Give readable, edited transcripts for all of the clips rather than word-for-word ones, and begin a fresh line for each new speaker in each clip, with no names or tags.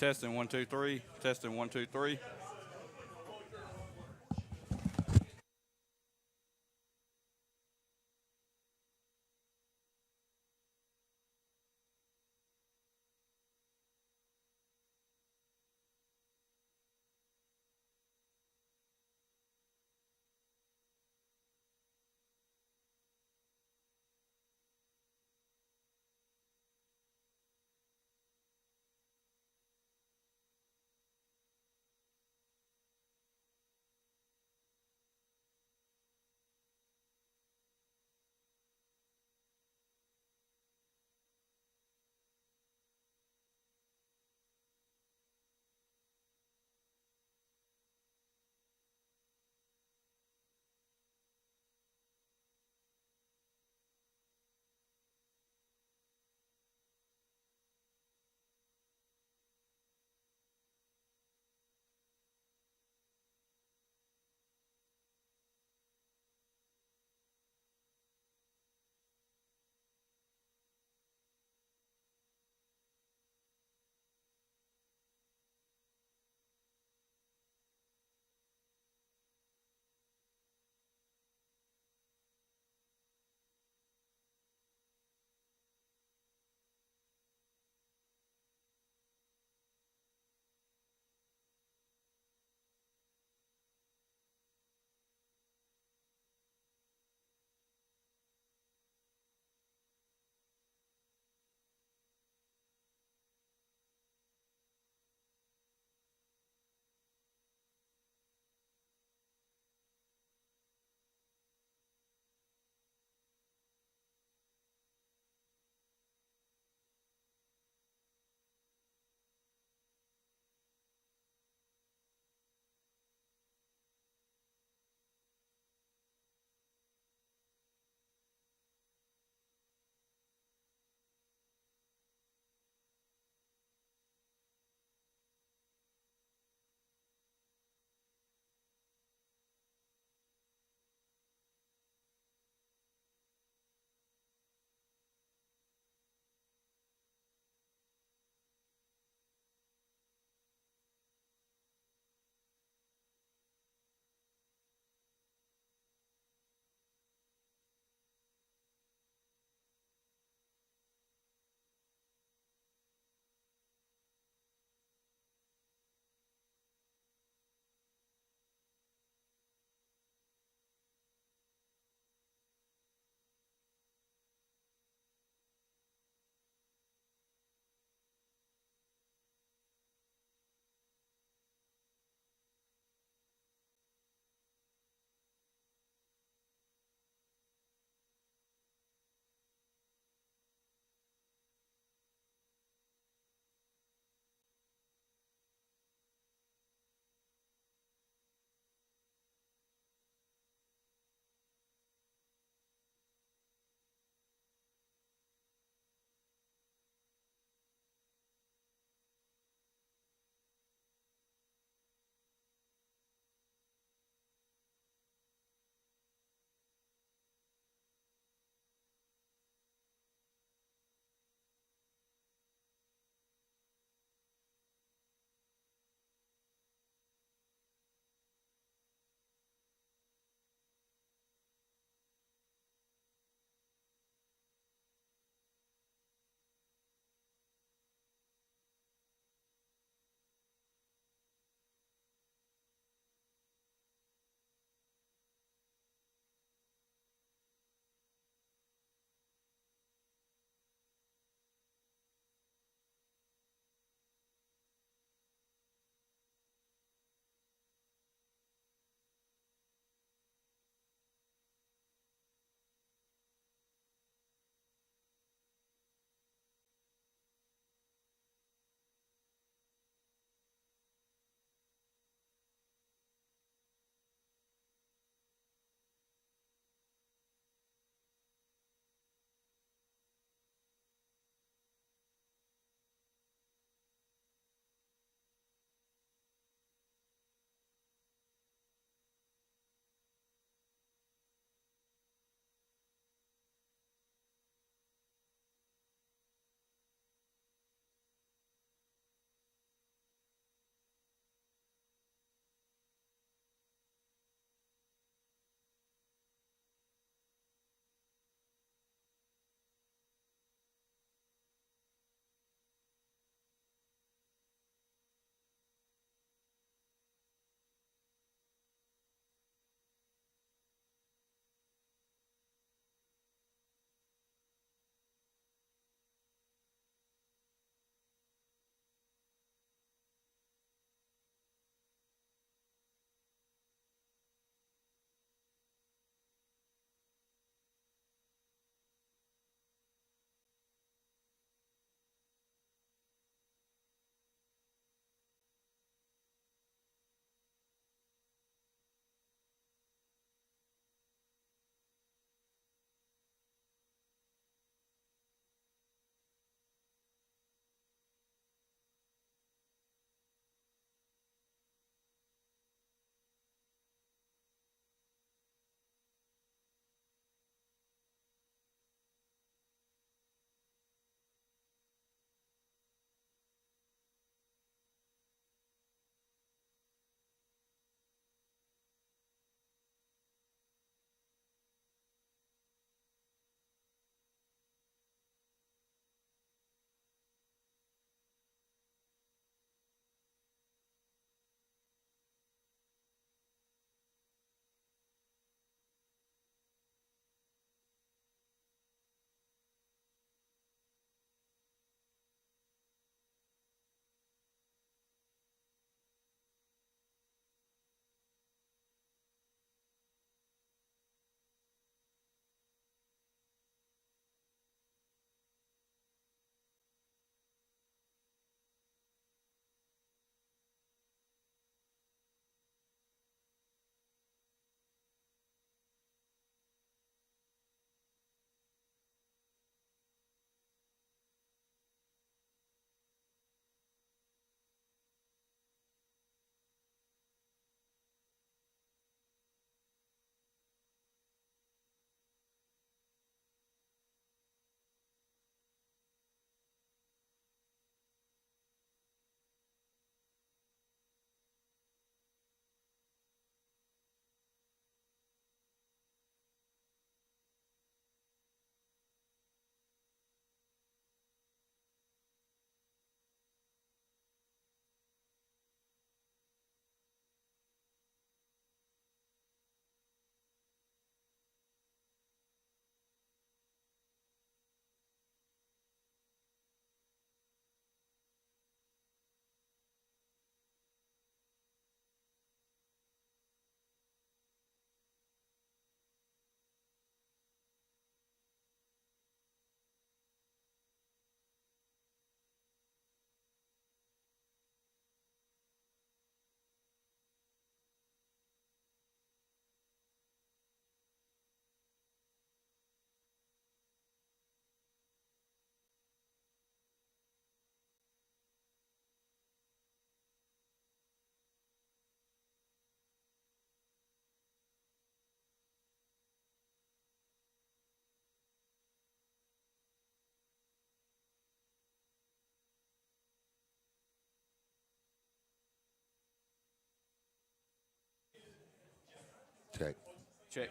Testing 1 2 3. Testing 1 2 3. Check.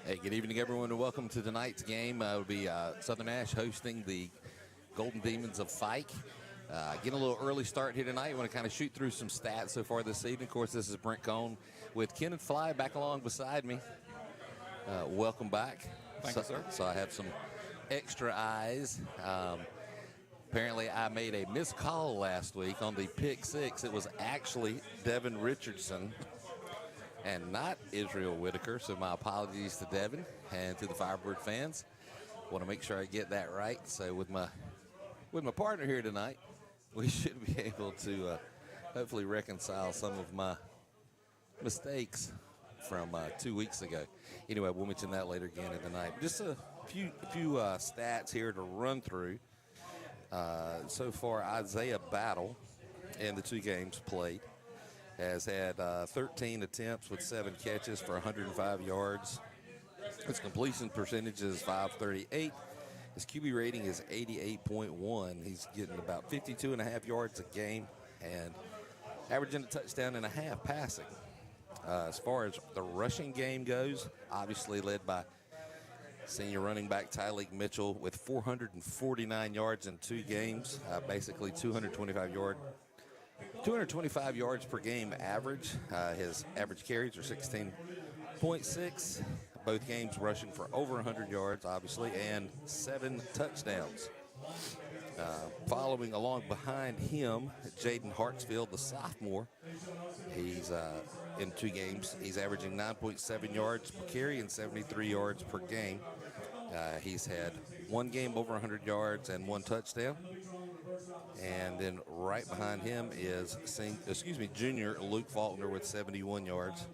Hey, good evening, everyone, and welcome to tonight's game. It'll be Southern Nash hosting the Golden Demons of Fike. Getting a little early start here tonight. I want to kind of shoot through some stats so far this evening. Of course, this is Brent Cohn with Ken and Fly back along beside me. Welcome back.
Thank you, sir.
So I have some extra eyes. Apparently, I made a missed call last week on the pick six. It was actually Devin Richardson and not Israel Whitaker, so my apologies to Devin and to the Firebird fans. Want to make sure I get that right. So with my partner here tonight, we should be able to hopefully reconcile some of my mistakes from 2 weeks ago. Anyway, we'll mention that later again in the night. Just a few stats here to run through. So far, Isaiah Battle in the 2 games played has had 13 attempts with 7 catches for 105 yards. His completion percentage is .538. His QB rating is 88.1. He's getting about 52.5 yards a game and averaging a touchdown and a half passing. As far as the rushing game goes, obviously led by senior running back Tyleek Mitchell with 449 yards in 2 games, basically 225 yards per game average. His average carries are 16.6. Both games rushing for over 100 yards, obviously, and 7 touchdowns. Following along behind him, Jaden Hartsfield, the sophomore. He's in 2 games. He's averaging 9.7 yards per carry and 73 yards per game. He's had 1 game over 100 yards and 1 touchdown. And then right behind him is junior Luke Faulkner with 71 yards,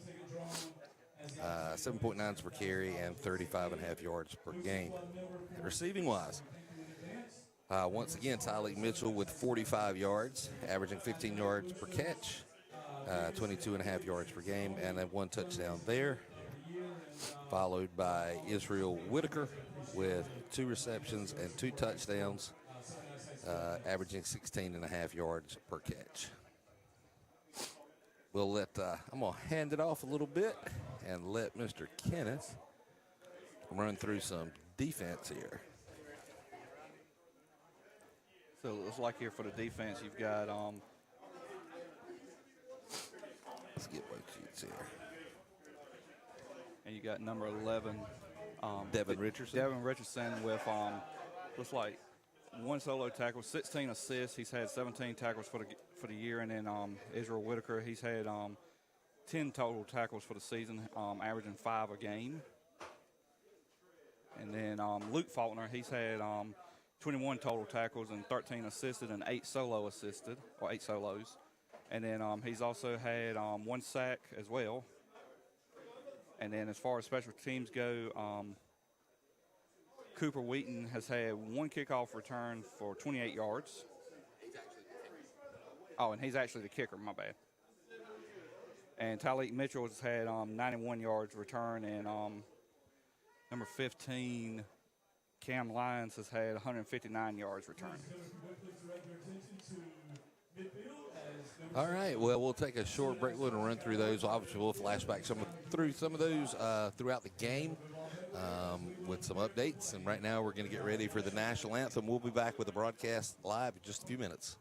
7.9 per carry, and 35.5 yards per game. Receiving-wise, once again, Tyleek Mitchell with 45 yards, averaging 15 yards per catch, 22.5 yards per game, and then 1 touchdown there. Followed by Israel Whitaker with 2 receptions and 2 touchdowns, averaging 16.5 yards per catch. We'll let, I'm going to hand it off a little bit and let Mr. Kenneth run through some defense here.
So it looks like here for the defense, you've got
Let's get what sheets here.
and you got number 11,
Devin Richardson.
Devin Richardson with looks like 1 solo tackle, 16 assists. He's had 17 tackles for the year, and then Israel Whitaker, he's had 10 total tackles for the season, averaging 5 a game. And then Luke Faulkner, he's had 21 total tackles and 13 assisted and 8 solos. And then he's also had 1 sack as well. And then as far as special teams go, Cooper Wheaton has had 1 kickoff return for 28 yards. Oh, and he's actually the kicker, my bad. And Tyleek Mitchell has had 91 yards return, and number 15, Cam Lyons, has had 159 yards return.
All right, well, we'll take a short break. We'll run through those. Obviously, we'll flashback through some of those throughout the game with some updates. And right now, we're going to get ready for the national anthem. We'll be back with the broadcast live in just a few minutes.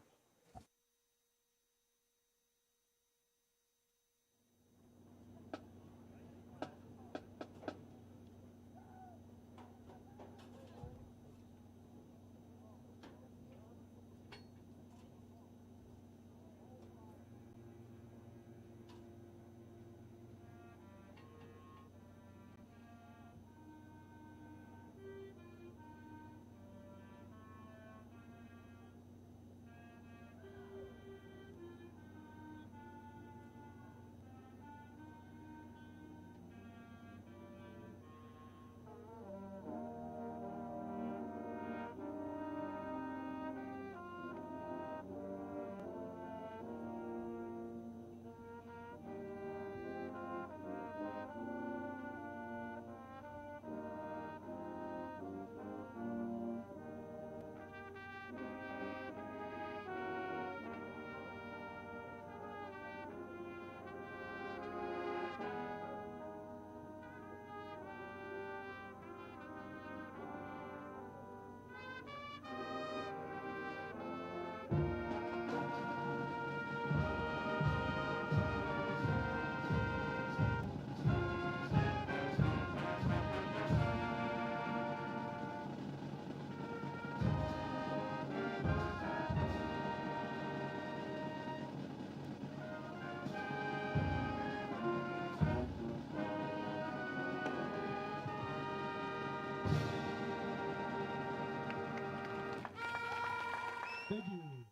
Thank you.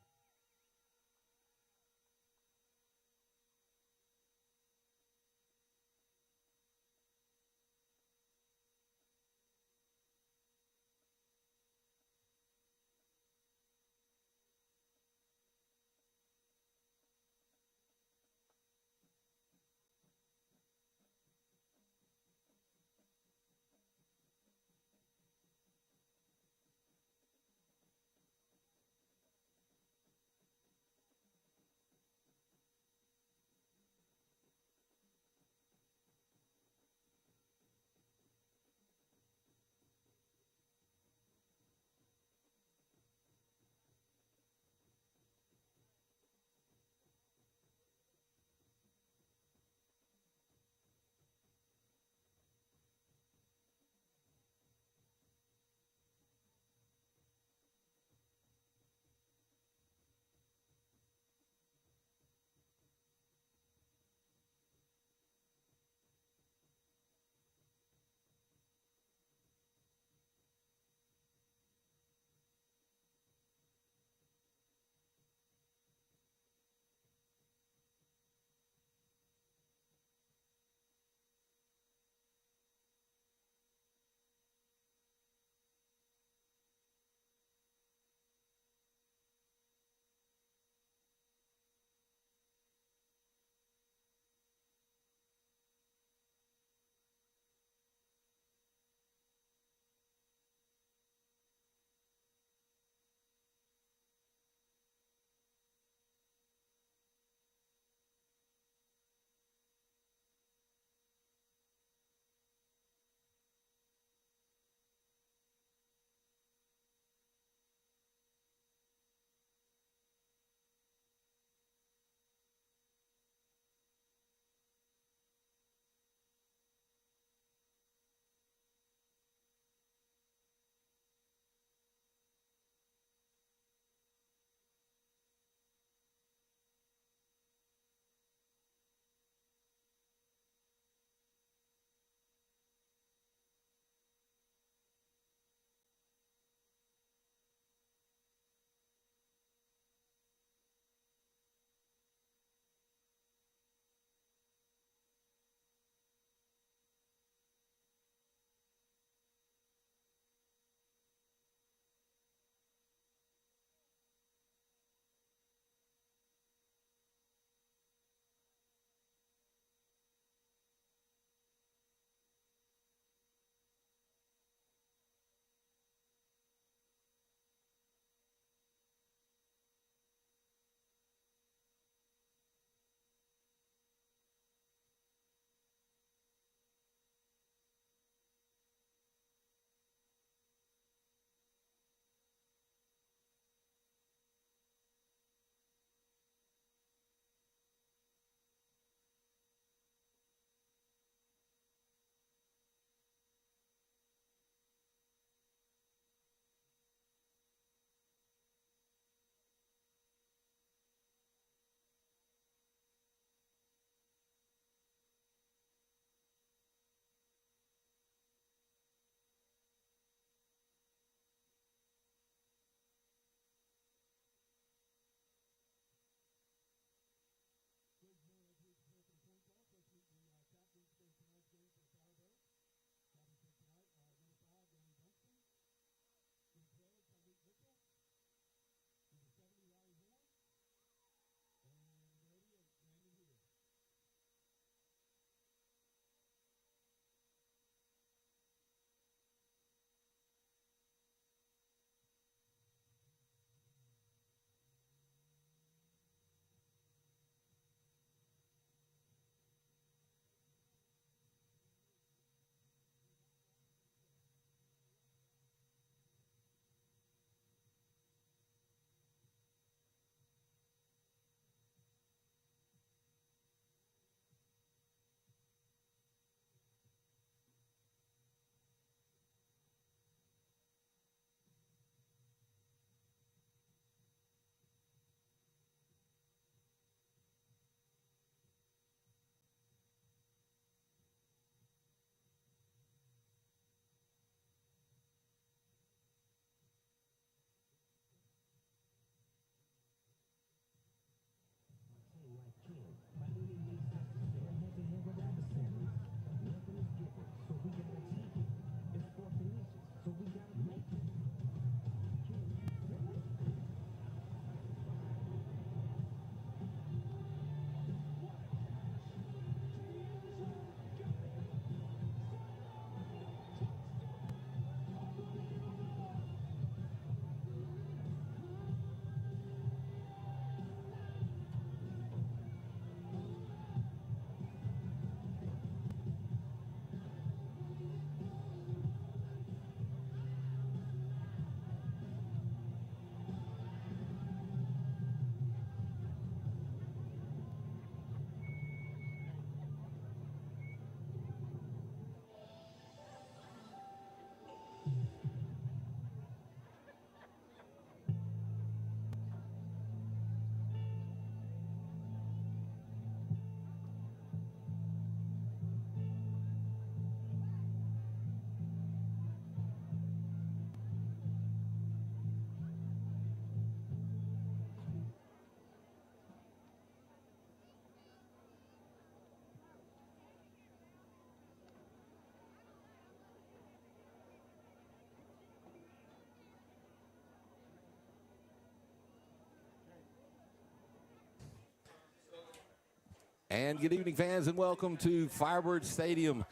And good evening, fans, and welcome to Firebirds Stadium.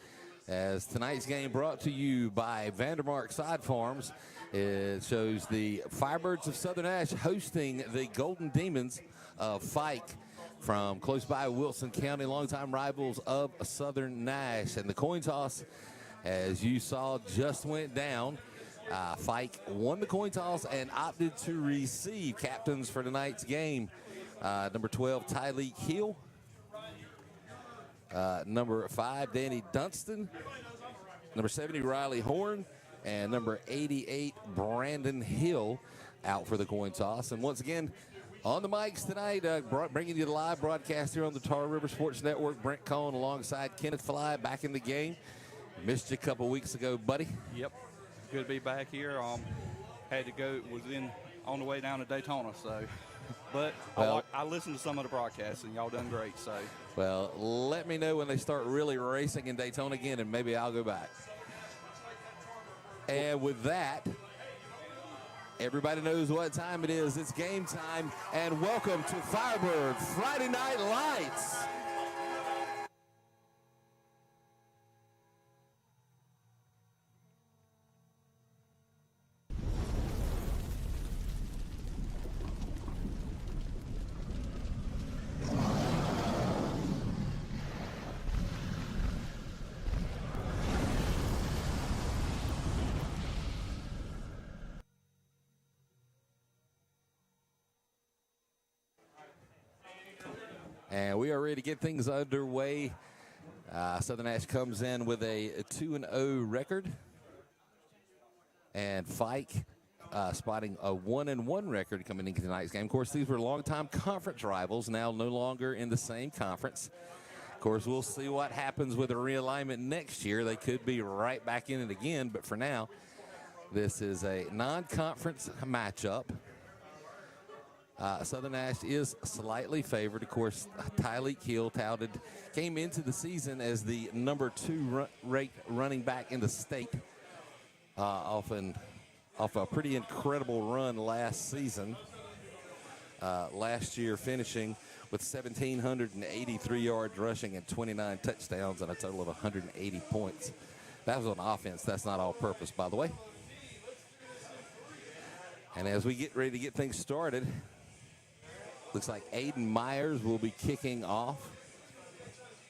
As tonight's game brought to you by Vandermark Side Farms. It shows the Firebirds of Southern Nash hosting the Golden Demons of Fike from close by Wilson County, longtime rivals of Southern Nash. And the coin toss, as you saw, just went down. Fike won the coin toss and opted to receive captains for tonight's game. Number 12, Tyleek Hill. Number 5, Danny Dunstan. Number 70, Riley Horn. And number 88, Brandon Hill, out for the coin toss. And once again, on the mics tonight, bringing you the live broadcast here on the Tar River Sports Network. Brent Cohn alongside Kenneth Fly back in the game. Missed you a couple weeks ago, buddy.
Yep. Good to be back here. Had to go, on the way down to Daytona, so. But I listened to some of the broadcasts, and y'all done great, so.
Well, let me know when they start really racing in Daytona again, and maybe I'll go back. And with that, everybody knows what time it is. It's game time, and welcome to Firebird Friday Night Lights. And we are ready to get things underway. Southern Nash comes in with a 2-0 record. And Fike spotting a 1-1 record coming into tonight's game. Of course, these were longtime conference rivals, now no longer in the same conference. Of course, we'll see what happens with a realignment next year. They could be right back in it again, but for now, this is a non-conference matchup. Southern Nash is slightly favored. Of course, Tyleek Hill came into the season as the number 2 ranked running back in the state, off a pretty incredible run last season. Last year finishing with 1,783 yards rushing and 29 touchdowns and a total of 180 points. That was on offense. That's not all purpose, by the way. And as we get ready to get things started, looks like Aiden Myers will be kicking off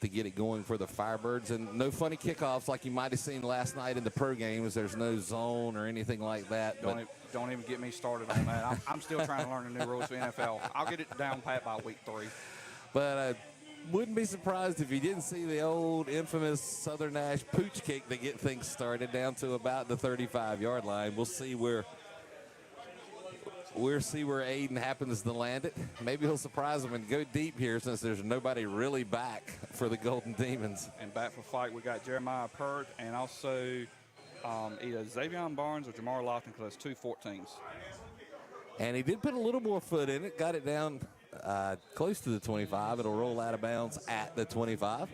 to get it going for the Firebirds. And no funny kickoffs like you might have seen last night in the pro games. There's no zone or anything like that.
Don't even get me started on that. I'm still trying to learn the new rules for NFL. I'll get it down pat by week 3.
But I wouldn't be surprised if you didn't see the old infamous Southern Nash pooch kick to get things started down to about the 35-yard line. We'll see where Aiden happens to land it. Maybe he'll surprise them and go deep here since there's nobody really back for the Golden Demons.
And back for Fike, we got Jeremiah Pert and also either Xavier Barnes or Jamar Lofton, because that's 2 14s.
And he did put a little more foot in it, got it down close to the 25. It'll roll out of bounds at the 25.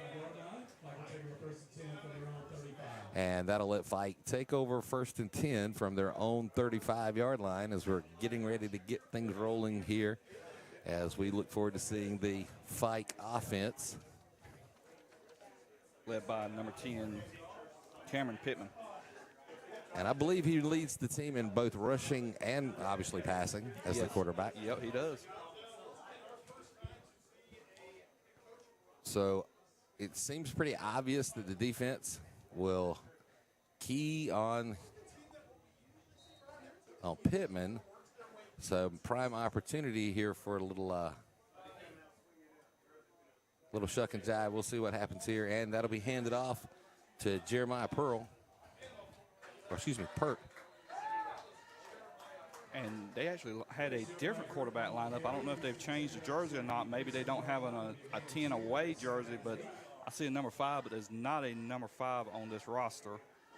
And that'll let Fike take over 1st and 10 from their own 35-yard line as we're getting ready to get things rolling here as we look forward to seeing the Fike offense.
Led by number 10, Cameron Pittman.
And I believe he leads the team in both rushing and obviously passing as the quarterback.
Yep, he does.
So it seems pretty obvious that the defense will key on Pittman. So prime opportunity here for a little shuck and jive. We'll see what happens here. And that'll be handed off to Jeremiah Pert.
And they actually had a different quarterback lineup. I don't know if they've changed the jersey or not. Maybe they don't have a 10 away jersey, but I see a number 5, but there's not a number 5 on this roster.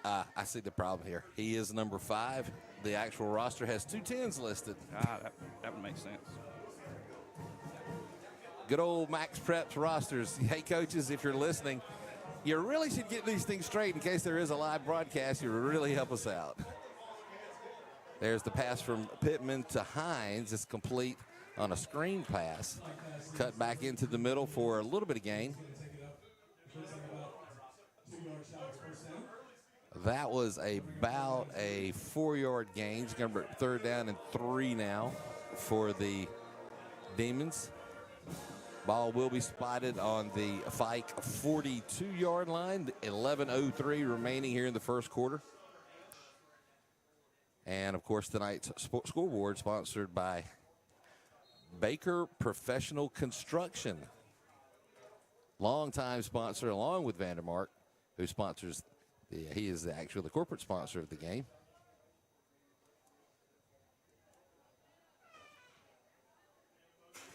I see the problem here. He is number 5. The actual roster has 2 10s listed.
That would make sense.
Good old Max Preps rosters. Hey, coaches, if you're listening, you really should get these things straight in case there is a live broadcast. You would really help us out. There's the pass from Pittman to Hines. It's complete on a screen pass. Cut back into the middle for a little bit of gain. That was about a 4-yard gain. It's going to be 3rd down and 3 now for the Demons. Ball will be spotted on the Fike 42-yard line. 11:03 remaining here in the first quarter. And, of course, tonight's scoreboard sponsored by Baker Professional Construction. Longtime sponsor along with Vandermark, who sponsors, he is actually the corporate sponsor of the game.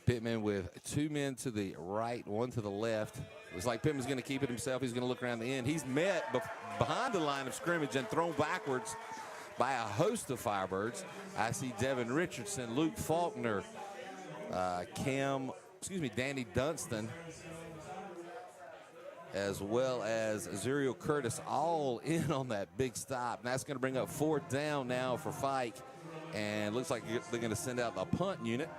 Pittman with 2 men to the right, 1 to the left. Looks like Pittman's going to keep it himself. He's going to look around the end. He's met behind the line of scrimmage and thrown backwards by a host of Firebirds. I see Devin Richardson, Luke Faulkner, Danny Dunston, as well as Zuriel Curtis, all in on that big stop. And that's going to bring up 4th down now for Fike. And looks like they're going to send out the punt unit.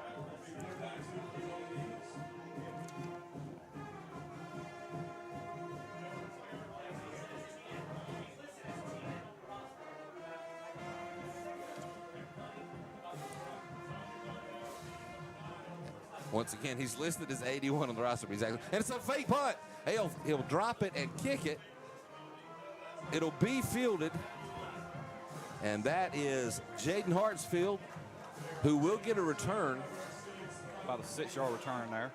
Once again, he's listed as 81 on the roster, but he's actually, and it's a fake punt. He'll drop it and kick it. It'll be fielded, and that is Jaden Hartsfield, who will get a return.
About a 6-yard return there.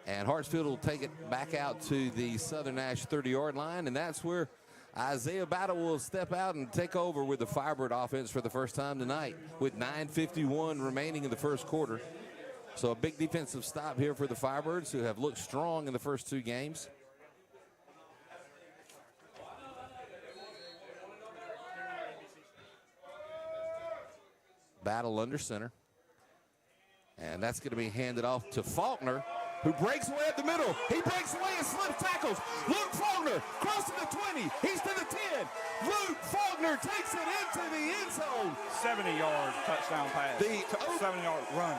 And Hartsfield will take it back out to the Southern Nash 30-yard line, and that's where Isaiah Battle will step out and take over with the Firebird offense for the first time tonight with 9:51 remaining in the first quarter. So a big defensive stop here for the Firebirds, who have looked strong in the first 2 games. Battle under center. And that's going to be handed off to Faulkner, who breaks away at the middle. He breaks away and slips tackles. Luke Faulkner crossing the 20. He's to the 10. Luke Faulkner takes it into the end zone.
70-yard touchdown pass. 7-yard run.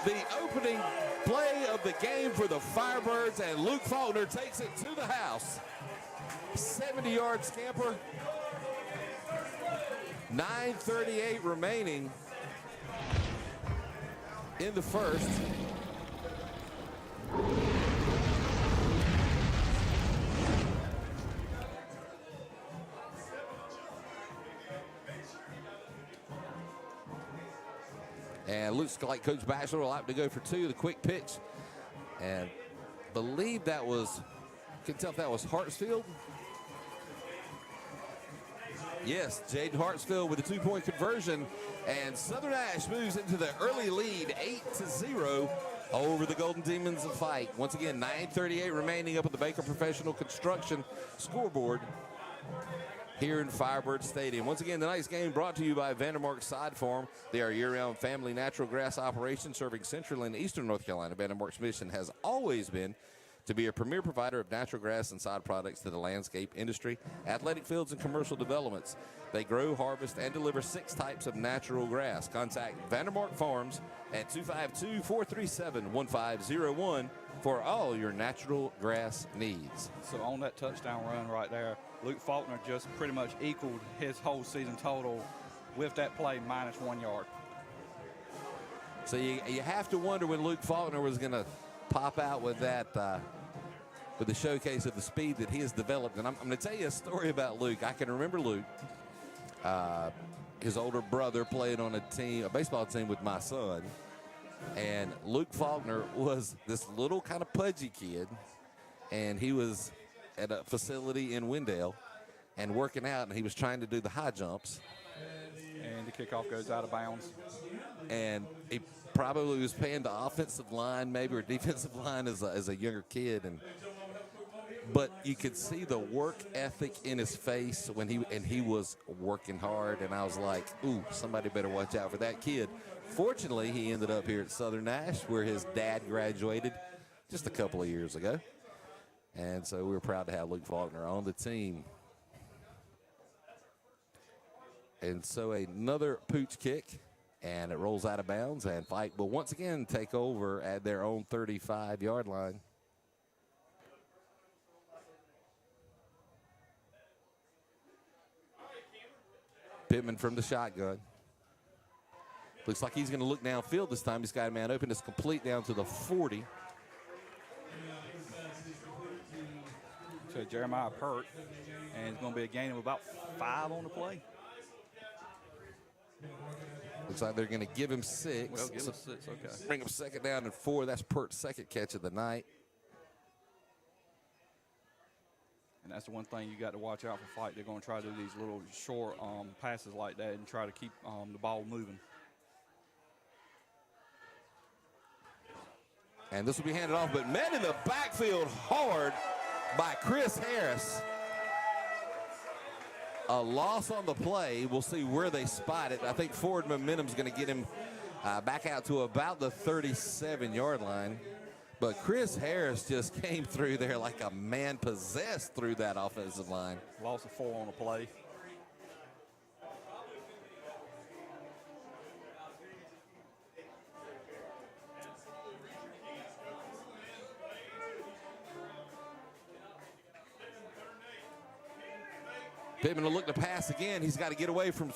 The opening play of the game for the Firebirds, and Luke Faulkner takes it to the house. 70-yard scamper. 9:38 remaining in the first. And looks like Coach Batchelor will like to go for 2, the quick pitch. And believe that was, can tell if that was Hartsfield. Yes, Jaden Hartsfield with a 2-point conversion. And Southern Nash moves into the early lead, 8-0 over the Golden Demons of Fike. Once again, 9:38 remaining up at the Baker Professional Construction scoreboard here in Firebird Stadium. Once again, tonight's game brought to you by Vandermark Side Farm. They are a year-round family natural grass operation serving central and eastern North Carolina. Vandermark's mission has always been to be a premier provider of natural grass and side products to the landscape industry, athletic fields, and commercial developments. They grow, harvest, and deliver 6 types of natural grass. Contact Vandermark Farms at 252-437-1501 for all your natural grass needs.
So on that touchdown run right there, Luke Faulkner just pretty much equaled his whole season total with that play minus 1 yard.
So you have to wonder when Luke Faulkner was going to pop out with that, with the showcase of the speed that he has developed. And I'm going to tell you a story about Luke. I can remember Luke. His older brother played on a baseball team with my son. And Luke Faulkner was this little kind of pudgy kid. And he was at a facility in Wendell and working out, and he was trying to do the high jumps.
And the kickoff goes out of bounds.
And he probably was paying the offensive line maybe or defensive line as a younger kid. But you could see the work ethic in his face when he was working hard, and I was like, ooh, somebody better watch out for that kid. Fortunately, he ended up here at Southern Nash, where his dad graduated just a couple of years ago. And so we were proud to have Luke Faulkner on the team. And so another pooch kick. And it rolls out of bounds, and Fike will once again take over at their own 35-yard line. Pittman from the shotgun. Looks like he's going to look downfield this time. He's got a man open. It's complete down to the 40.
To Jeremiah Pert, and it's going to be a gain of about 5 on the play.
Looks like they're going to give him 6.
Well, give him 6, okay.
Bring him 2nd down and 4. That's Pert's 2nd catch of the night.
And that's the one thing you got to watch out for Fike. They're going to try to do these little short passes like that and try to keep the ball moving.
And this will be handed off, but met in the backfield hard by Chris Harris. A loss on the play. We'll see where they spot it. I think forward momentum is going to get him back out to about the 37-yard line. But Chris Harris just came through there like a man possessed through that offensive line.
Loss of 4 on the play.
Pittman will look to pass again. He's got to get away from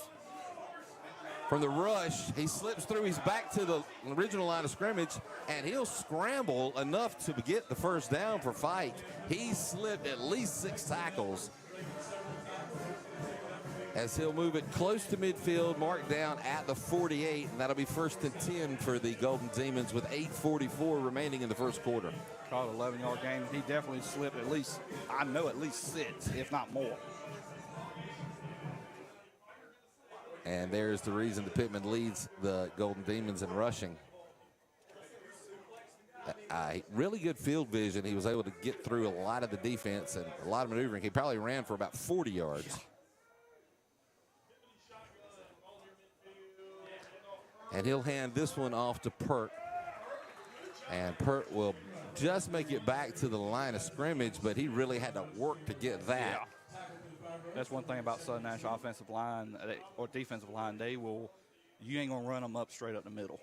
the rush. He slips through. He's back to the original line of scrimmage, and he'll scramble enough to get the 1st down for Fike. He slipped at least 6 tackles as he'll move it close to midfield, marked down at the 48, and that'll be 1st and 10 for the Golden Demons with 8:44 remaining in the 1st quarter.
Caught an 11-yard gain. He definitely slipped at least, I know, at least 6, if not more.
And there's the reason the Pittman leads the Golden Demons in rushing. Really good field vision. He was able to get through a lot of the defense and a lot of maneuvering. He probably ran for about 40 yards. And he'll hand this one off to Pert. And Pert will just make it back to the line of scrimmage, but he really had to work to get that.
Yeah. That's one thing about Southern Nash offensive line or defensive line. You ain't going to run them up straight up the middle.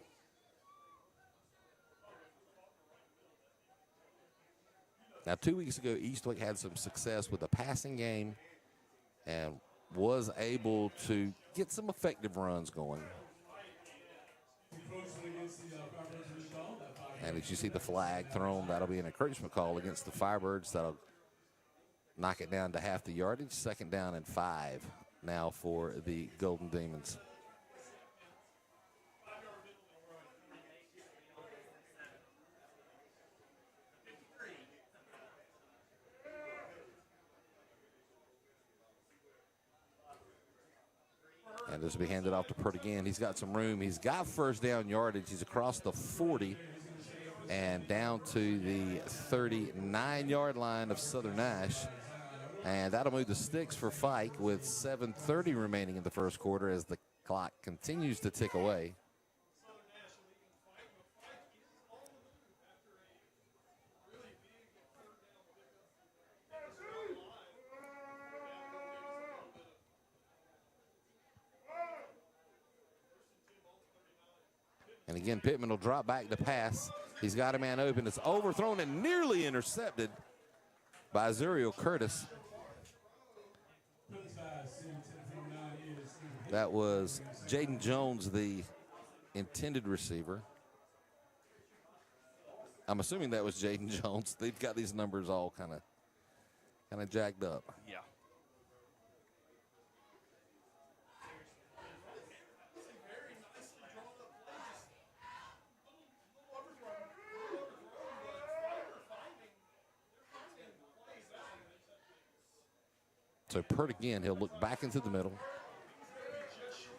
Now, 2 weeks ago, Eastwick had some success with the passing game and was able to get some effective runs going. And as you see the flag thrown, that'll be an encouragement call against the Firebirds. That'll knock it down to half the yardage. 2nd down and 5 now for the Golden Demons. And this will be handed off to Pert again. He's got some room. He's got 1st down yardage. He's across the 40 and down to the 39-yard line of Southern Nash. And that'll move the sticks for Fike with 7:30 remaining in the 1st quarter as the clock continues to tick away. And again, Pittman will drop back to pass. He's got a man open. It's overthrown and nearly intercepted by Zuriel Curtis. That was Jaden Jones, the intended receiver. I'm assuming that was Jaden Jones. They've got these numbers all kind of jacked up.
Yeah.
So Pert again, he'll look back into the middle.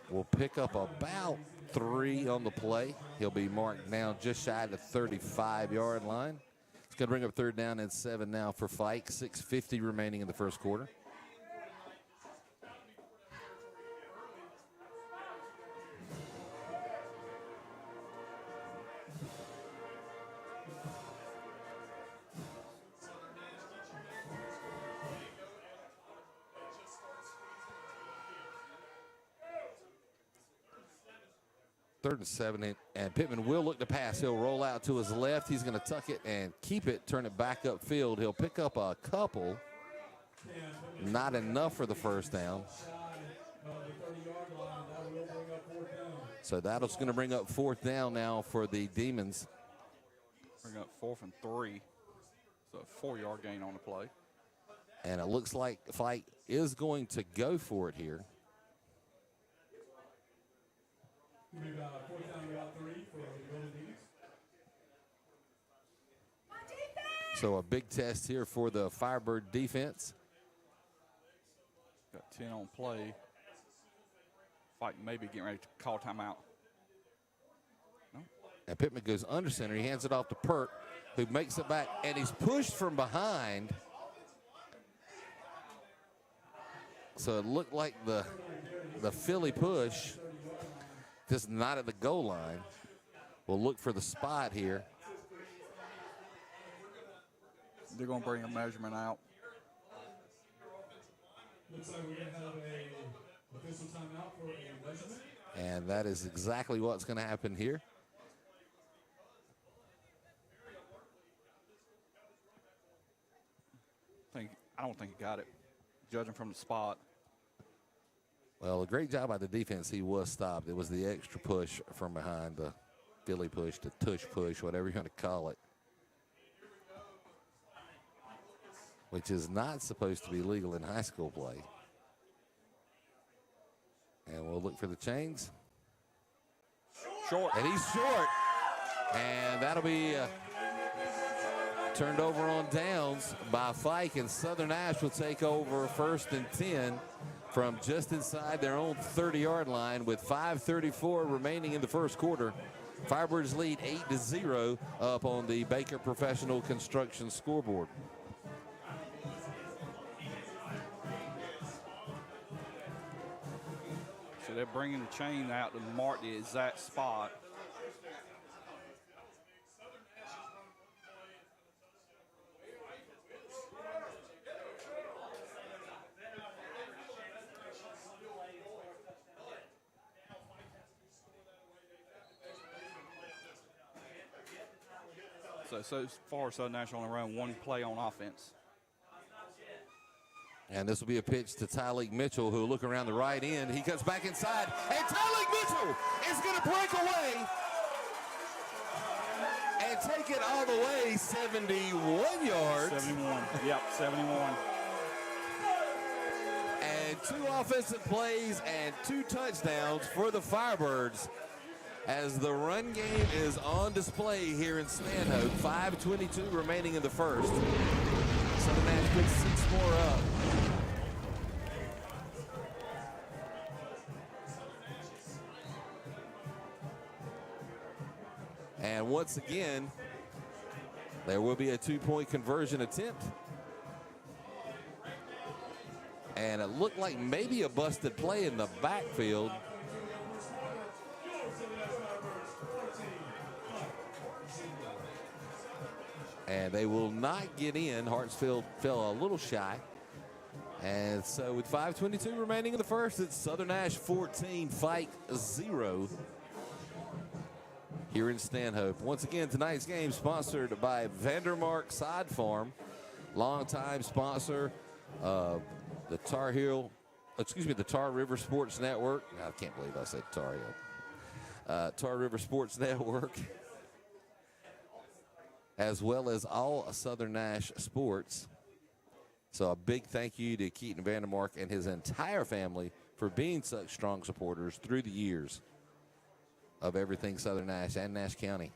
Will pick up about 3 on the play. He'll be marked down just shy of the 35-yard line. It's going to bring up 3rd down and 7 now for Fike. 6:50 remaining in the 1st quarter. 3rd and 7, and Pittman will look to pass. He'll roll out to his left. He's going to tuck it and keep it, turn it back upfield. He'll pick up a couple. Not enough for the first down. So that's going to bring up 4th down now for the Demons.
Bring up 4th and 3. So a 4-yard gain on the play.
And it looks like Fike is going to go for it here. So a big test here for the Firebird defense.
Got 10 on play. Fike maybe getting ready to call timeout. No.
And Pittman goes under center. He hands it off to Pert, who makes it back, and he's pushed from behind. So it looked like the Philly push, just not at the goal line. We'll look for the spot here.
They're going to bring a measurement out.
Looks like we're going to have a official timeout for a measurement.
And that is exactly what's going to happen here.
I don't think he got it, judging from the spot.
Well, a great job by the defense. He was stopped. It was the extra push from behind, the Philly push, the tush push, whatever you want to call it, which is not supposed to be legal in high school play. And we'll look for the chains.
Short.
And he's short. And that'll be turned over on downs by Fike, and Southern Nash will take over 1st and 10 from just inside their own 30-yard line with 5:34 remaining in the first quarter. Firebirds lead 8-0 up on the Baker Professional Construction scoreboard.
So they're bringing the chain out to mark the exact spot. So far, Southern National only ran one play on offense.
And this will be a pitch to Tyleek Mitchell, who will look around the right end. He cuts back inside, and Tyleek Mitchell is going to break away and take it all the way 71 yards.
71, yep, 71.
And 2 offensive plays and 2 touchdowns for the Firebirds, as the run game is on display here in Stanhope. 5:22 remaining in the first. Southern Nash puts 6 more up. And once again, there will be a 2-point conversion attempt. And it looked like maybe a busted play in the backfield. And they will not get in. Hartsfield fell a little shy. And so with 5:22 remaining in the first, it's Southern Nash 14, Fike 0 here in Stanhope. Once again, tonight's game sponsored by Vandermark Side Farm, longtime sponsor of the Tar River Sports Network. I can't believe I said Tar Heel. Tar River Sports Network, as well as all Southern Nash sports. So a big thank you to Keaton Vandermark and his entire family for being such strong supporters through the years of everything Southern Nash and Nash County.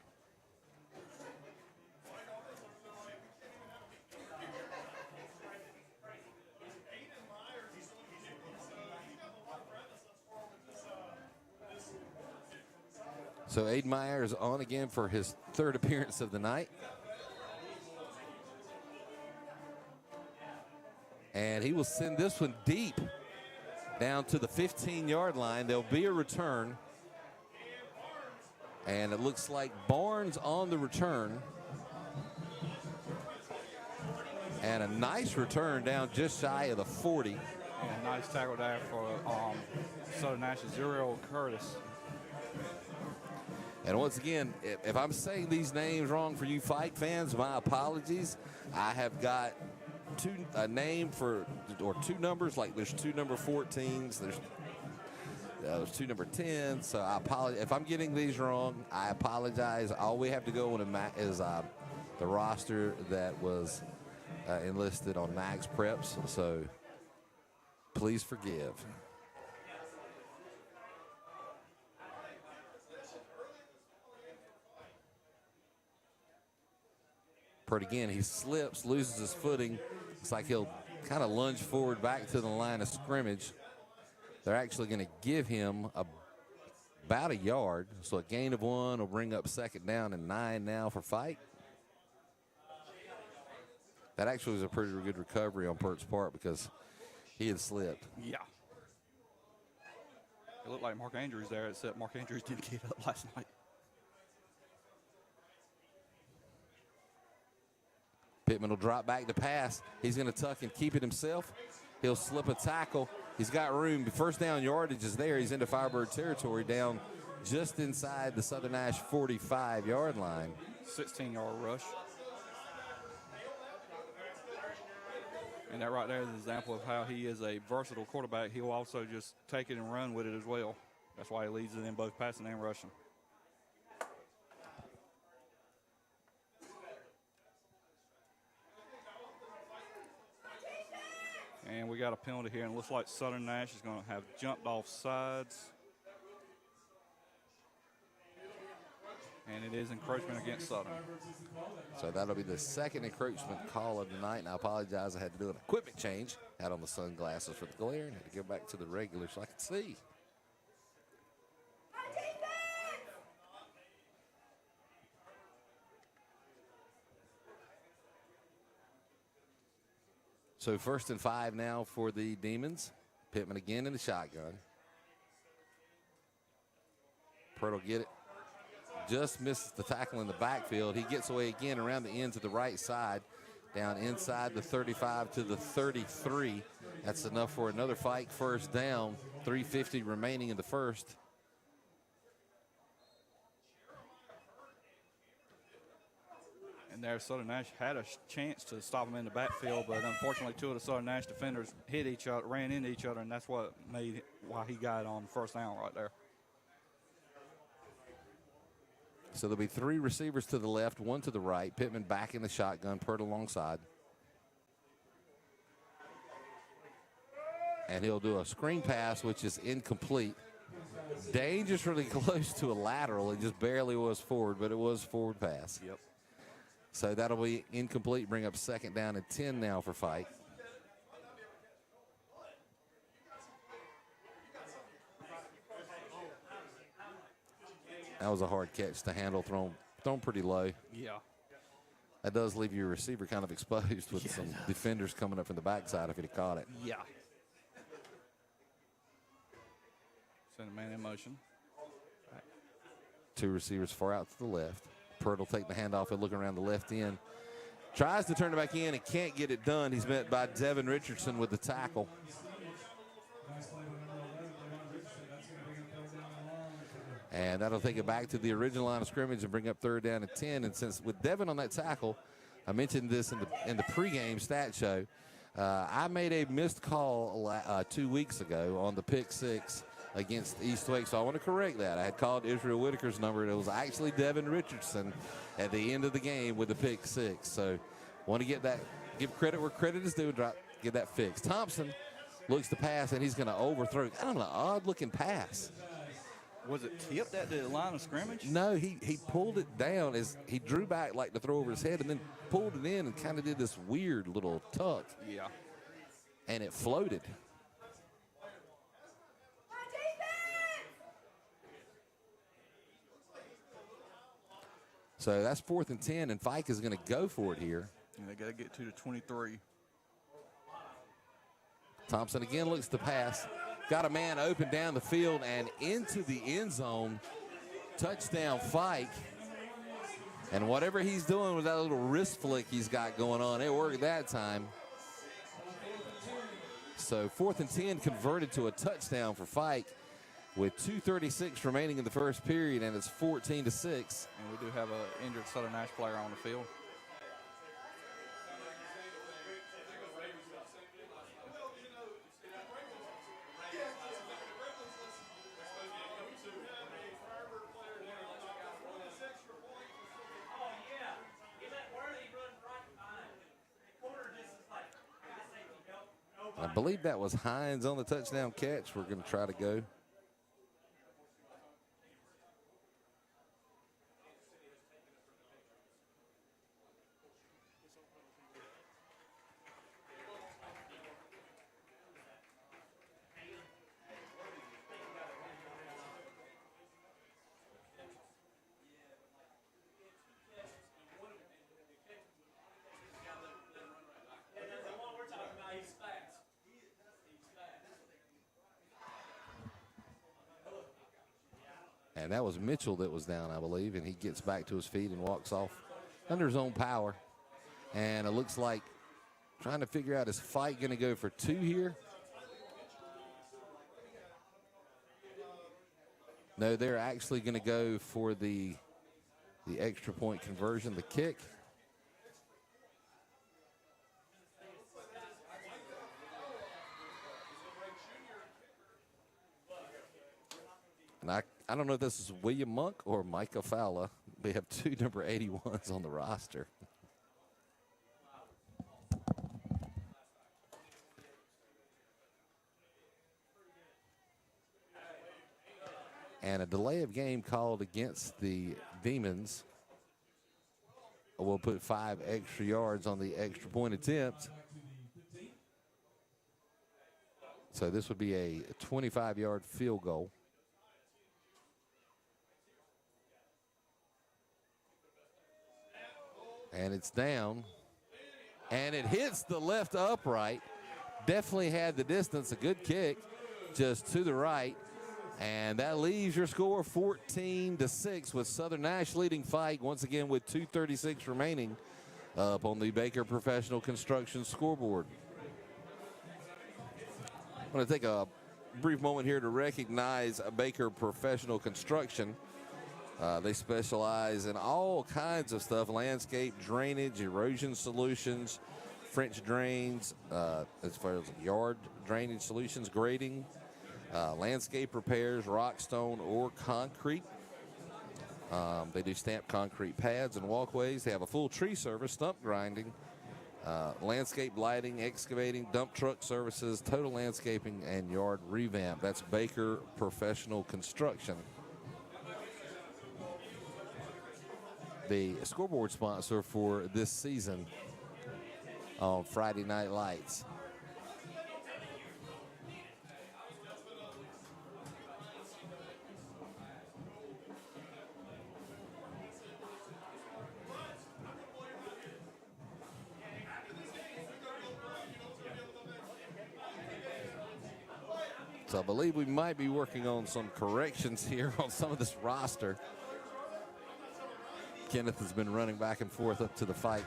So Aiden Meyer is on again for his 3rd appearance of the night. And he will send this one deep down to the 15-yard line. There'll be a return. And it looks like Barnes on the return. And a nice return down just shy of the 40.
And a nice tackle there for Southern Nash's 0-year-old Curtis.
And once again, if I'm saying these names wrong for you Fike fans, my apologies. I have got a name for, or two numbers, like there's two number 14s, there's two number 10s, so I apologize. If I'm getting these wrong, I apologize. All we have to go on is the roster that was enlisted on Max Preps, so please forgive. But again, he slips, loses his footing. It's like he'll kind of lunge forward back to the line of scrimmage. They're actually going to give him about a yard. So a gain of 1 will bring up second down and 9 now for Fike. That actually was a pretty good recovery on Pert's part because he had slipped.
Yeah. It looked like Mark Andrews there, except Mark Andrews didn't get up last night.
Pittman will drop back to pass. He's going to tuck and keep it himself. He'll slip a tackle. He's got room. The first down yardage is there. He's into Firebird territory down just inside the Southern Nash 45-yard line.
16-yard rush. And that right there is an example of how he is a versatile quarterback. He'll also just take it and run with it as well. That's why he leads it in both passing and rushing. And we got a penalty here, and it looks like Southern Nash is going to have jumped off sides. And it is encroachment against Southern.
So that'll be the second encroachment call of the night. And I apologize, I had to do an equipment change. Had on the sunglasses for the glare and had to go back to the regular so I could see. So 1st and 5 now for the Demons. Pittman again in the shotgun. Pert will get it. Just misses the tackle in the backfield. He gets away again around the end to the right side. Down inside the 35 to the 33. That's enough for another Fike first down. 3:50 remaining in the first.
And there, Southern Nash had a chance to stop him in the backfield, but unfortunately, two of the Southern Nash defenders hit each other, ran into each other, and that's why he got on first down right there.
So there'll be 3 receivers to the left, 1 to the right. Pittman back in the shotgun, Pert alongside. And he'll do a screen pass, which is incomplete. Dangerously close to a lateral. It just barely was forward, but it was forward pass.
Yep.
So that'll be incomplete. Bring up second down and 10 now for Fike. That was a hard catch to handle, thrown pretty low.
Yeah.
That does leave your receiver kind of exposed with some defenders coming up from the backside if he'd have caught it.
Yeah. Send a man in motion.
2 receivers far out to the left. Pert will take the handoff and look around the left end. Tries to turn it back in and can't get it done. He's met by Devin Richardson with the tackle. And that'll take it back to the original line of scrimmage and bring up 3rd down and 10. And since with Devin on that tackle, I mentioned this in the pregame stat show. I made a missed call 2 weeks ago on the pick 6 against East Wake, so I want to correct that. I had called Israel Whitaker's number, and it was actually Devin Richardson at the end of the game with the pick 6. So want to give credit where credit is due, get that fixed. Thompson looks to pass, and he's going to overthrow. I don't know, odd-looking pass.
Was it tipped at the line of scrimmage?
No, he pulled it down as he drew back like to throw over his head and then pulled it in and kind of did this weird little tuck.
Yeah.
And it floated. So that's 4th and 10, and Fike is going to go for it here.
And they got to get to the 23.
Thompson again looks to pass. Got a man open down the field and into the end zone. Touchdown, Fike. And whatever he's doing with that little wrist flick he's got going on, it worked that time. So 4th and 10 converted to a touchdown for Fike. with 2:36 remaining in the first period, and it's 14-6.
And we do have an injured Southern Nash player on the field.
I believe that was Hines on the touchdown catch. We're going to try to go. And that was Mitchell that was down, I believe, and he gets back to his feet and walks off under his own power. And it looks like trying to figure out, is Fike going to go for 2 here? No, they're actually going to go for the extra point conversion, the kick. And I don't know if this is William Monk or Micah Fowler. We have 2 number 81s on the roster. And a delay of game called against the Demons. We'll put 5 extra yards on the extra point attempt. So this would be a 25-yard field goal. And it's down. And it hits the left upright. Definitely had the distance. A good kick just to the right. And that leaves your score 14-6 with Southern Nash leading Fike once again with 2:36 remaining up on the Baker Professional Construction scoreboard. I'm going to take a brief moment here to recognize Baker Professional Construction. They specialize in all kinds of stuff: landscape, drainage, erosion solutions, French drains, as far as yard drainage solutions, grading, landscape repairs, rock, stone, or concrete. They do stamped concrete pads and walkways. They have a full tree service, stump grinding, landscape lighting, excavating, dump truck services, total landscaping, and yard revamp. That's Baker Professional Construction. The scoreboard sponsor for this season on Friday Night Lights. So I believe we might be working on some corrections here on some of this roster. Kenneth has been running back and forth up to the Fike.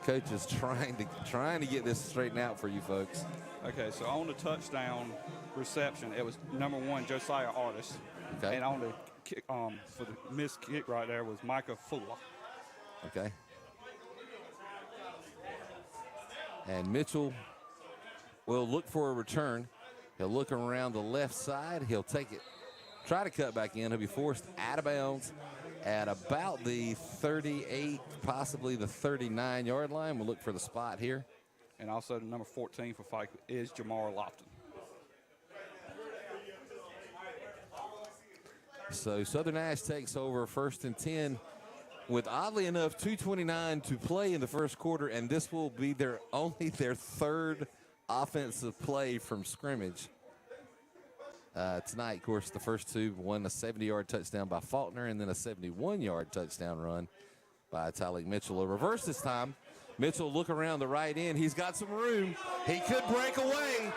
Coach is trying to get this straightened out for you folks.
Okay, so on the touchdown reception, it was number 1, Josiah Artis.
Okay.
And on the kick, for the missed kick right there was Micah Fuller.
Okay. And Mitchell will look for a return. He'll look around the left side. He'll take it, try to cut back in. He'll be forced out of bounds at about the 38, possibly the 39-yard line. We'll look for the spot here.
And also the number 14 for Fike is Jamar Lofton.
So Southern Nash takes over 1st and 10 with, oddly enough, 2:29 to play in the first quarter, and this will be only their 3rd offensive play from scrimmage. Tonight, of course, the first 2, one a 70-yard touchdown by Faulkner and then a 71-yard touchdown run by Tylik Mitchell. A reverse this time. Mitchell look around the right end. He's got some room. He could break away.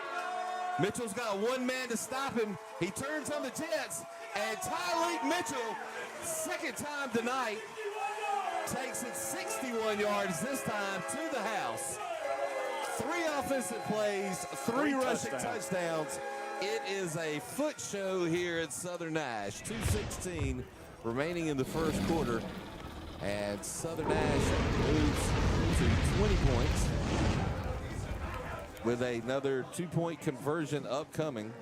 Mitchell's got 1 man to stop him. He turns on the Jets, and Tylik Mitchell, 2nd time tonight, takes it 61 yards this time to the house. 3 offensive plays, 3 rushing touchdowns. It is a foot show here at Southern Nash. 2:16 remaining in the first quarter. And Southern Nash moves to 20 points with another 2-point conversion upcoming.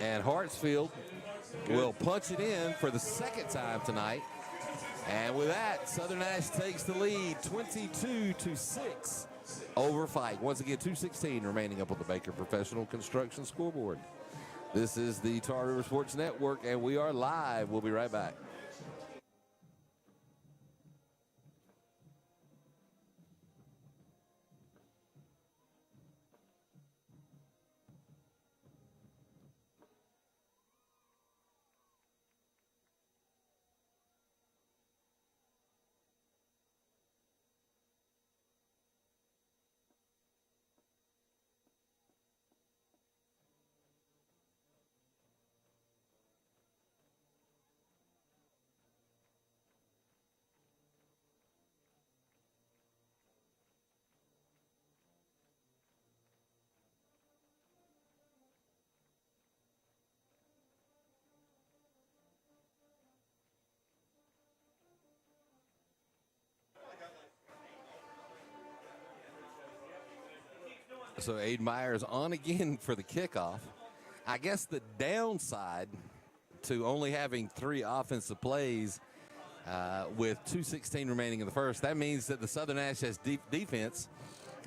And Hartsfield will punch it in for the second time tonight. And with that, Southern Nash takes the lead 22-6 over Fike. Once again, 2:16 remaining up on the Baker Professional Construction scoreboard. This is the Tar River Sports Network, and we are live. We'll be right back. So Aiden Myers on again for the kickoff. I guess the downside to only having 3 offensive plays with 2:16 remaining in the first, that means that the Southern Nash defense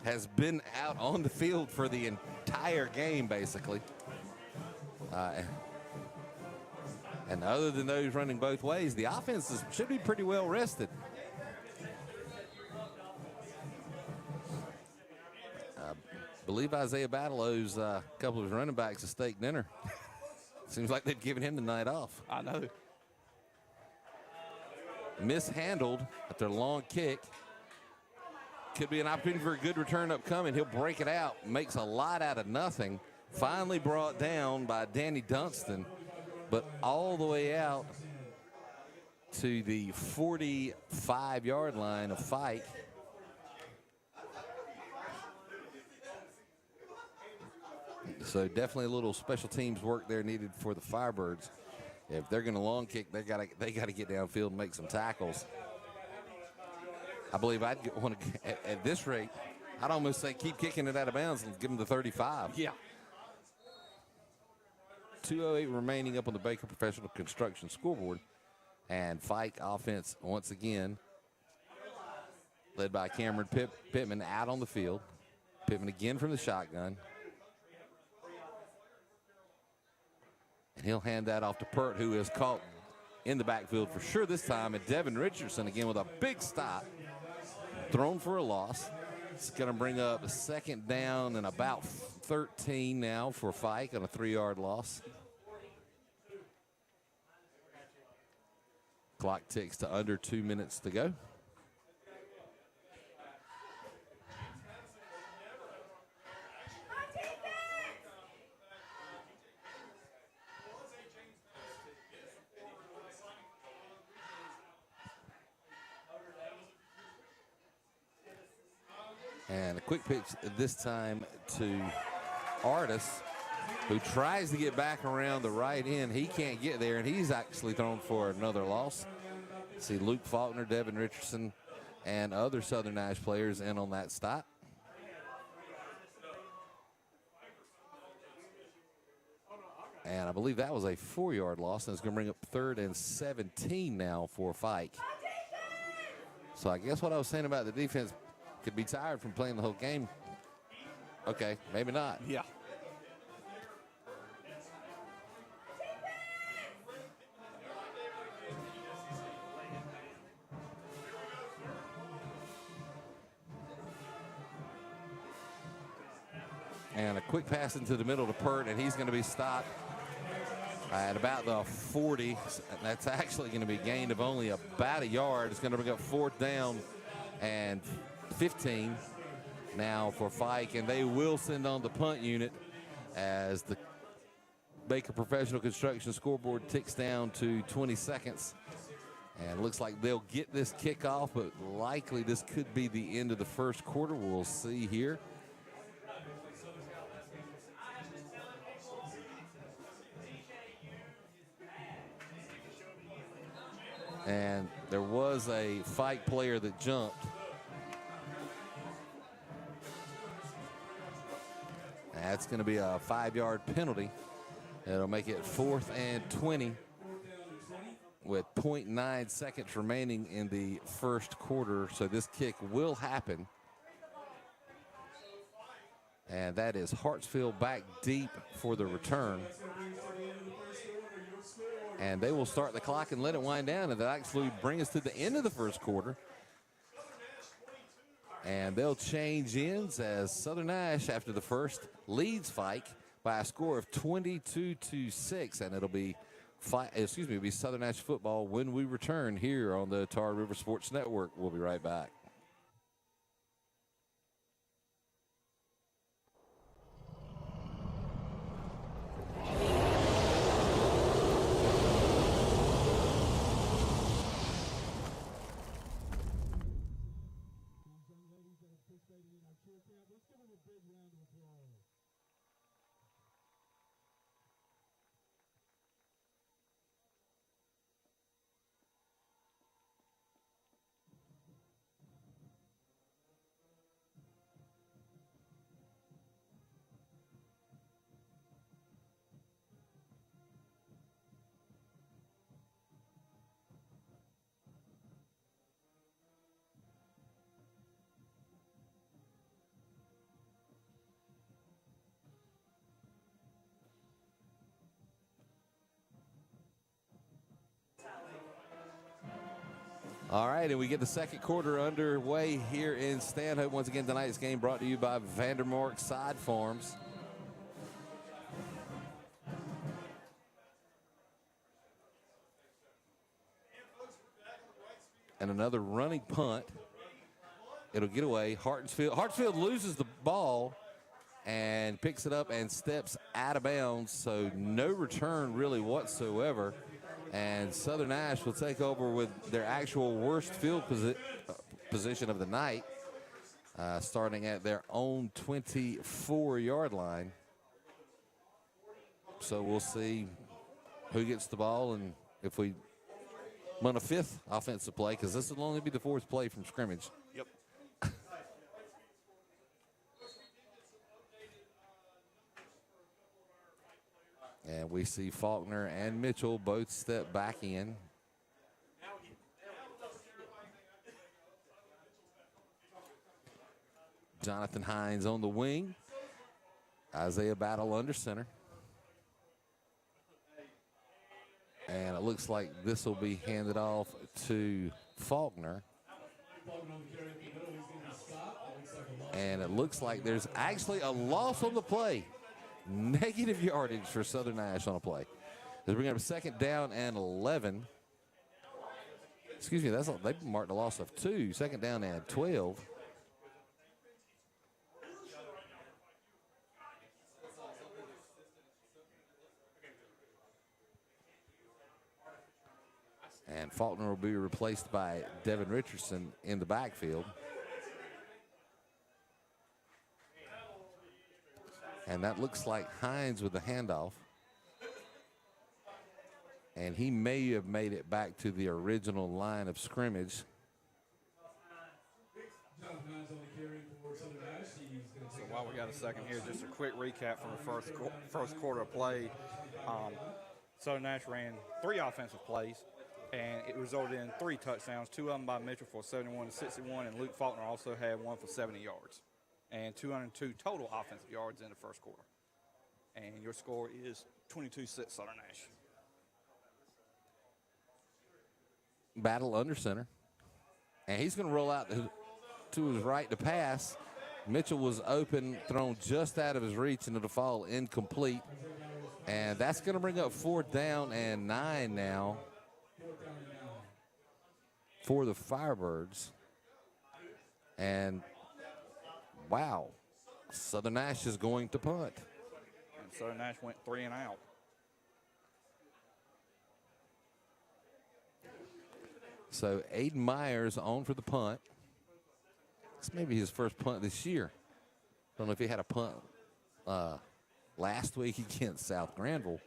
has been out on the field for the entire game, basically. And other than those running both ways, the offenses should be pretty well rested. I believe Isaiah Battle owes a couple of his running backs a steak dinner. Seems like they've given him the night off.
I know.
Mishandled at their long kick. Could be an opportunity for a good return upcoming. He'll break it out. Makes a lot out of nothing. Finally brought down by Danny Dunston. But all the way out to the 45-yard line of Fike. So definitely a little special teams work there needed for the Firebirds. If they're going to long kick, they got to get downfield and make some tackles. I believe I'd want to, at this rate, I'd almost say keep kicking it out of bounds and give them the 35.
Yeah.
2:08 remaining up on the Baker Professional Construction scoreboard. And Fike offense once again led by Cameron Pittman out on the field. Pittman again from the shotgun. And he'll hand that off to Pert, who is caught in the backfield for sure this time. And Devin Richardson again with a big stop. Thrown for a loss. It's going to bring up a second down and about 13 now for Fike on a 3-yard loss. Clock ticks to under 2 minutes to go. And a quick pitch this time to Artis, who tries to get back around the right end. He can't get there, and he's actually thrown for another loss. See Luke Faulkner, Devin Richardson, and other Southern Nash players in on that stop. And I believe that was a 4-yard loss, and it's going to bring up 3rd and 17 now for Fike. So I guess what I was saying about the defense, could be tired from playing the whole game. Okay, maybe not.
Yeah.
And a quick pass into the middle to Pert, and he's going to be stopped at about the 40. That's actually going to be gained of only about a yard. It's going to bring up 4th down and 15 now for Fike, and they will send on the punt unit as the Baker Professional Construction scoreboard ticks down to 20 seconds. And it looks like they'll get this kickoff, but likely this could be the end of the first quarter. We'll see here. And there was a Fike player that jumped. That's going to be a 5-yard penalty. It'll make it 4th and 20 with 0.9 seconds remaining in the first quarter. So this kick will happen. And that is Hartsfield back deep for the return. And they will start the clock and let it wind down, and that actually bring us to the end of the first quarter. And they'll change ends as Southern Nash, after the first, leads Fike by a score of 22-6, and it'll be Southern Nash football when we return here on the Tar River Sports Network. We'll be right back. All right, and we get the second quarter underway here in Stanhope. Once again, tonight's game brought to you by Vandermark Side Farms. And another running punt. It'll get away. Hartsfield loses the ball and picks it up and steps out of bounds, so no return really whatsoever. And Southern Nash will take over with their actual worst field position of the night, starting at their own 24-yard line. So we'll see who gets the ball and if we run a 5th offensive play, because this will only be the 4th play from scrimmage.
Yep.
And we see Faulkner and Mitchell both step back in. Jonathan Hines on the wing. Isaiah Battle under center. And it looks like this will be handed off to Faulkner. And it looks like there's actually a loss on the play. Negative yardage for Southern Nash on a play. They bring up a 2nd down and 11. Excuse me, they marked a loss of 2. 2nd down and 12. And Faulkner will be replaced by Devin Richardson in the backfield. And that looks like Hines with the handoff. And he may have made it back to the original line of scrimmage.
So while we got a second here, just a quick recap from the first quarter of play. Southern Nash ran 3 offensive plays, and it resulted in 3 touchdowns, 2 of them by Mitchell for 71-61, and Luke Faulkner also had 1 for 70 yards. And 202 total offensive yards in the first quarter. And your score is 22-6 Southern Nash.
Battle under center. And he's going to roll out to his right to pass. Mitchell was open, thrown just out of his reach, and it'll fall incomplete. And that's going to bring up 4th down and 9 now for the Firebirds. And wow, Southern Nash is going to punt.
And Southern Nash went 3 and out.
so Aiden Myers on for the punt. This may be his first punt this year. Don't know if he had a punt last week against South Granville.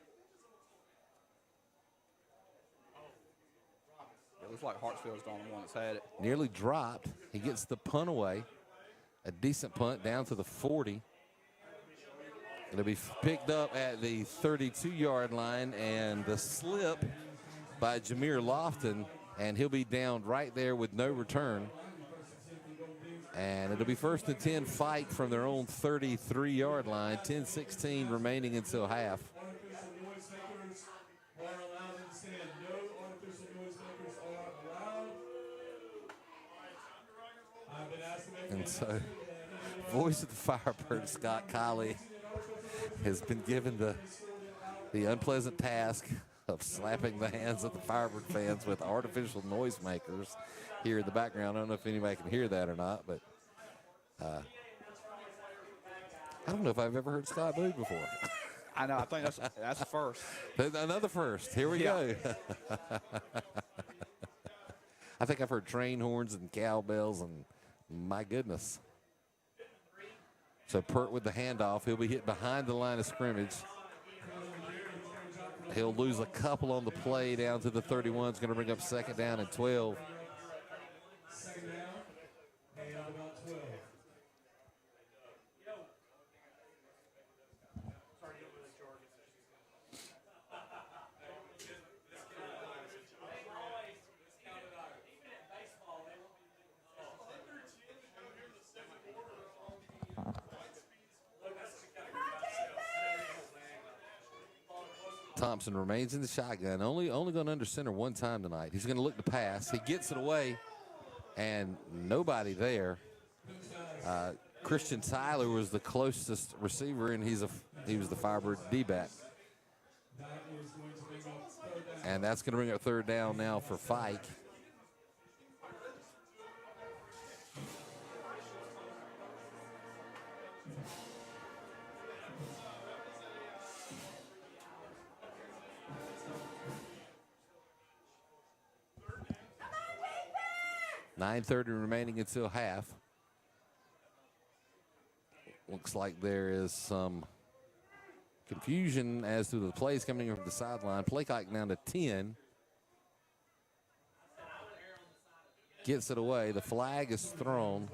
It looks like Hartsfield's the only one that's had it.
Nearly dropped. He gets the punt away. A decent punt down to the 40. It'll be picked up at the 32-yard line, and the slip by Jameer Lofton, and he'll be down right there with no return. And it'll be 1st and 10 Fike from their own 33-yard line. 10-16 remaining until half.
Artificial noisemakers are allowed in the stand. No artificial noisemakers are allowed. I've been asked to make
And so, voice of the Firebirds, Scott Colley, has been given the unpleasant task of slapping the hands of the Firebird fans with artificial noisemakers here in the background. I don't know if anybody can hear that or not, but I don't know if I've ever heard Scott boo before.
I know. I think that's a first.
Another first. Here we go. I think I've heard train horns and cowbells, and my goodness. So Pert with the handoff. He'll be hit behind the line of scrimmage. He'll lose a couple on the play down to the 31. It's going to bring up 2nd down and 12.
Second down and about 12.
Thompson remains in the shotgun. Only going under center one time tonight. He's going to look to pass. He gets it away, and nobody there. Christian Tyler was the closest receiver, and he was the Firebird D-back. And that's going to bring up 3rd down now for Fike. .9:30 remaining until half. Looks like there is some confusion as to the plays coming in from the sideline. Play clock down to 10. Gets it away. The flag is thrown.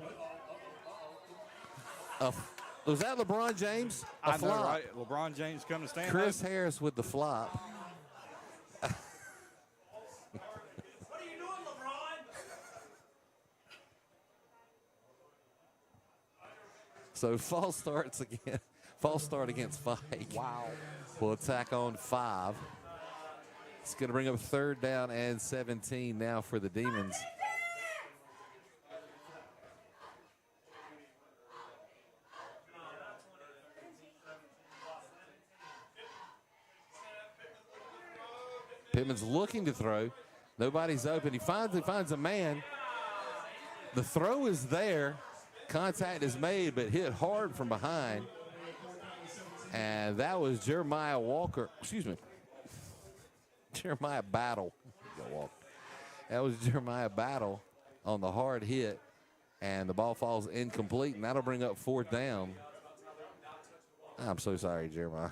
Was that LeBron James? A flop.
Know, right? LeBron James coming to stand
Chris
up.
Harris with the flop. So false starts again. False start against Fike.
Wow.
Will attack on 5. It's going to bring up 3rd down and 17 now for the Demons. Pittman's looking to throw. Nobody's open. He finds a man. The throw is there. Contact is made, but hit hard from behind. And that was Jeremiah Walker. Excuse me. Jeremiah Battle. That was Jeremiah Battle on the hard hit. And the ball falls incomplete, and that'll bring up 4th down. I'm so sorry, Jeremiah.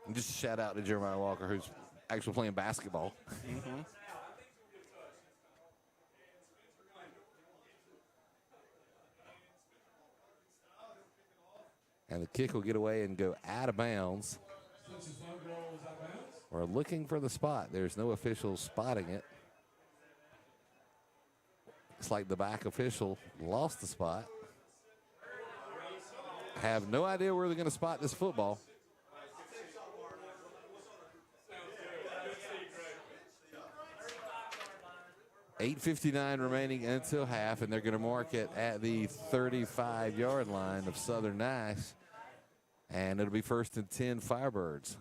And just a shout out to Jeremiah Walker, who's actually playing basketball.
Mm-hmm.
And the kick will get away and go out of bounds. We're looking for the spot. There's no official spotting it. It's like the back official lost the spot. Have no idea where they're going to spot this football. 8:59 remaining until half, and they're going to mark it at the 35-yard line of Southern Nash. And it'll be 1st and 10 Firebirds.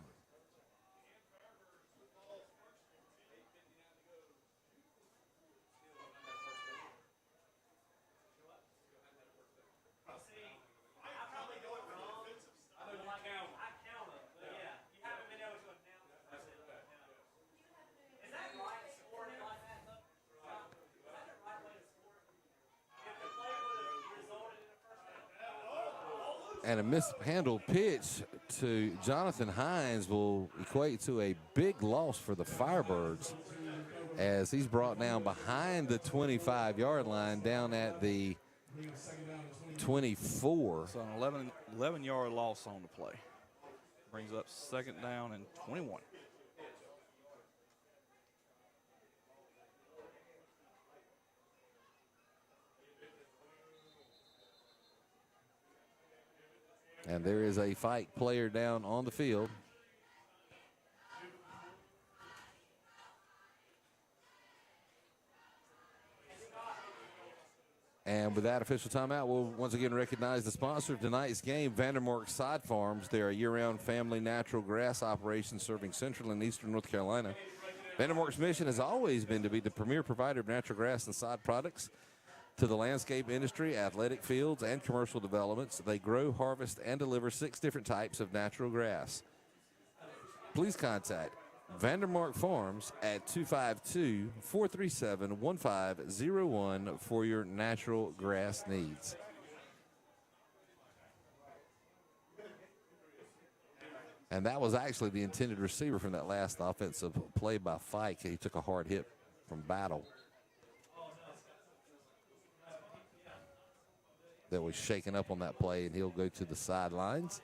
And a mishandled pitch to Jonathan Hines will equate to a big loss for the Firebirds, as he's brought down behind the 25-yard line down at the 24.
So an 11-yard loss on the play. Brings up 2nd down and 21.
And there is a Fike player down on the field. And with that official timeout, we'll once again recognize the sponsor of tonight's game, Vandermark Side Farms. They're a year-round family natural grass operation serving central and eastern North Carolina. Vandermark's mission has always been to be the premier provider of natural grass and side products to the landscape industry, athletic fields, and commercial developments. They grow, harvest, and deliver 6 different types of natural grass. Please contact Vandermark Farms at 252-437-1501 for your natural grass needs. And that was actually the intended receiver from that last offensive play by Fike. He took a hard hit from Battle that was shaken up on that play, and he'll go to the sidelines.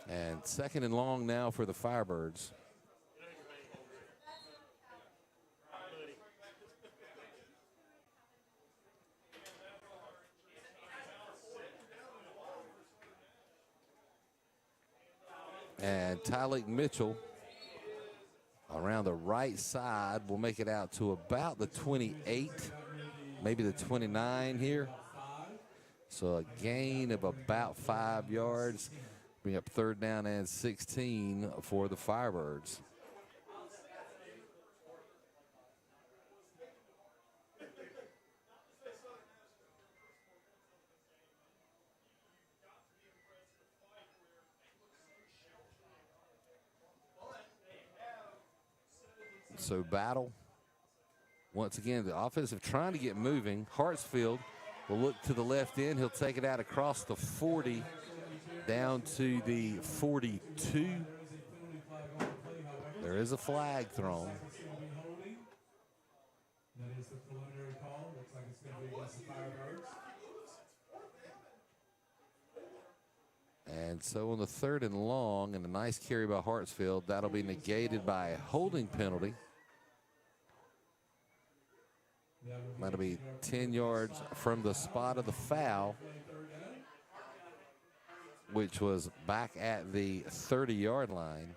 And 2nd and long now for the Firebirds. And Tylik Mitchell around the right side will make it out to about the 28, maybe the 29 here. So a gain of about 5 yards. Bring up 3rd down and 16 for the Firebirds. So Battle, once again, the offensive trying to get moving. Hartsfield will look to the left end. He'll take it out across the 40 down to the 42. There is a flag thrown.
That is the preliminary call. Looks like it's going to be against the Firebirds.
And so on the 3rd and long, and a nice carry by Hartsfield, that'll be negated by a holding penalty. That'll be 10 yards from the spot of the foul, which was back at the 30-yard line.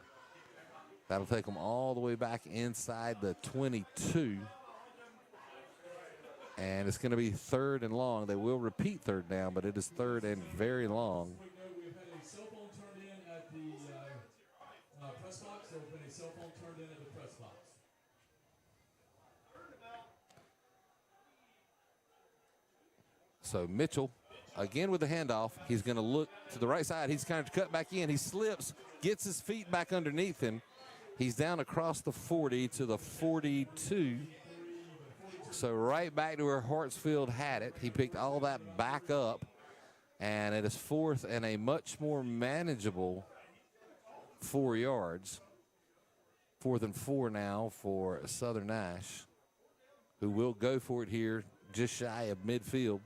That'll take them all the way back inside the 22. And it's going to be 3rd and long. They will repeat 3rd down, but it is 3rd and very long.
We've had a cell phone turned in at the press box. There has been a cell phone turned in at the press box.
So Mitchell, again with the handoff, he's going to look to the right side. He's kind of cut back in. He slips, gets his feet back underneath him. He's down across the 40 to the 42. So right back to where Hartsfield had it. He picked all that back up, and it is 4th and a much more manageable 4 yards. 4th and 4 now for Southern Nash, who will go for it here just shy of midfield.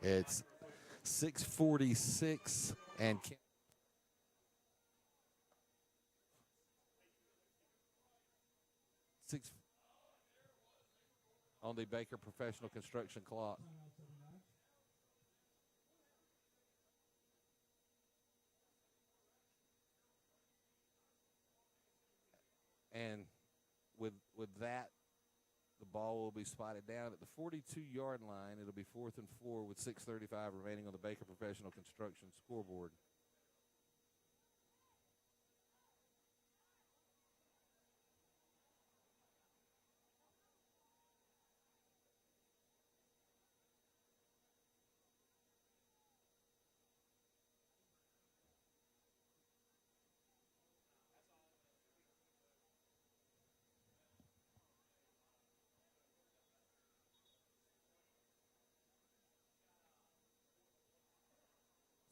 It's 6:46 and six on the Baker Professional Construction clock. And with that, the ball will be spotted down at the 42-yard line. It'll be 4th and 4 with 6:35 remaining on the Baker Professional Construction scoreboard.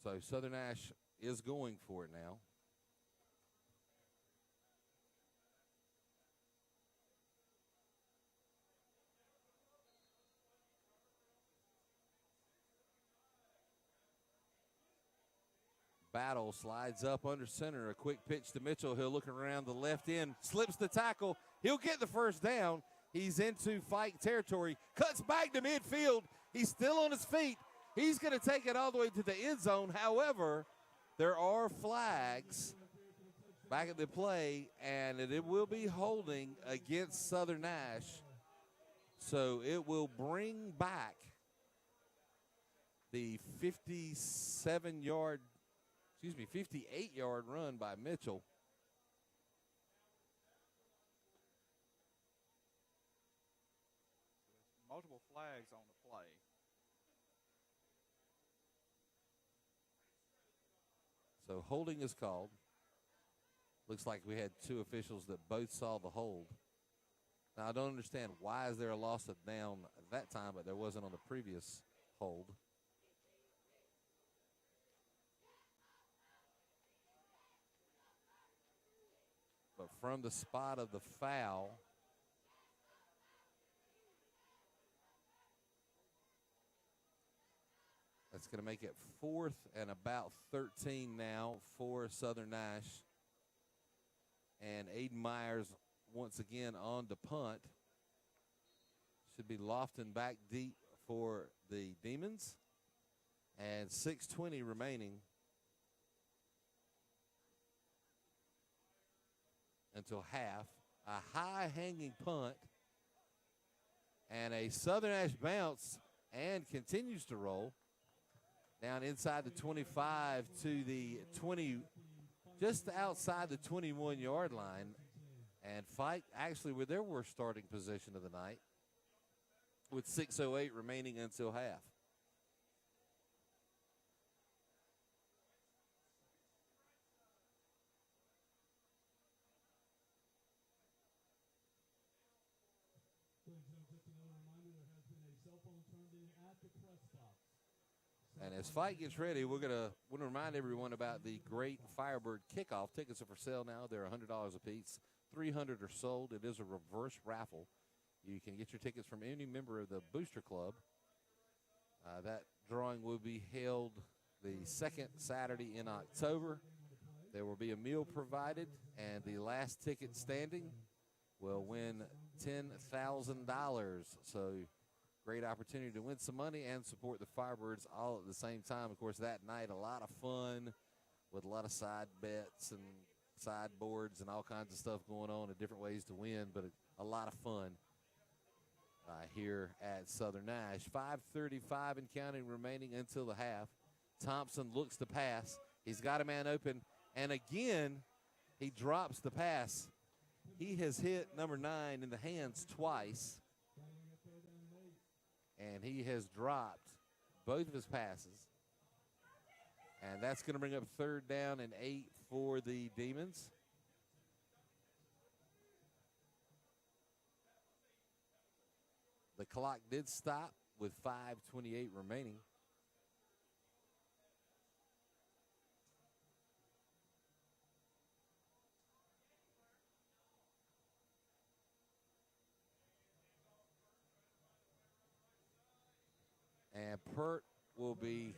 So Southern Nash is going for it now. Battle slides up under center. A quick pitch to Mitchell. He'll look around the left end, slips the tackle. He'll get the first down. He's into Fike territory. Cuts back to midfield. He's still on his feet. He's going to take it all the way to the end zone. However, there are flags back at the play, and it will be holding against Southern Nash. So it will bring back the 58-yard run by Mitchell.
Multiple flags on the play.
So holding is called. Looks like we had two officials that both saw the hold. Now, I don't understand why is there a loss of down at that time, but there wasn't on the previous hold. But from the spot of the foul, that's going to make it 4th and about 13 now for Southern Nash. And Aiden Myers once again on to punt. Should be lofting back deep for the Demons. And 6:20 remaining until half. A high hanging punt and a Southern Nash bounce and continues to roll down inside the 25 to the 20, just outside the 21-yard line. And Fike actually with their worst starting position of the night with 6:08 remaining until half. And as Fike gets ready, we're going to remind everyone about the great Firebird kickoff. Tickets are for sale now. They're $100 a piece. 300 are sold. It is a reverse raffle. You can get your tickets from any member of the Booster Club. That drawing will be held the second Saturday in October. There will be a meal provided, and the last ticket standing will win $10,000. So great opportunity to win some money and support the Firebirds all at the same time. Of course, that night, a lot of fun with a lot of side bets and sideboards and all kinds of stuff going on and different ways to win, but a lot of fun here at Southern Nash. 5:35 and counting remaining until the half. Thompson looks to pass. He's got a man open, and again, he drops the pass. He has hit number 9 in the hands twice. And he has dropped both of his passes. And that's going to bring up 3rd down and 8 for the Demons. The clock did stop with 5:28 remaining. And Pert will be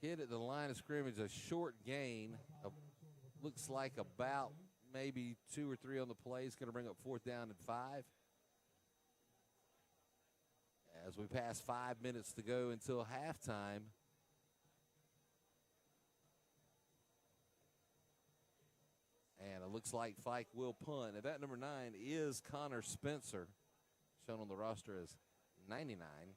hit at the line of scrimmage, a short gain. Looks like about maybe 2 or 3 on the play. It's going to bring up 4th down and 5. As we pass 5 minutes to go until halftime. And it looks like Fike will punt. And that number 9 is Connor Spencer, shown on the roster as 99.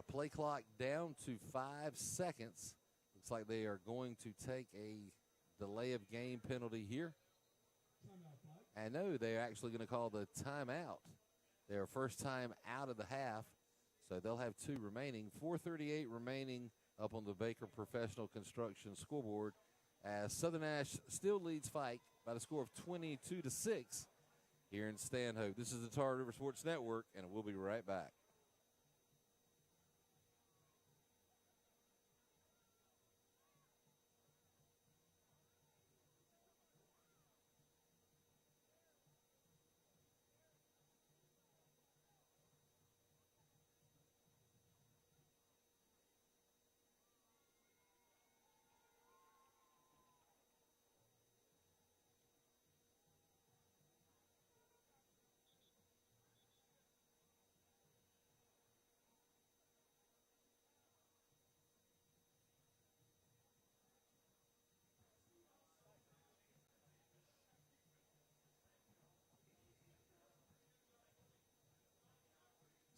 Play clock down to 5 seconds. Looks like they are going to take a delay of game penalty here. And no, they're actually going to call the timeout. Their first time out of the half, so they'll have 2 remaining. 4:38 remaining up on the Baker Professional Construction scoreboard as Southern Nash still leads Fike by the score of 22-6. here in Stanhope. This is the Tar River Sports Network, and we'll be right back.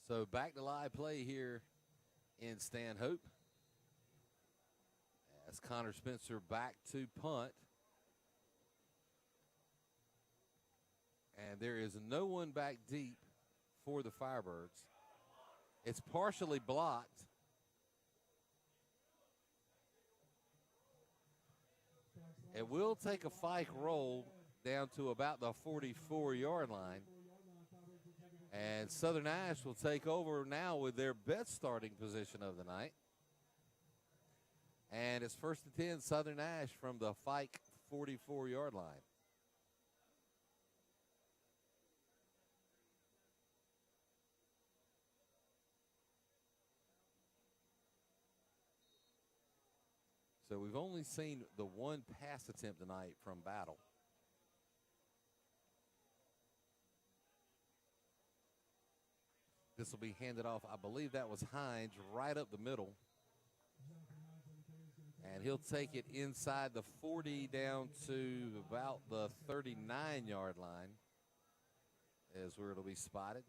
So back to live play here in Stanhope. As Connor Spencer back to punt. And there is no one back deep for the Firebirds. It's partially blocked. It will take a Fike roll down to about the 44-yard line. And Southern Nash will take over now with their best starting position of the night. And it's 1st and 10, Southern Nash from the Fike 44-yard line. So we've only seen the one pass attempt tonight from Battle. This will be handed off. I believe that was Hines right up the middle. And he'll take it inside the 40 down to about the 39-yard line is where it'll be spotted.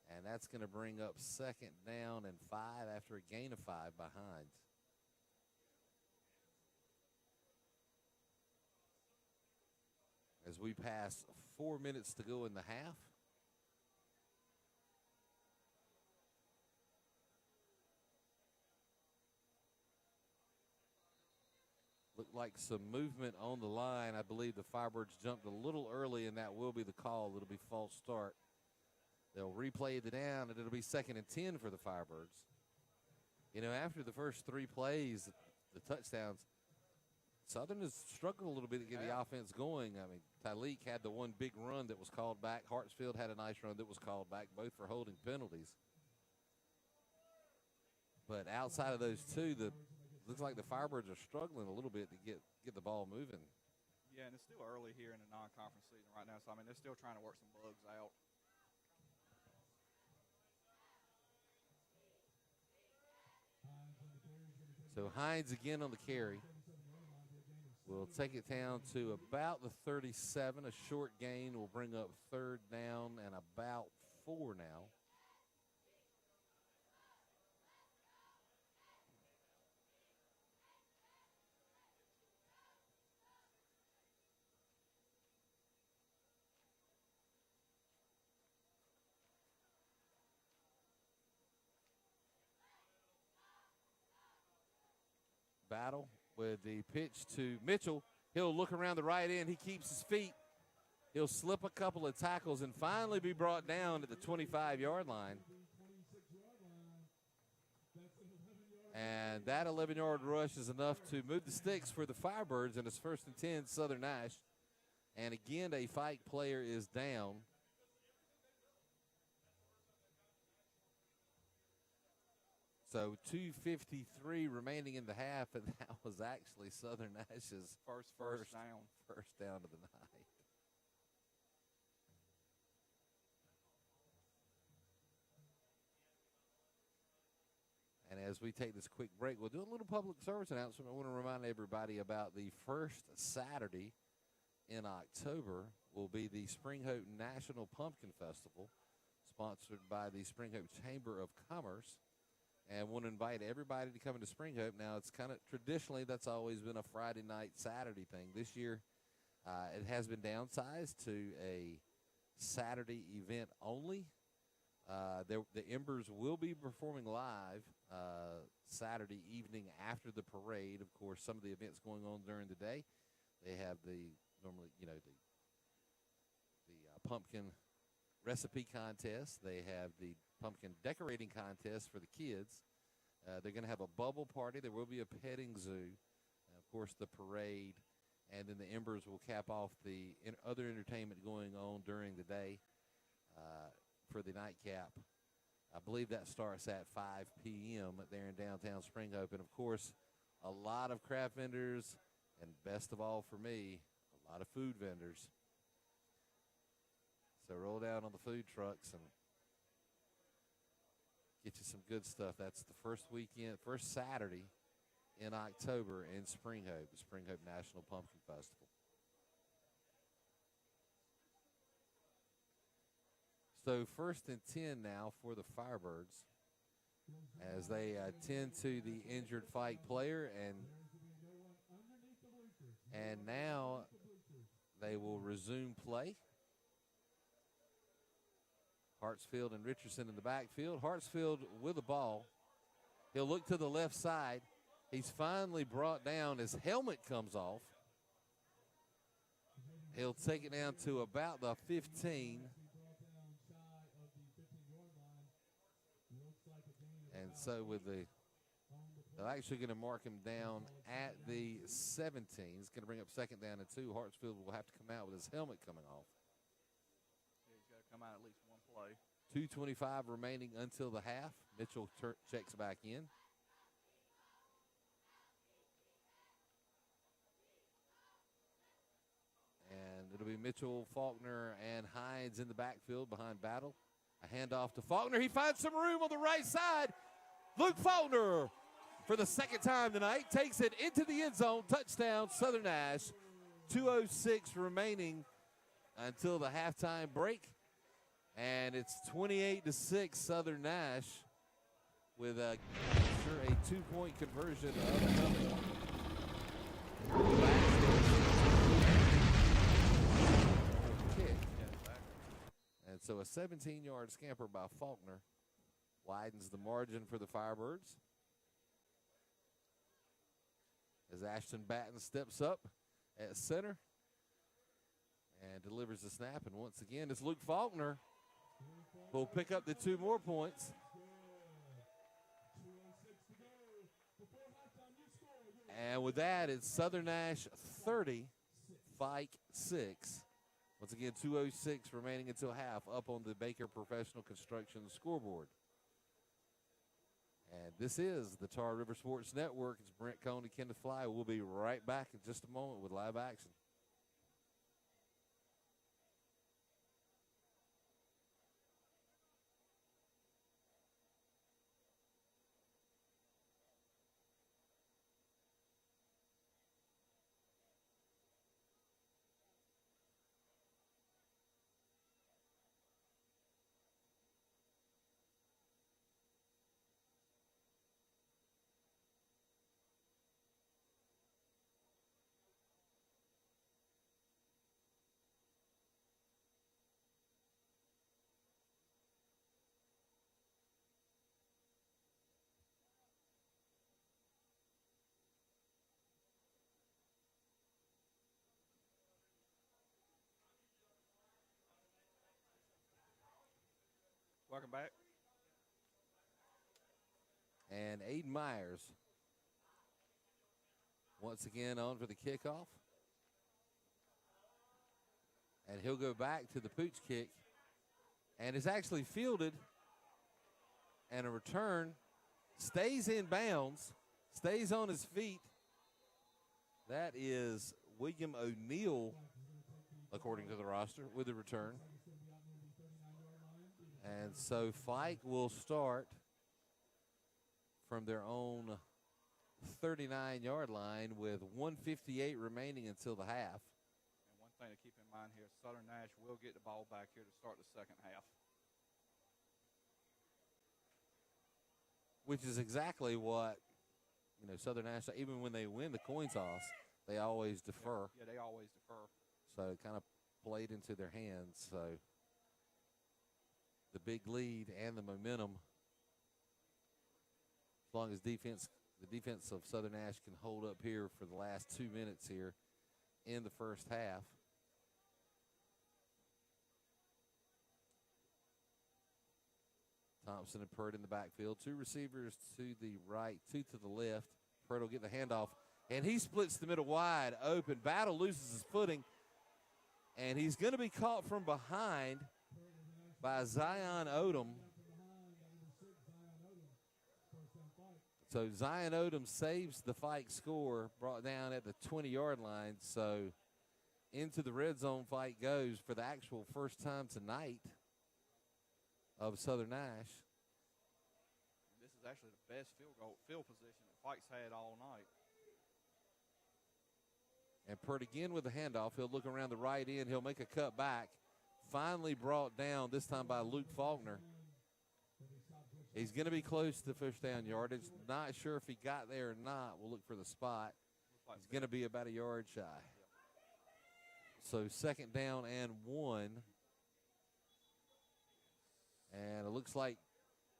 And that's going to bring up 2nd down and 5 after a gain of 5 by Hines. As we pass 4 minutes to go in the half. Looked like some movement on the line. I believe the Firebirds jumped a little early, and that will be the call. It'll be false start. They'll replay the down, and it'll be 2nd and 10 for the Firebirds. You know, after the first 3 plays, the touchdowns, Southern has struggled a little bit to get the offense going. I mean, Tyleek had the one big run that was called back. Hartsfield had a nice run that was called back, both for holding penalties. But outside of those two, looks like the Firebirds are struggling a little bit to get the ball moving.
Yeah, and it's still early here in the non-conference season right now, so, I mean, they're still trying to work some bugs out.
So Hines again on the carry. We'll take it down to about the 37. A short gain will bring up 3rd down and about 4 now. Battle with the pitch to Mitchell. He'll look around the right end. He keeps his feet. He'll slip a couple of tackles and finally be brought down at the 25-yard line. And that 11-yard rush is enough to move the sticks for the Firebirds, and it's 1st and 10, Southern Nash. And again, a Fike player is down. So 2:53 remaining in the half, and that was actually Southern Nash's first down of the night. And as we take this quick break, we'll do a little public service announcement. I want to remind everybody about the first Saturday in October will be the Spring Hope National Pumpkin Festival, sponsored by the Spring Hope Chamber of Commerce. And want to invite everybody to come into Spring Hope. Now, it's kind of traditionally that's always been a Friday night, Saturday thing. This year, it has been downsized to a Saturday event only. The Embers will be performing live Saturday evening after the parade. Of course, some of the events going on during the day. They have the pumpkin recipe contest. They have the pumpkin decorating contest for the kids. They're going to have a bubble party. There will be a petting zoo, of course, the parade, and then the Embers will cap off the other entertainment going on during the day for the nightcap. I believe that starts at 5 p.m. there in downtown Spring Hope. And, of course, a lot of craft vendors, and best of all for me, a lot of food vendors. So roll down on the food trucks and get you some good stuff. That's the first Saturday in October in Spring Hope, the Spring Hope National Pumpkin Festival. So 1st and 10 now for the Firebirds as they tend to the injured Fike player, and now they will resume play. Hartsfield and Richardson in the backfield. Hartsfield with the ball. He'll look to the left side. He's finally brought down. His helmet comes off. He'll take it down to about the 15. And so they're actually going to mark him down at the 17. He's going to bring up 2nd down and 2. Hartsfield will have to come out with his helmet coming off.
Yeah, he's got to come out at least one play.
2:25 remaining until the half. Mitchell checks back in. And it'll be Mitchell, Faulkner, and Hines in the backfield behind Battle. A handoff to Faulkner. He finds some room on the right side. Luke Faulkner, for the 2nd time tonight, takes it into the end zone. Touchdown, Southern Nash. 2:06 remaining until the halftime break. And it's 28-6 Southern Nash with a 2-point conversion of kick. And so a 17-yard scamper by Faulkner widens the margin for the Firebirds. As Ashton Batten steps up at center and delivers the snap. And once again, it's Luke Faulkner who will pick up the 2 more points. And with that, it's Southern Nash 30, Fike 6. Once again, 2:06 remaining until half up on the Baker Professional Construction scoreboard. And this is the Tar River Sports Network. It's Brent Cone and Kenneth Fly. We'll be right back in just a moment with live action.
Welcome back.
And Aiden Myers once again on for the kickoff. And he'll go back to the pooch kick. And is actually fielded. And a return. Stays in bounds. Stays on his feet. That is William O'Neal, according to the roster, with the return. And so Fike will start from their own 39-yard line with 1:58 remaining until the half.
And one thing to keep in mind here, Southern Nash will get the ball back here to start the 2nd half.
Which is exactly what, Southern Nash, even when they win the coin toss, they always defer.
Yeah, they always defer.
So it kind of played into their hands. So the big lead and the momentum, as long as the defense of Southern Nash can hold up here for the last 2 minutes here in the first half. Thompson and Pert in the backfield. 2 receivers to the right, 2 to the left. Pert will get the handoff, and he splits the middle wide open. Battle loses his footing, and he's going to be caught from behind by Zion Odom. So Zion Odom saves the Fike score, brought down at the 20-yard line. So into the red zone Fike goes for the actual first time tonight of Southern Nash.
This is actually the best field position that Fike's had all night.
And Pert again with the handoff. He'll look around the right end. He'll make a cut back. Finally brought down, this time by Luke Faulkner. He's going to be close to first down yardage. Not sure if he got there or not. We'll look for the spot. He's going to be about a yard shy. So 2nd down and 1. And it looks like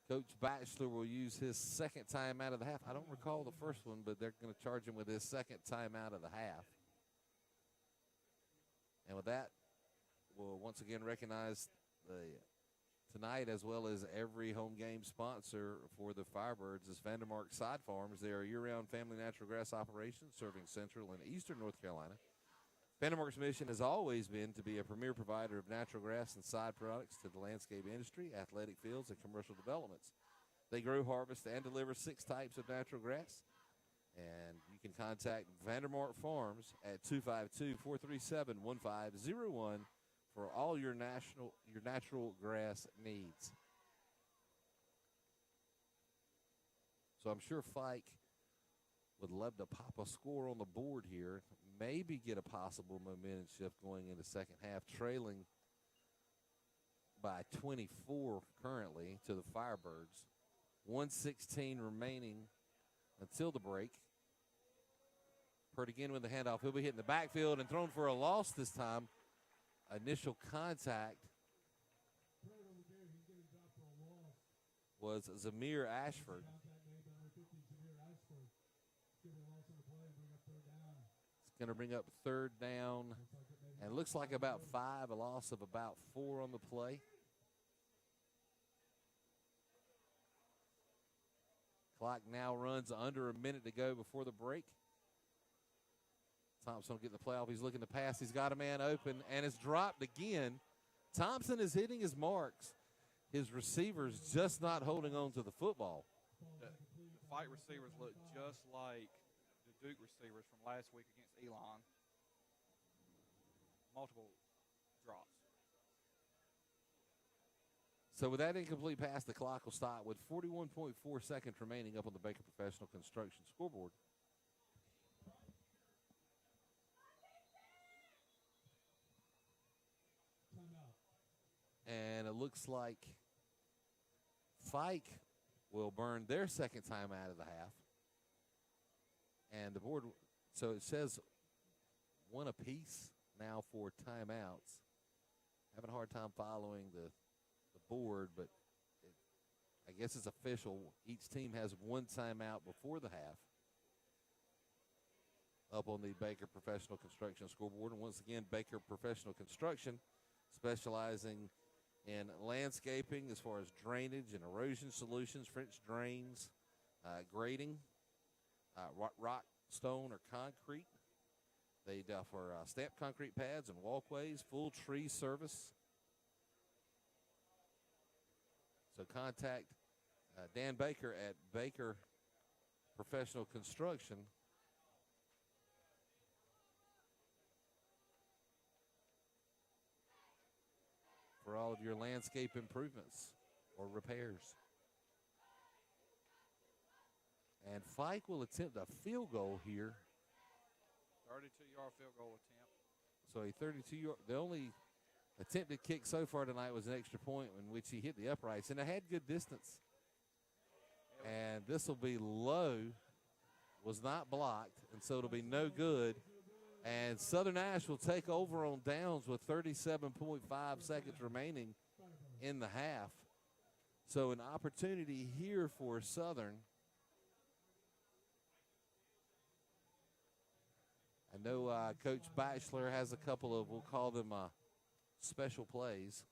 Coach Batchelor will use his 2nd time out of the half. I don't recall the first one, but they're going to charge him with his 2nd time out of the half. And with that, we'll once again recognize tonight, as well as every home game sponsor for the Firebirds, is Vandermark Side Farms. They are a year-round family natural grass operation serving central and eastern North Carolina. Vandermark's mission has always been to be a premier provider of natural grass and side products to the landscape industry, athletic fields, and commercial developments. They grow, harvest, and deliver 6 types of natural grass. And you can contact Vandermark Farms at 252-437-1501 for all your natural grass needs. So I'm sure Fike would love to pop a score on the board here, maybe get a possible momentum shift going into second half, trailing by 24 currently to the Firebirds. 1:16 remaining until the break. Pert again with the handoff. He'll be hitting the backfield and thrown for a loss this time. Initial contact was Zamir Ashford. It's going to bring up 3rd down, and it looks like about 5, a loss of about 4 on the play. Clock now runs under a minute to go before the break. Thompson will get the play off. He's looking to pass. He's got a man open, and it's dropped again. Thompson is hitting his marks. His receivers just not holding on to the football.
The Fike receivers look just like the Duke receivers from last week against Elon. Multiple drops.
So with that incomplete pass, the clock will stop with 41.4 seconds remaining up on the Baker Professional Construction scoreboard. And it looks like Fike will burn their 2nd time out of the half. And the board, so it says 1 apiece now for timeouts. Having a hard time following the board, but I guess it's official. Each team has 1 timeout before the half up on the Baker Professional Construction scoreboard. And once again, Baker Professional Construction specializing in landscaping as far as drainage and erosion solutions, French drains, grading, rock, stone, or concrete. They offer stamped concrete pads and walkways, full tree service. So contact Dan Baker at Baker Professional Construction. For all of your landscape improvements or repairs. And Fike will attempt a field goal here.
32-yard field goal attempt.
So a 32-yard, the only attempted kick so far tonight was an extra point in which he hit the uprights, and it had good distance. And this will be low, was not blocked, and so it'll be no good. And Southern Nash will take over on downs with 37.5 seconds remaining in the half. So an opportunity here for Southern. I know Coach Batchelor has a couple of, we'll call them special plays.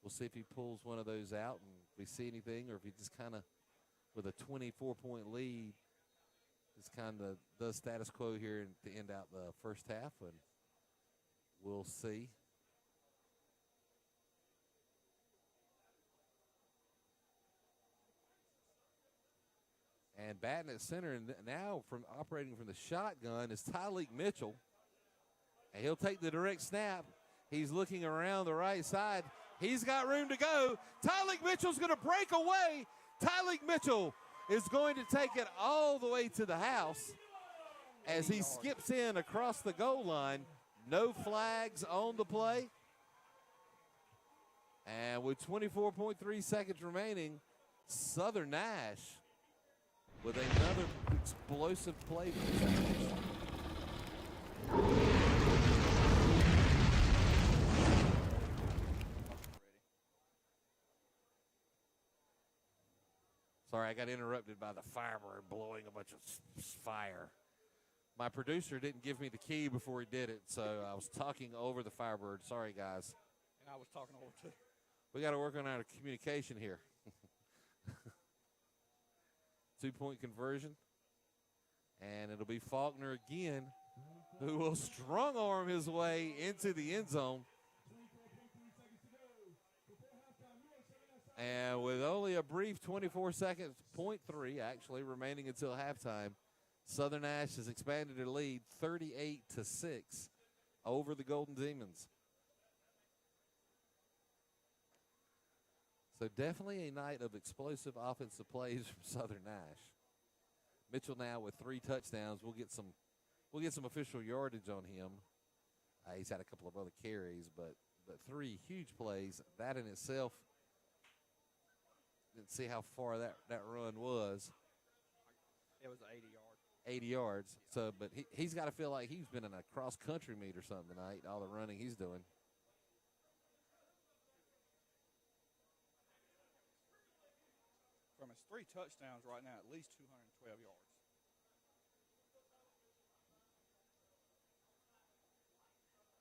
We'll see if he pulls one of those out and we see anything, or if he just kind of, with a 24-point lead, just kind of does status quo here to end out the first half, and we'll see. And batting at center, and now operating from the shotgun is Tyleek Mitchell. And he'll take the direct snap. He's looking around the right side. He's got room to go. Tyleek Mitchell's going to break away. Tyleek Mitchell is going to take it all the way to the house as he skips in across the goal line. No flags on the play. And with 24.3 seconds remaining, Southern Nash with another explosive play for the Sounders. Sorry, I got interrupted by the Firebird blowing a bunch of fire. My producer didn't give me the key before he did it, so I was talking over the Firebird. Sorry, guys.
And I was talking over too.
We got to work on our communication here. 2-point conversion. And it'll be Faulkner again, who will strong arm his way into the end zone. And with only a brief 24 seconds, 0.3 actually remaining until halftime, Southern Nash has expanded their lead 38-6 over the Golden Demons. So definitely a night of explosive offensive plays from Southern Nash. Mitchell now with 3 touchdowns. We'll get some official yardage on him. He's had a couple of other carries, but 3 huge plays. That in itself, didn't see how far that run was.
It was 80 yards.
80 yards. So, but he's got to feel like he's been in a cross-country meet or something tonight, all the running he's doing.
From his 3 touchdowns right now, at least 212 yards.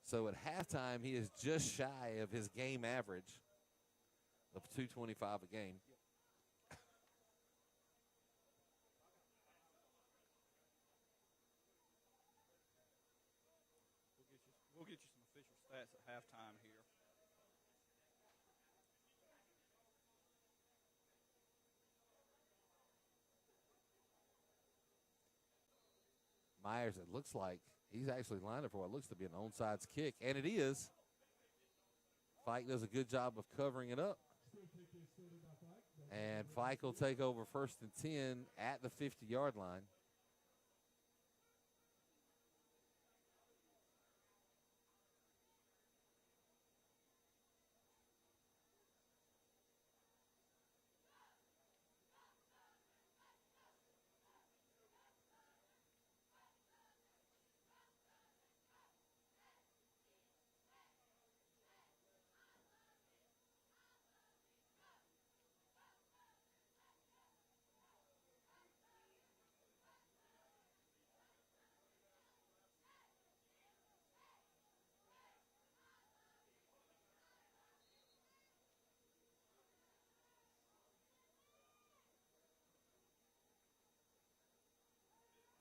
So at halftime, he is just shy of his game average of 225 a game.
We'll get you some official stats at halftime here.
Myers, it looks like he's actually lined up for what looks to be an onside kick, and it is. Fike does a good job of covering it up. And Fike will take over 1st and 10 at the 50-yard line.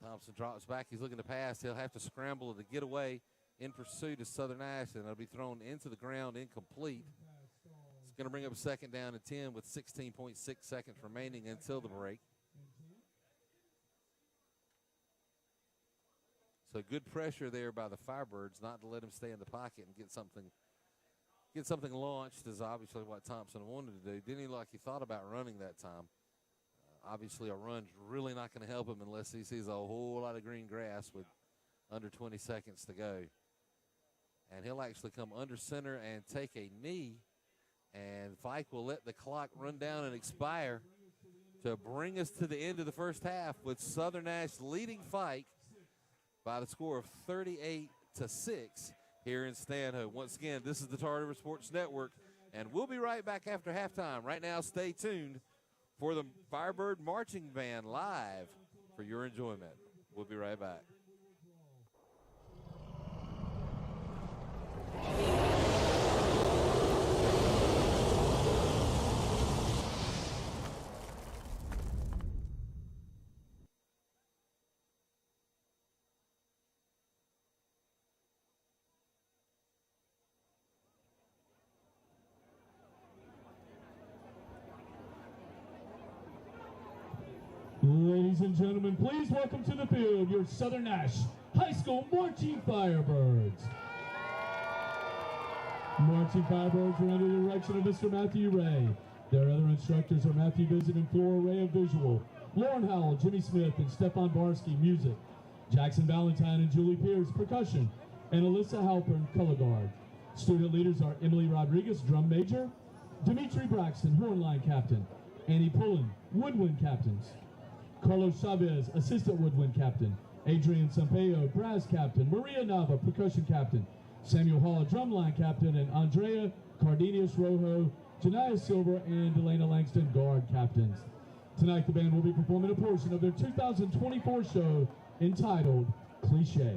Thompson drops back. He's looking to pass. He'll have to scramble to get away in pursuit of Southern Nash, and it'll be thrown into the ground incomplete. It's going to bring up 2nd down and 10 with 16.6 seconds remaining until the break. So good pressure there by the Firebirds not to let him stay in the pocket and get something launched is obviously what Thompson wanted to do. Didn't he look like he thought about running that time? Obviously, a run's really not going to help him unless he sees a whole lot of green grass with under 20 seconds to go. And he'll actually come under center and take a knee. And Fike will let the clock run down and expire to bring us to the end of the first half with Southern Nash leading Fike by the score of 38-6 here in Stanhope. Once again, this is the Tar River Sports Network, and we'll be right back after halftime. Right now, stay tuned for the Firebird Marching Band live for your enjoyment. We'll be right back.
Ladies and gentlemen, please welcome to the field your Southern Nash High School Marching Firebirds. Marching Firebirds are under the direction of Mr. Matthew Ray. Their other instructors are Matthew Visit and Flora Ray of Visual, Lauren Howell, Jimmy Smith, and Stefan Barsky, Music, Jackson Valentine and Julie Pierce, Percussion, and Alyssa Halpern, Color Guard. Student leaders are Emily Rodriguez, Drum Major, Dimitri Braxton, Horn Line Captain, Annie Pullen, Woodwind Captains, Carlos Chavez, Assistant Woodwind Captain, Adrian Sampaio, Brass Captain, Maria Nava, Percussion Captain, Samuel Hall, Drumline Captain, and Andrea Cardenius Rojo, Janaya Silver, and Delana Langston, Guard Captains. Tonight the band will be performing a portion of their 2024 show entitled Cliche.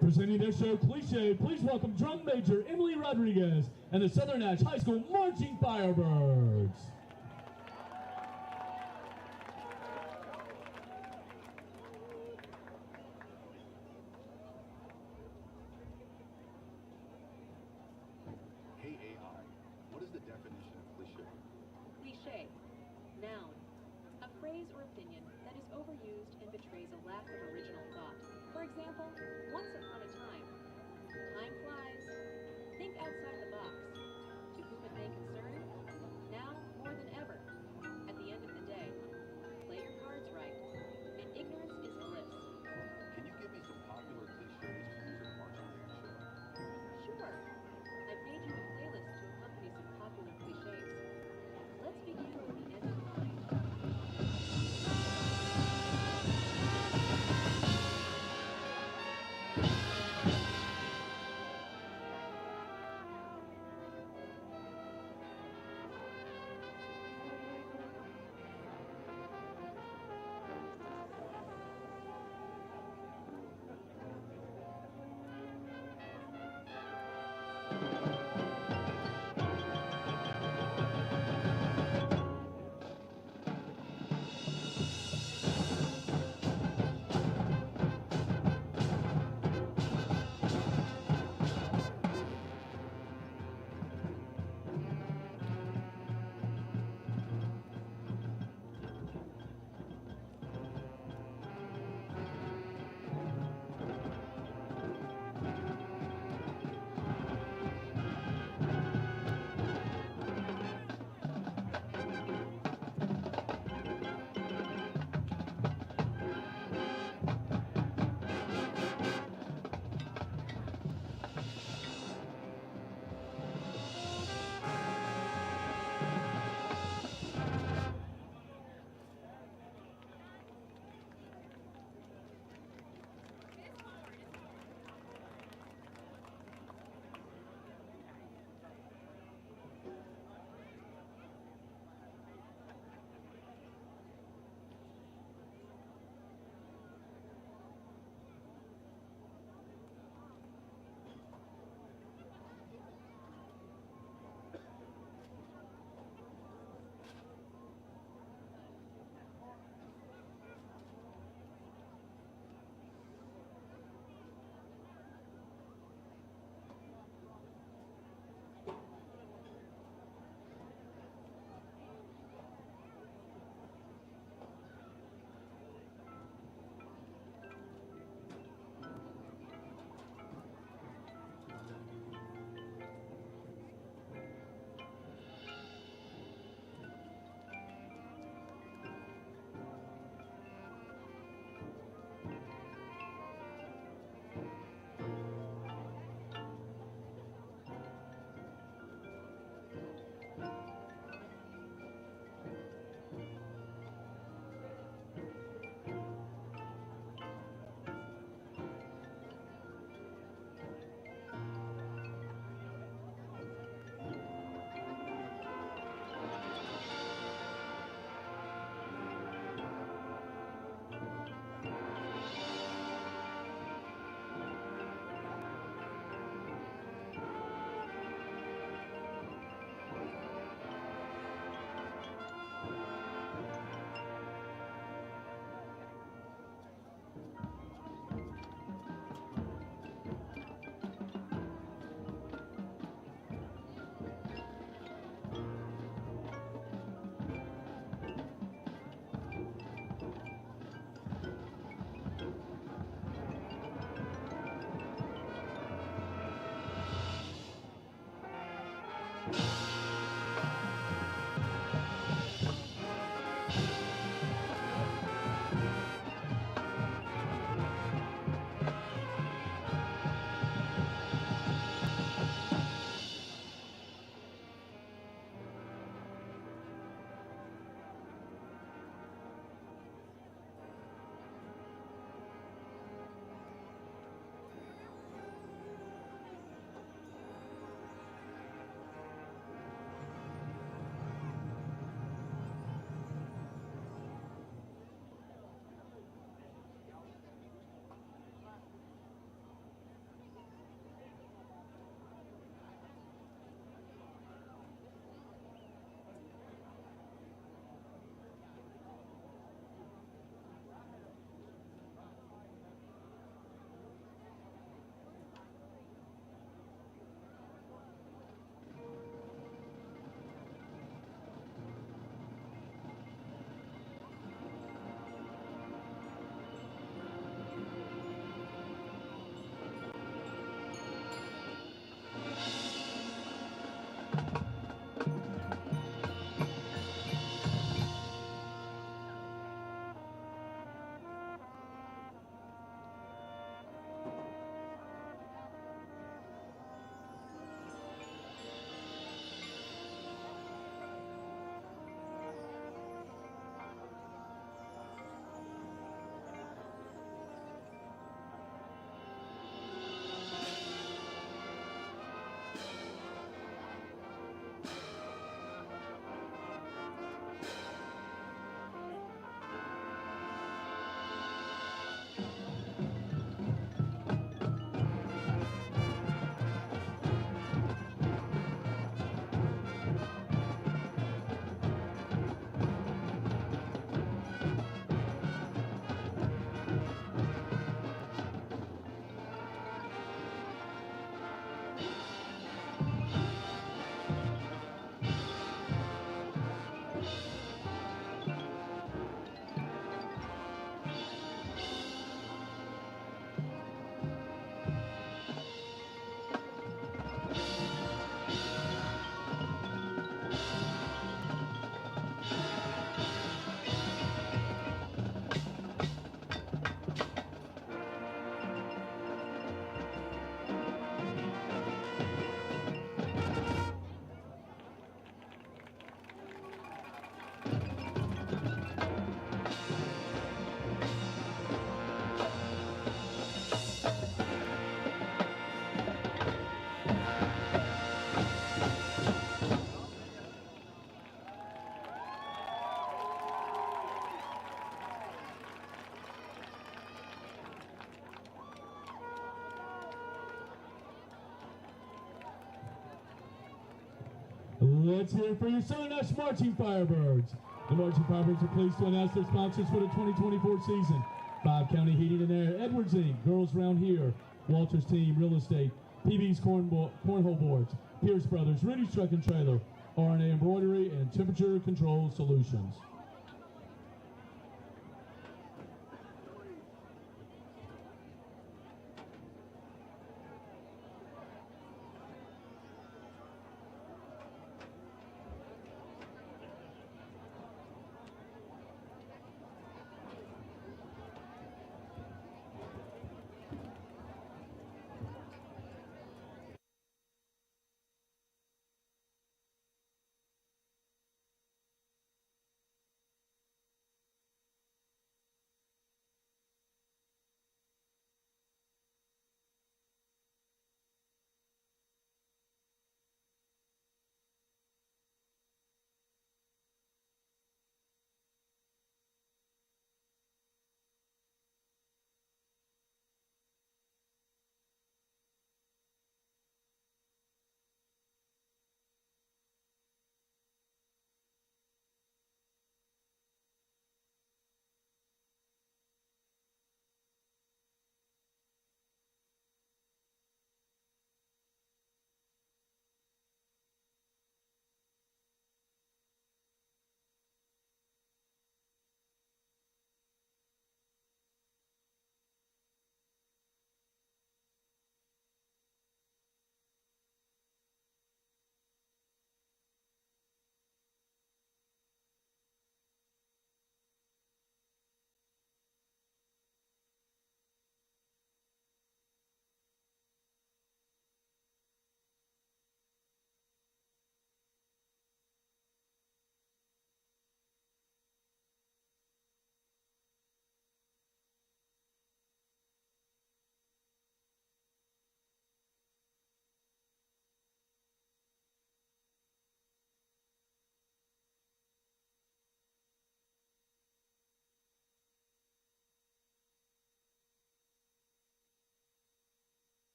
Presenting their show Cliche, please welcome Drum Major Emily Rodriguez and the Southern Nash High School Marching Firebirds.
Hey AI, what is the definition of cliche?
Cliché. Noun. A phrase or opinion that is overused and betrays a lack of original thought. For example, once upon a time. Time flies. Think outside the box. To whom it may concern, now more than ever. At the end of the day, play your cards right, and ignorance is bliss.
Can you give me some popular cliches to use in a marching band show?
Sure. I've made you a playlist to accompany some popular cliches. Let's begin with the end of the line.
Let's hear it for your Southern Nash Marching Firebirds. The Marching Firebirds are pleased to announce their sponsors for the 2024 season. 5 County Heating and Air, Edwards Inc., Girls Round Here, Walters Team Real Estate, PB's Cornhole Boards, Pierce Brothers, Rudy's Truck and Trailer, RNA Embroidery, and Temperature Control Solutions.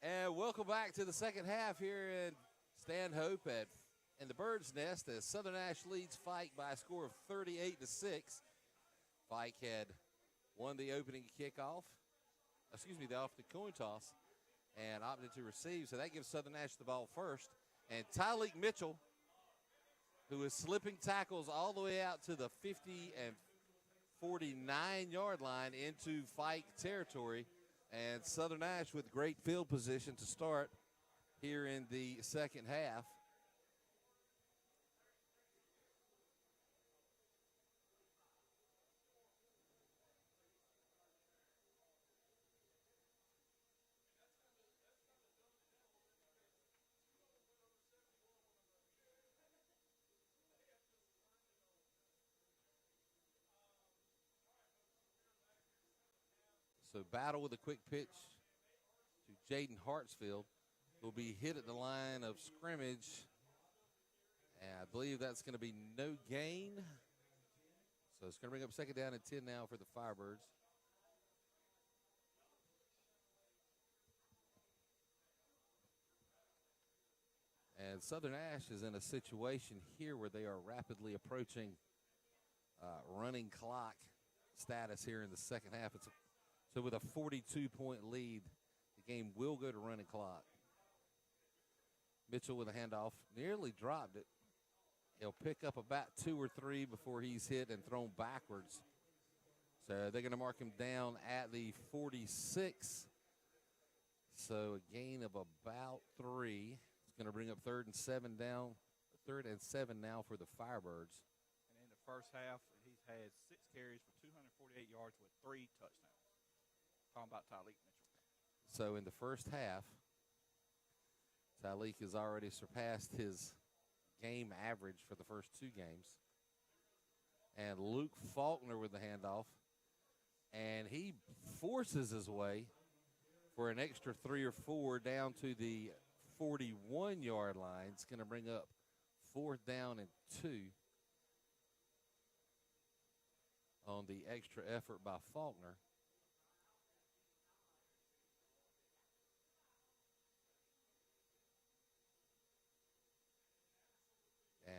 And welcome back to the second half here in Stanhope in the Bird's Nest as Southern Nash leads Fike by a score of 38-6. Fike had won the opening kickoff, the coin toss, and opted to receive. So that gives Southern Nash the ball first. And Tyleek Mitchell, who is slipping tackles all the way out to the 50 and 49-yard line into Fike territory. And Southern Nash with great field position to start here in the second half. So battle with a quick pitch to Jaden Hartsfield. Will be hit at the line of scrimmage. And I believe that's going to be no gain. So it's going to bring up second down and 10 now for the Firebirds. And Southern Nash is in a situation here where they are rapidly approaching running clock status here in the second half. So with a 42-point lead, the game will go to running clock. Mitchell with a handoff, nearly dropped it. He'll pick up about 2 or 3 before he's hit and thrown backwards. So they're going to mark him down at the 46. So a gain of about 3. It's going to bring up 3rd and 7 now for the Firebirds.
And in the first half, he's had 6 carries for 248 yards with 3 touchdowns. Talking about Tyleek Mitchell.
So in the first half, Tyleek has already surpassed his game average for the first 2 games. And Luke Faulkner with the handoff. And he forces his way for an extra 3 or 4 down to the 41-yard line. It's going to bring up 4th down and 2 on the extra effort by Faulkner.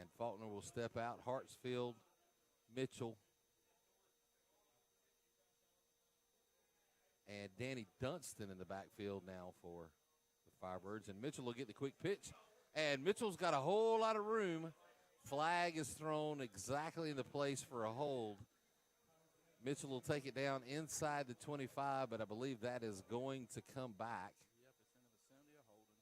And Faulkner will step out. Hartsfield, Mitchell, and Danny Dunston in the backfield now for the Firebirds. And Mitchell will get the quick pitch. And Mitchell's got a whole lot of room. Flag is thrown exactly in the place for a hold. Mitchell will take it down inside the 25, but I believe that is going to come back.
Yep, it's in the vicinity of holding.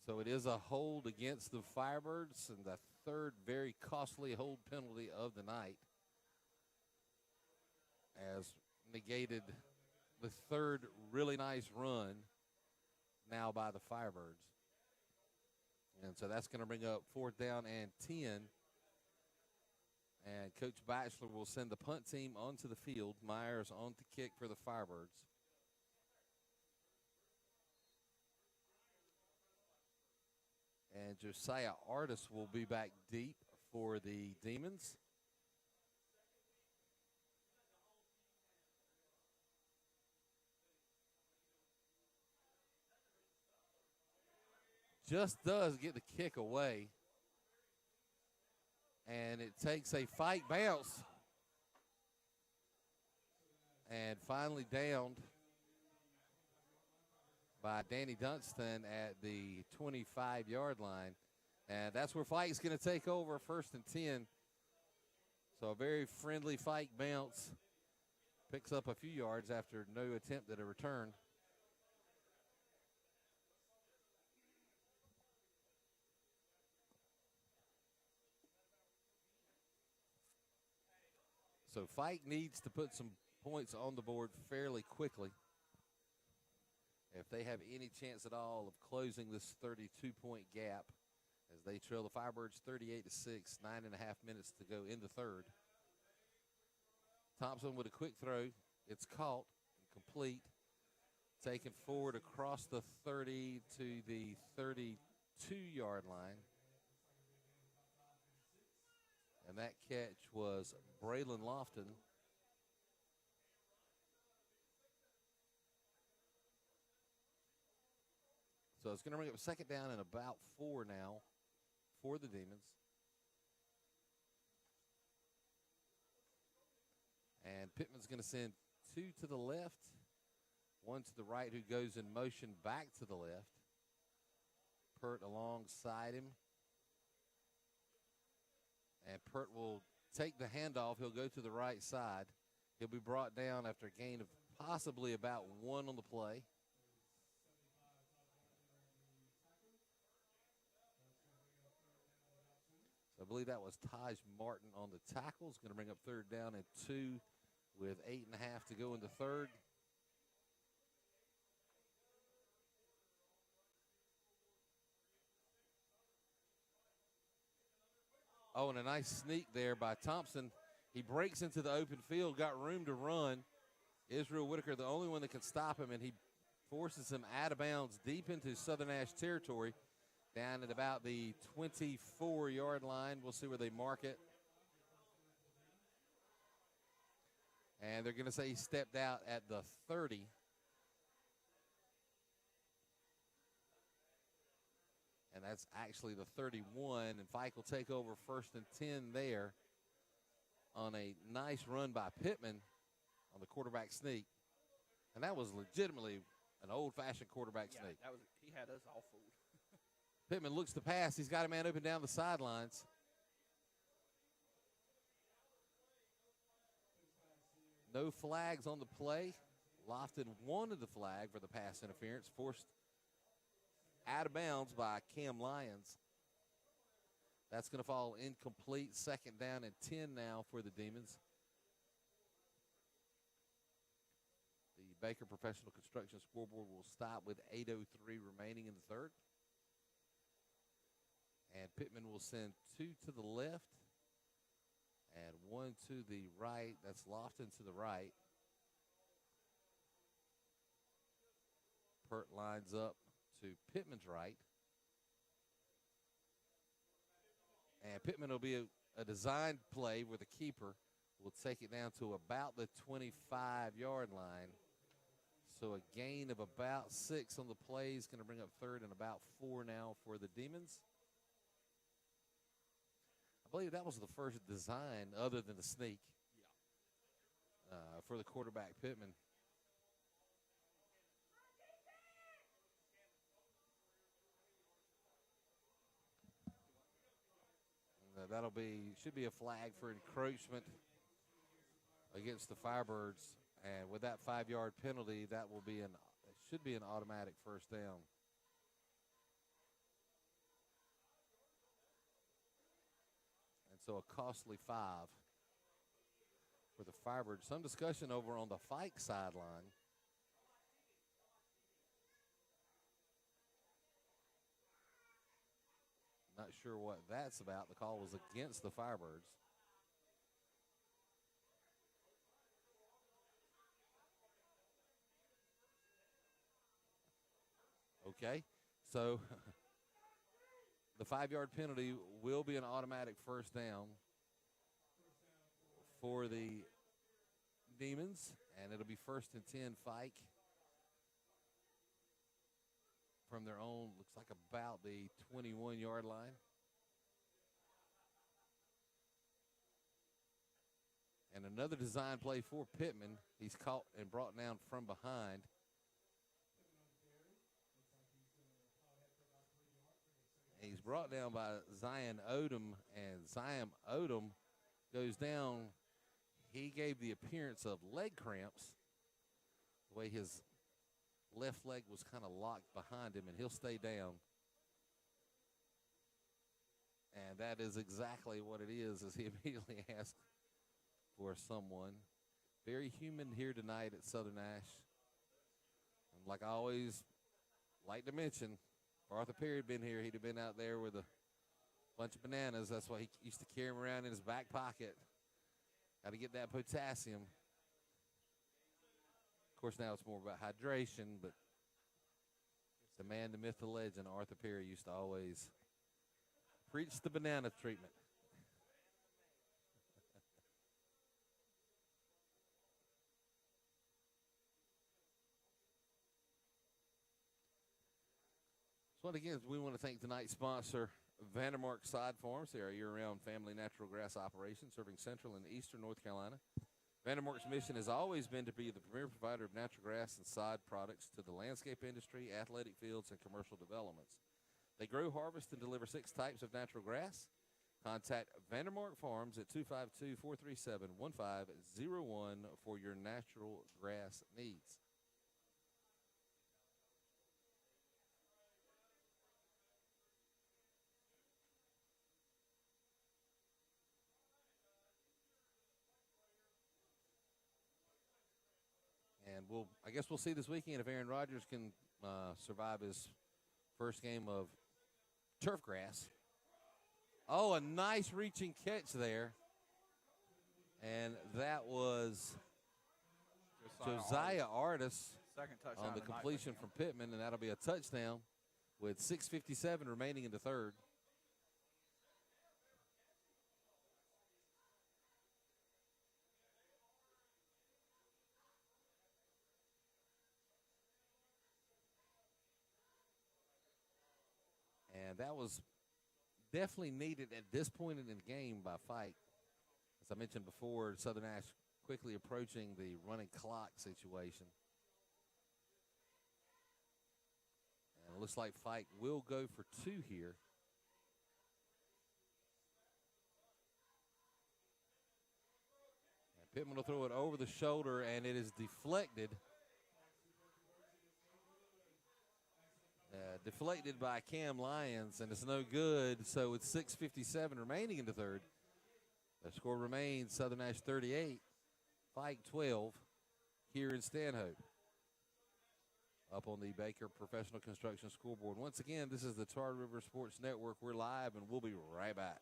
So it is a hold against the Firebirds, and the 3rd very costly hold penalty of the night, as negated the 3rd really nice run now by the Firebirds. And so that's going to bring up 4th down and 10. And Coach Batchelor will send the punt team onto the field. Myers on to kick for the Firebirds. And Josiah Artis will be back deep for the Demons. Just does get the kick away. And it takes a Fike bounce. And finally downed by Danny Dunston at the 25-yard line. And that's where Fike's going to take over, 1st and 10. So a very friendly Fike bounce. Picks up a few yards after no attempt at a return. So Fike needs to put some points on the board fairly quickly if they have any chance at all of closing this 32-point gap, as they trail the Firebirds 38-6, 9.5 minutes to go in the 3rd. Thompson with a quick throw. It's caught and complete taken forward across the 30 to the 32-yard line. And that catch was Braylon Lofton. So it's going to bring up a second down and about 4 now for the Demons. And Pittman's going to send 2 to the left, 1 to the right, who goes in motion back to the left. Pert alongside him. And Pert will take the handoff. He'll go to the right side. He'll be brought down after a gain of possibly about 1 on the play. So I believe that was Taj Martin on the tackle. It's going to bring up 3rd down and 2 with 8.5 to go in the 3rd. Oh, and a nice sneak there by Thompson. He breaks into the open field, got room to run. Israel Whitaker, the only one that can stop him, and he forces him out of bounds deep into Southern Nash territory, down at about the 24-yard line. We'll see where they mark it. And they're going to say he stepped out at the 30. And that's actually the 31. And Fike will take over 1st and 10 there on a nice run by Pittman on the quarterback sneak. And that was legitimately an old-fashioned quarterback sneak.
That was, he had us all fooled.
Pittman looks to pass. He's got a man open down the sidelines. No flags on the play. Lofton wanted the flag for the pass interference, forced out of bounds by Cam Lyons. That's going to fall incomplete. 2nd down and 10 now for the Demons. The Baker Professional Construction scoreboard will stop with 8:03 remaining in the 3rd. And Pittman will send 2 to the left and 1 to the right. That's Lofton to the right. Pert lines up to Pittman's right. And Pittman will be a designed play where the keeper will take it down to about the 25-yard line. So a gain of about 6 on the play is going to bring up 3rd and about 4 now for the Demons. I believe that was the first design other than the sneak for the quarterback, Pittman. That'll be, should be a flag for encroachment against the Firebirds. And with that 5-yard penalty, that will be it should be an automatic 1st down. And so a costly 5 for the Firebirds. Some discussion over on the Fike sideline. Not sure what that's about. The call was against the Firebirds. Okay, so the 5-yard penalty will be an automatic 1st down for the Demons, and it'll be 1st and 10 Fike from their own, looks like about the 21-yard line. And another design play for Pittman. He's caught and brought down from behind. He's brought down by Zion Odom, and Zion Odom goes down. He gave the appearance of leg cramps, the way his left leg was kind of locked behind him, and he'll stay down. And that is exactly what it is, as he immediately asked for someone. Very human here tonight at Southern Nash. And like I always like to mention, if Arthur Perry had been here, he'd have been out there with a bunch of bananas. That's why he used to carry them around in his back pocket. Got to get that potassium. Of course, now it's more about hydration, but the man, the myth, the legend, Arthur Perry used to always preach the banana treatment. So again, we want to thank tonight's sponsor, Vandermark Sod Farms. They are a year-round family natural grass operation serving central and eastern North Carolina. Vandermark's mission has always been to be the premier provider of natural grass and sod products to the landscape industry, athletic fields, and commercial developments. They grow, harvest, and deliver 6 types of natural grass. Contact Vandermark Farms at 252-437-1501 for your natural grass needs. And I guess we'll see this weekend if Aaron Rodgers can survive his first game of turf grass. Oh, a nice reaching catch there. And that was Josiah Artis
Second touchdown
on the
tonight
completion
for
from
him.
Pittman, and that'll be a touchdown with 6:57 remaining in the third. And that was definitely needed at this point in the game by Fike. As I mentioned before, Southern Nash quickly approaching the running clock situation. And it looks like Fike will go for 2 here. And Pittman will throw it over the shoulder, and it is deflected. Deflected by Cam Lyons, and it's no good. So with 6:57 remaining in the third, the score remains Southern Nash 38, Fike 12 here in Stanhope. Up on the Baker Professional Construction scoreboard. Once again, this is the Tar River Sports Network. We're live, and we'll be right back.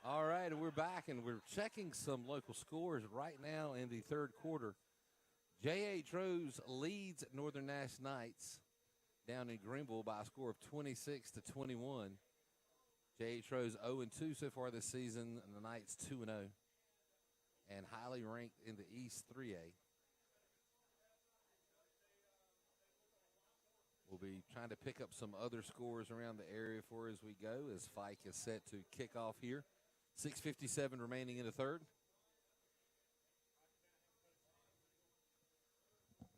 All right, and we're back, and we're checking some local scores right now in the third quarter. J.H. Rose leads Northern Nash Knights down in Greenville by a score of 26-21. J.H. Rose 0-2 so far this season, and the Knights 2-0, and highly ranked in the East 3A. We'll be trying to pick up some other scores around the area for as we go, as Fike is set to kick off here. 6:57 remaining in the third.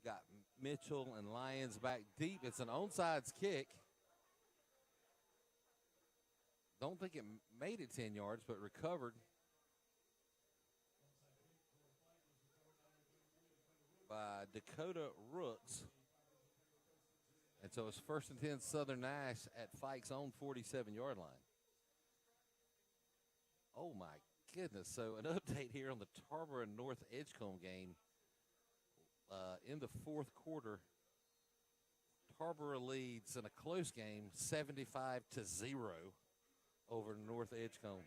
Got Mitchell and Lyons back deep. It's an onside kick. Don't think it made it 10 yards, but recovered by Dakota Rooks. And so it's 1st and 10 Southern Nash at Fike's own 47-yard line. Oh, my goodness. So an update here on the Tarboro and North Edgecombe game. In the fourth quarter, Tarboro leads in a close game 75-0 over North Edgecombe.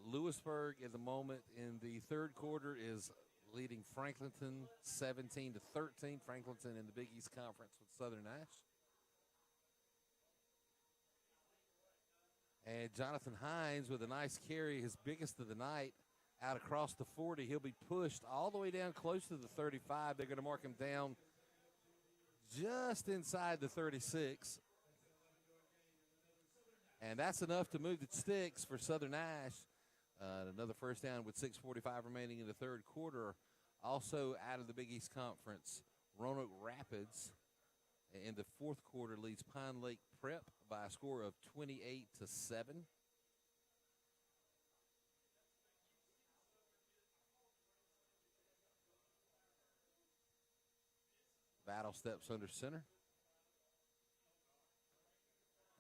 Lewisburg at the moment in the third quarter is leading Franklinton 17-13. Franklinton in the Big East Conference with Southern Nash. And Jonathan Hines with a nice carry, his biggest of the night, out across the 40. He'll be pushed all the way down close to the 35. They're going to mark him down just inside the 36. And that's enough to move the sticks for Southern Nash. Another first down with 6:45 remaining in the third quarter Also out of the Big East Conference, Roanoke Rapids in the fourth quarter leads Pine Lake Prep by a score of 28-7. Battle steps under center.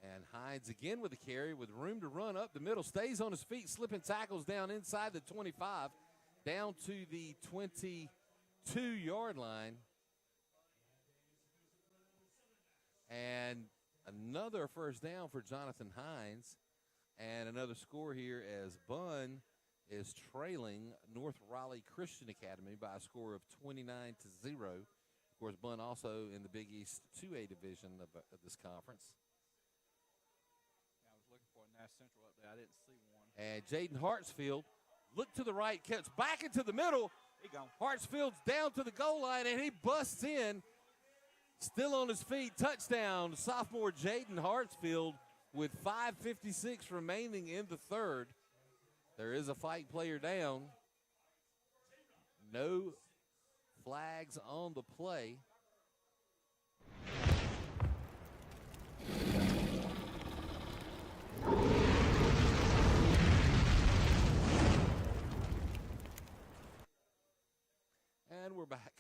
And Hines again with the carry with room to run up the middle. Stays on his feet, slipping tackles down inside the 25, down to the 22-yard line. And another first down for Jonathan Hines. And another score here as Bunn is trailing North Raleigh Christian Academy by a score of 29-0. Of course, Bunn also in the Big East 2A division of this conference.
I was looking for a Nash Central up there. I didn't see one.
And Jaden Hartsfield looked to the right, catch back into the middle.
He gone.
Hartsfield's down to the goal line, and he busts in. Still on his feet, touchdown, sophomore Jaden Hartsfield with 5:56 remaining in the third. There is a Fike player down. No flags on the play. And we're back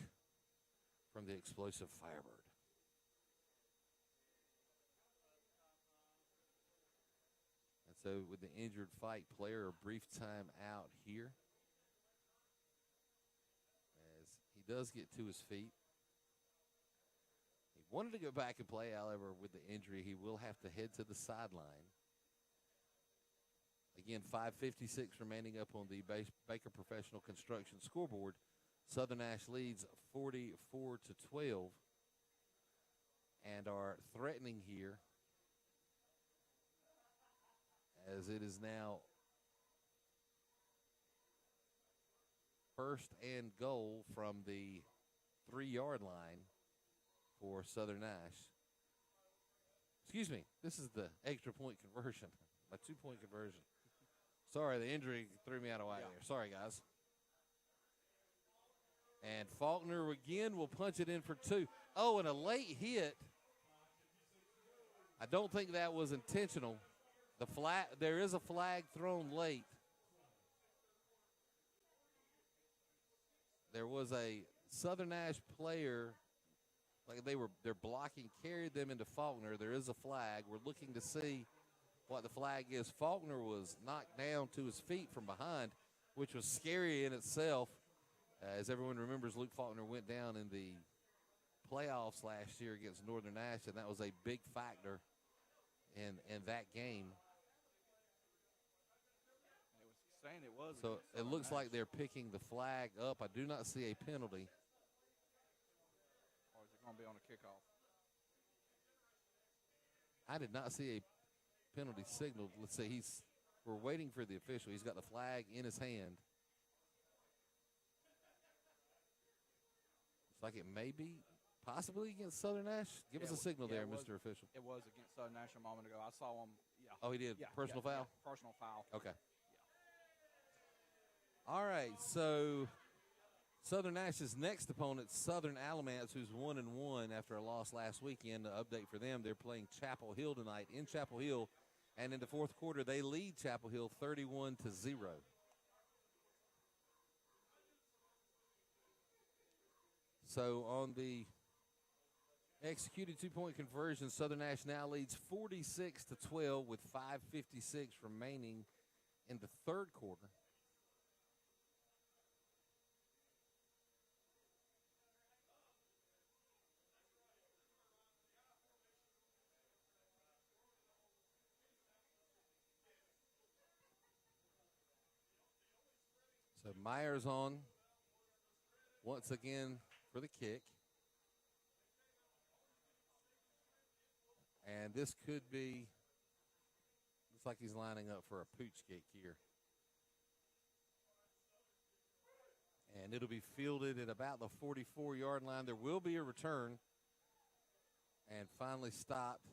from the explosive Firebird. And so with the injured Fike player, a brief time out here. As he does get to his feet. He wanted to go back and play, however, with the injury, he will have to head to the sideline. Again, 5:56 remaining up on the Baker Professional Construction scoreboard. Southern Nash leads 44-12 and are threatening here as it is now first and goal from the 3-yard line for Southern Nash. Excuse me, this is the extra point conversion, a 2-point conversion. Sorry, the injury threw me out of whack there. Sorry, guys. And Faulkner again will punch it in for 2. Oh, and a late hit. I don't think that was intentional. There is a flag thrown late. There was a Southern Nash player, like they're blocking, carried them into Faulkner. There is a flag. We're looking to see what the flag is. Faulkner was knocked down to his feet from behind, which was scary in itself. As everyone remembers, Luke Faulkner went down in the playoffs last year against Northern Nash, and that was a big factor in that game.
It was saying it was.
So it looks like they're picking the flag up. I do not see a penalty.
Or is it going to be on a kickoff?
I did not see a penalty signaled. Let's see. We're waiting for the official. He's got the flag in his hand. Like it may be possibly against Southern Nash. Give us a signal there, Mr. Official.
It was against Southern Nash a moment ago. I saw him. Yeah.
Oh, he did? Personal foul?
Yeah, personal foul.
Okay. Yeah. All right, so Southern Nash's next opponent, Southern Alamance, who's 1-1 after a loss last weekend. An update for them, they're playing Chapel Hill tonight in Chapel Hill, and in the fourth quarter, they lead Chapel Hill 31-0. So on the executed 2-point conversion, Southern Nash now leads 46-12 with 5:56 remaining in the third quarter. So Myers on once again for the kick. And this could be, looks like he's lining up for a pooch kick here. And it'll be fielded at about the 44-yard line. There will be a return. And finally stopped.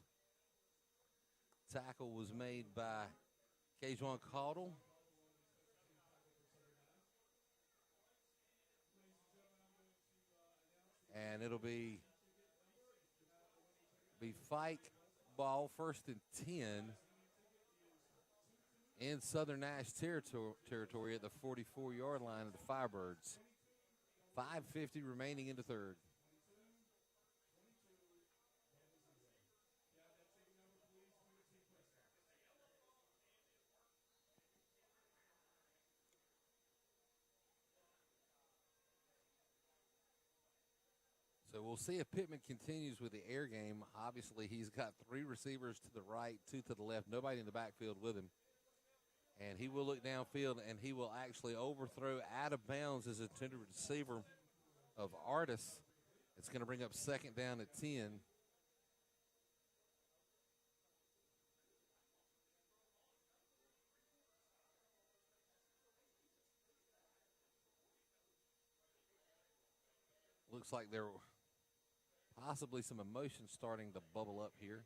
Tackle was made by Kajuan Caudle. And it'll be Fike ball, 1st and 10 in Southern Nash territory at the 44-yard line of the Firebirds. 5:50 remaining in the third. So we'll see if Pittman continues with the air game. Obviously, he's got 3 receivers to the right, 2 to the left, nobody in the backfield with him. And he will look downfield, and he will actually overthrow out of bounds his intended receiver of Artis. It's going to bring up 2nd down at 10. Looks like there possibly some emotion starting to bubble up here.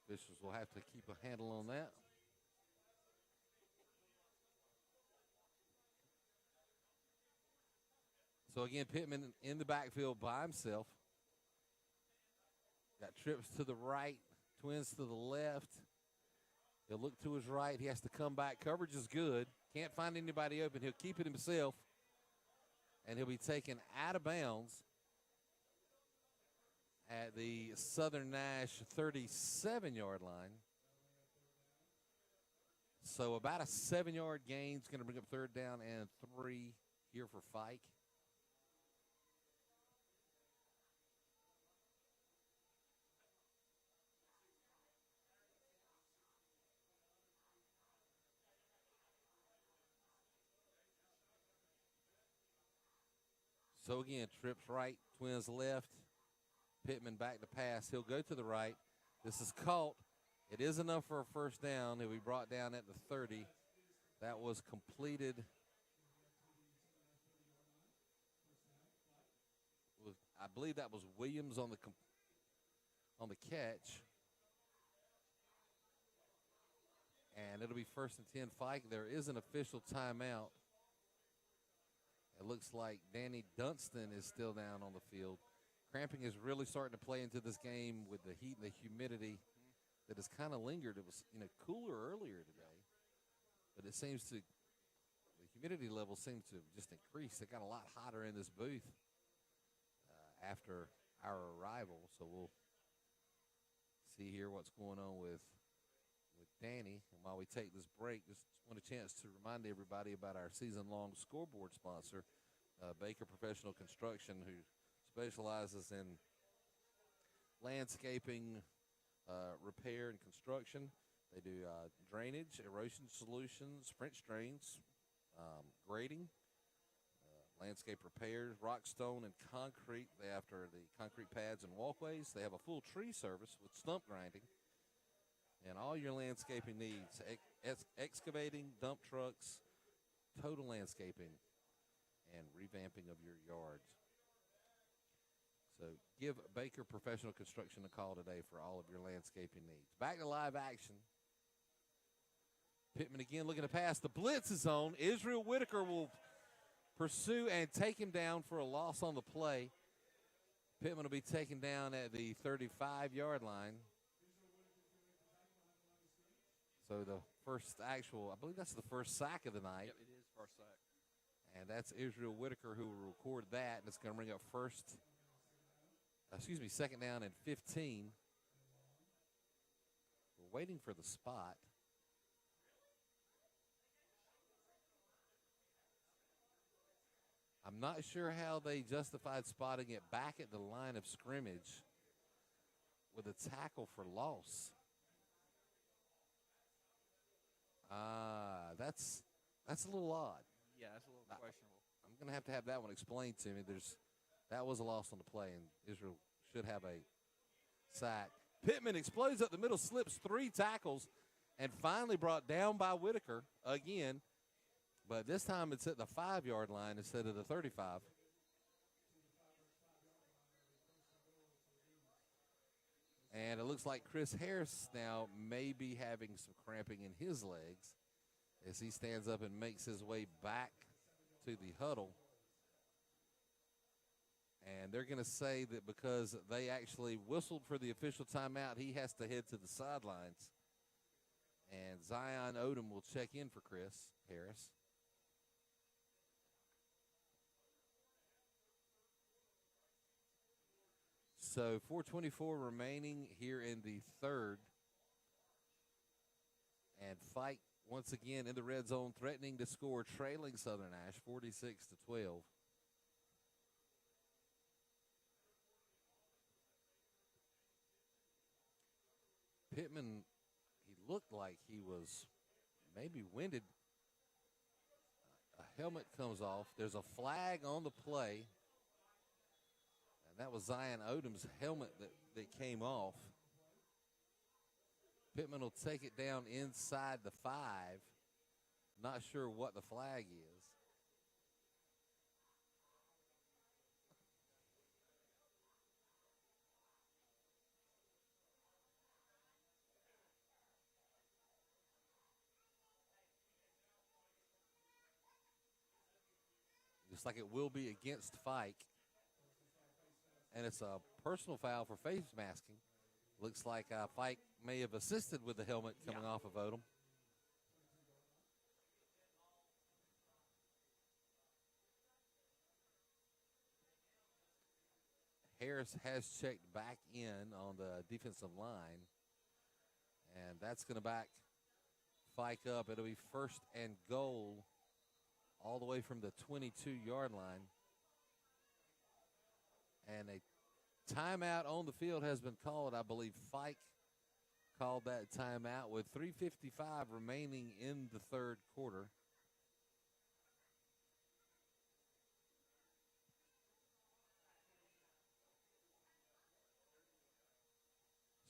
Officials will have to keep a handle on that. So again, Pittman in the backfield by himself. Got trips to the right, twins to the left. He'll look to his right. He has to come back. Coverage is good. Can't find anybody open. He'll keep it himself. And he'll be taken out of bounds at the Southern Nash 37-yard line. So about a 7-yard gain is going to bring up 3rd down and 3 here for Fike. So again, trips right, twins left. Pittman back to pass. He'll go to the right. This is caught. It is enough for a 1st down. He'll be brought down at the 30. That was completed. I believe that was Williams on the catch. And it'll be 1st and 10 Fike. There is an official timeout. It looks like Danny Dunstan is still down on the field. Cramping is really starting to play into this game with the heat and the humidity that has kind of lingered. It was, cooler earlier today, but it seems to, the humidity level seems to just increase. It got a lot hotter in this booth after our arrival, so we'll see here what's going on with Danny. And while we take this break, just want a chance to remind everybody about our season-long scoreboard sponsor, Baker Professional Construction, who specializes in landscaping, repair, and construction. They do drainage, erosion solutions, French drains, grading, landscape repairs, rock, stone, and concrete. After the concrete pads and walkways, they have a full tree service with stump grinding. And all your landscaping needs, excavating, dump trucks, total landscaping, and revamping of your yards. So give Baker Professional Construction a call today for all of your landscaping needs. Back to live action. Pittman again looking to pass. The blitz is on. Israel Whitaker will pursue and take him down for a loss on the play. Pittman will be taken down at the 35-yard line. So the first I believe that's the first sack of the night.
Yep, it is first sack.
And that's Israel Whitaker who will record that. And it's going to bring up 2nd down and 15. We're waiting for the spot. I'm not sure how they justified spotting it back at the line of scrimmage with a tackle for loss. That's a little odd.
Yeah, that's a little questionable.
I'm going to have that one explained to me. That was a loss on the play, and Israel should have a sack. Pittman explodes up the middle, slips 3 tackles, and finally brought down by Whitaker again. But this time it's at the 5-yard line instead of the 35. And it looks like Chris Harris now may be having some cramping in his legs. as he stands up and makes his way back to the huddle. And they're going to say that because they actually whistled for the official timeout, he has to head to the sidelines. And Zion Odom will check in for Chris Harris. So 4:24 remaining here in the third. And Fike once again in the red zone, threatening to score, trailing Southern Nash 46-12. Pittman, he looked like he was maybe winded. A helmet comes off. There's a flag on the play. And that was Zion Odom's helmet that came off. Pittman will take it down inside the 5. Not sure what the flag is. Looks like it will be against Fike. And it's a personal foul for face masking. Looks like Fike may have assisted with the helmet coming off of Odom. Harris has checked back in on the defensive line. And that's going to back Fike up. It'll be 1st and goal all the way from the 22-yard line. And a timeout on the field has been called. I believe Fike called that timeout with 3:55 remaining in the third quarter.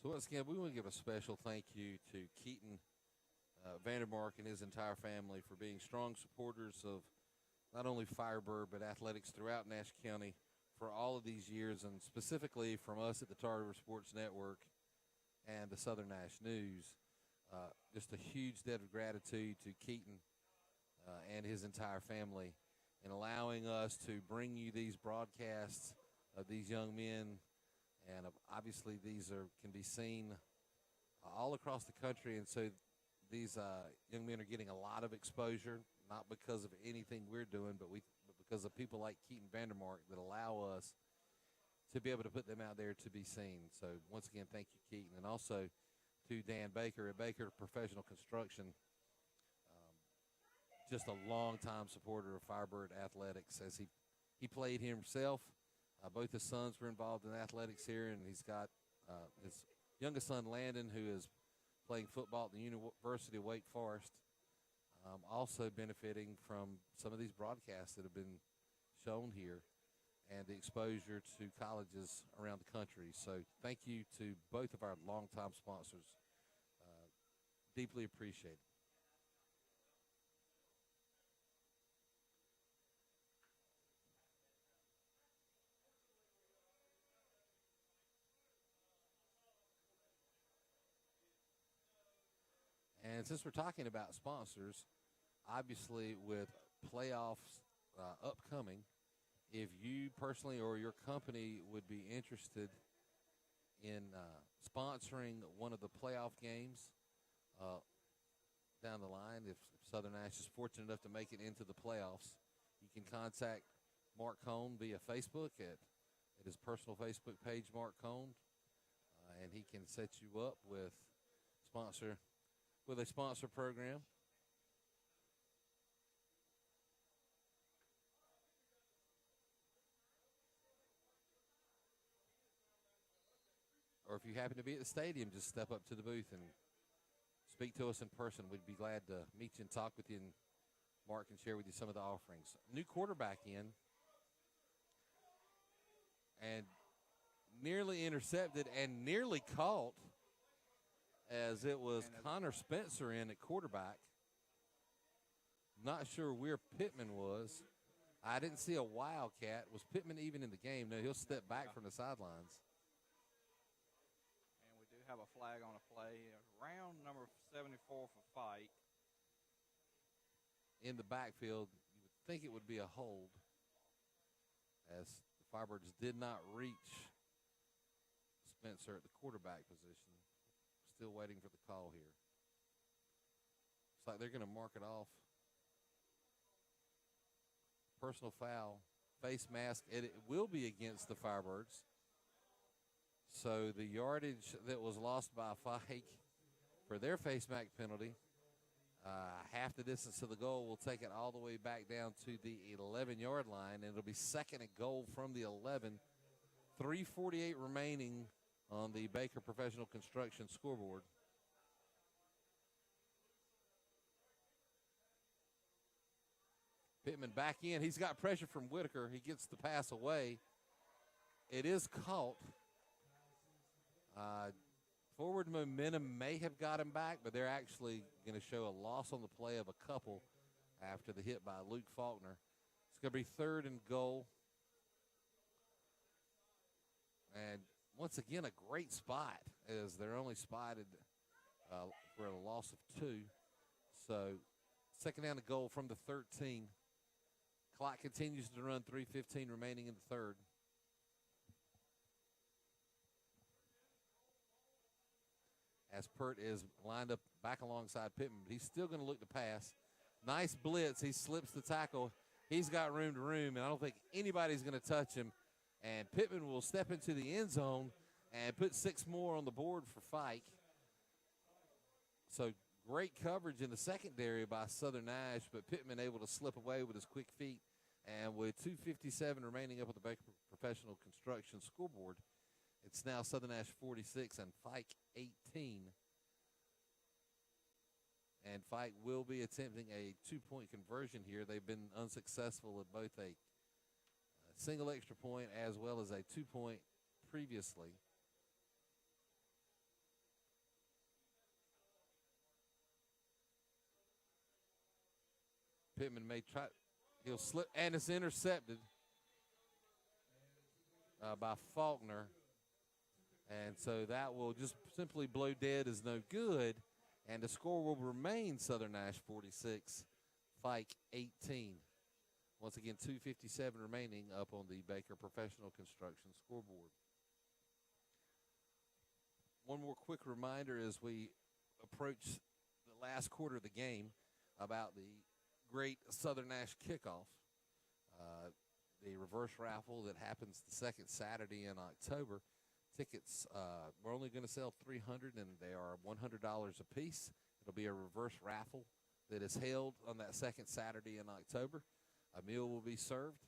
So once again, we want to give a special thank you to Keaton Vandermark and his entire family for being strong supporters of not only Firebird but athletics throughout Nash County for all of these years, and specifically from us at the Tar River Sports Network and the Southern Nash News. Just a huge debt of gratitude to Keaton and his entire family in allowing us to bring you these broadcasts of these young men. And obviously these can be seen all across the country, and so these young men are getting a lot of exposure, not because of anything we're doing, but because of people like Keaton Vandermark that allow us to be able to put them out there to be seen. So once again, thank you, Keaton. And also to Dan Baker at Baker Professional Construction, just a longtime supporter of Firebird Athletics, as he played himself. Both his sons were involved in athletics here, and he's got his youngest son, Landon, who is playing football at the University of Wake Forest, also benefiting from some of these broadcasts that have been shown here and the exposure to colleges around the country. So thank you to both of our longtime sponsors. Deeply appreciated. And since we're talking about sponsors, obviously with playoffs upcoming, if you personally or your company would be interested in sponsoring one of the playoff games down the line, if Southern Nash is fortunate enough to make it into the playoffs, you can contact Mark Cohn via Facebook at his personal Facebook page, Mark Cohn, and he can set you up with a sponsor program. Or if you happen to be at the stadium, just step up to the booth and speak to us in person. We'd be glad to meet you and talk with you, and Mark can share with you some of the offerings. New quarterback in, and nearly intercepted and nearly caught, as it was Connor Spencer in at quarterback. Not sure where Pittman was. I didn't see a wildcat. Was Pittman even in the game? No, he'll step back from the sidelines.
And we do have a flag on a play. Round number 74 for Fike.
in the backfield. You would think it would be a hold, as the Firebirds did not reach Spencer at the quarterback position. Still waiting for the call here. Looks like they're going to mark it off. Personal foul, face mask. It will be against the Firebirds. So the yardage that was lost by Fike for their face mask penalty, half the distance to the goal, will take it all the way back down to the 11-yard line, and it'll be second and goal from the 11. 3:48 remaining on the Baker Professional Construction scoreboard. Pittman back in. He's got pressure from Whitaker. He gets the pass away. It is caught. Forward momentum may have got him back, but they're actually going to show a loss on the play of a couple after the hit by Luke Faulkner. It's going to be third and goal. And once again, a great spot, as they're only spotted for a loss of 2. So second down and goal from the 13. Clock continues to run, 3:15 remaining in the third. As Pert is lined up back alongside Pittman, but he's still going to look to pass. Nice blitz. He slips the tackle. He's got room to room, and I don't think anybody's going to touch him. And Pittman will step into the end zone and put 6 more on the board for Fike. So great coverage in the secondary by Southern Nash, but Pittman able to slip away with his quick feet. And with 2:57 remaining up on the Baker Professional Construction scoreboard, it's now Southern Nash 46 and Fike 18. And Fike will be attempting a 2-point conversion here. They've been unsuccessful at both a single extra point as well as a 2-point previously. Pittman may try. He'll slip, and it's intercepted by Faulkner. And so that will just simply blow dead as no good. And the score will remain Southern Nash 46, Fike 18. Once again, 2:57 remaining up on the Baker Professional Construction scoreboard. One more quick reminder as we approach the last quarter of the game about the great Southern Nash kickoff. The reverse raffle that happens the second Saturday in October. Tickets, we're only going to sell 300, and they are $100 a piece. It'll be a reverse raffle that is held on that second Saturday in October. A meal will be served,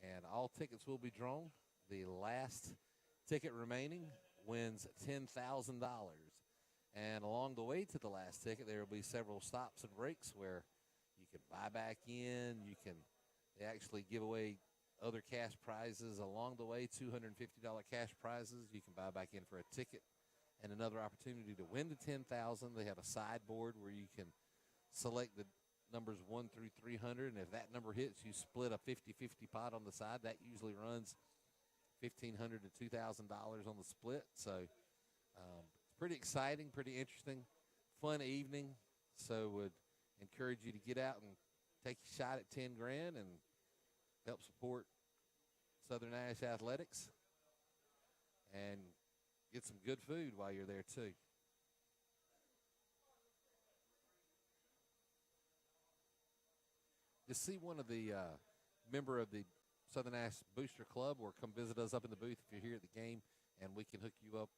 and all tickets will be drawn. The last ticket remaining wins $10,000. And along the way to the last ticket, there will be several stops and breaks where you can buy back in. They actually give away other cash prizes along the way, $250 cash prizes. You can buy back in for a ticket and another opportunity to win the $10,000. They have a sideboard where you can select the numbers 1 through 300, and if that number hits, you split a 50-50 pot on the side. That usually runs $1,500 to $2,000 on the split. So it's pretty exciting, pretty interesting, fun evening. So would encourage you to get out and take a shot at $10,000 and help support Southern Nash Athletics and get some good food while you're there too. To see one of the member of the Southern Nash Booster Club, or come visit us up in the booth if you're here at the game, and we can hook you up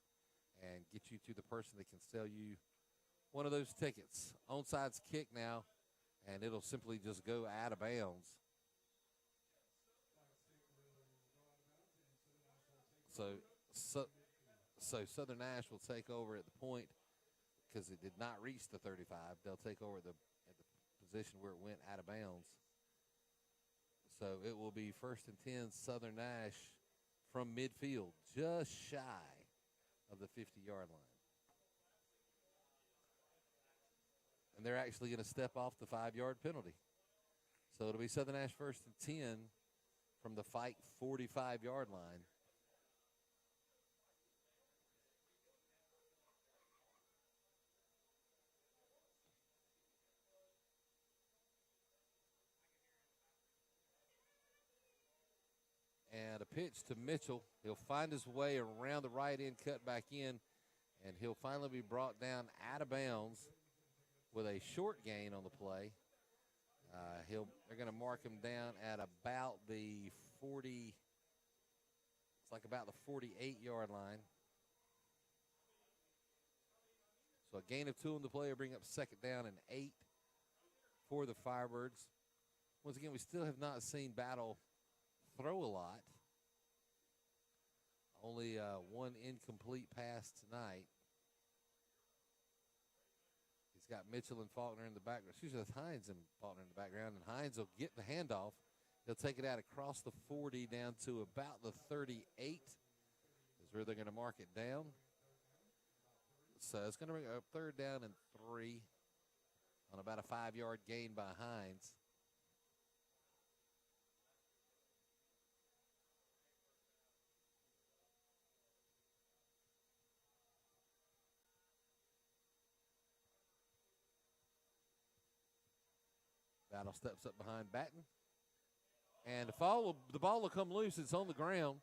and get you to the person that can sell you one of those tickets. Onside's kick now, and it'll simply just go out of bounds. So Southern Nash will take over at the point because it did not reach the 35. They'll take over at the position where it went out of bounds. So it will be 1st and 10, Southern Nash from midfield, just shy of the 50-yard line. And they're actually going to step off the 5-yard penalty. So it'll be Southern Nash 1st and 10 from the Fike 45-yard line. And a pitch to Mitchell. He'll find his way around the right end, cut back in, and he'll finally be brought down out of bounds with a short gain on the play. They're going to mark him down at about the 40. It's like about the 48-yard line. So a gain of 2 on the play will bring up second down and 8 for the Firebirds. Once again, we still have not seen Battle throw a lot. Only one incomplete pass tonight. He's got Mitchell and Faulkner in the background. Excuse me, that's Hines and Faulkner in the background. And Hines will get the handoff. He'll take it out across the 40 down to about the 38 is where they're going to mark it down. So it's going to bring up third down and 3 on about a 5-yard gain by Hines. Battle steps up behind Batten. And the ball will come loose. It's on the ground.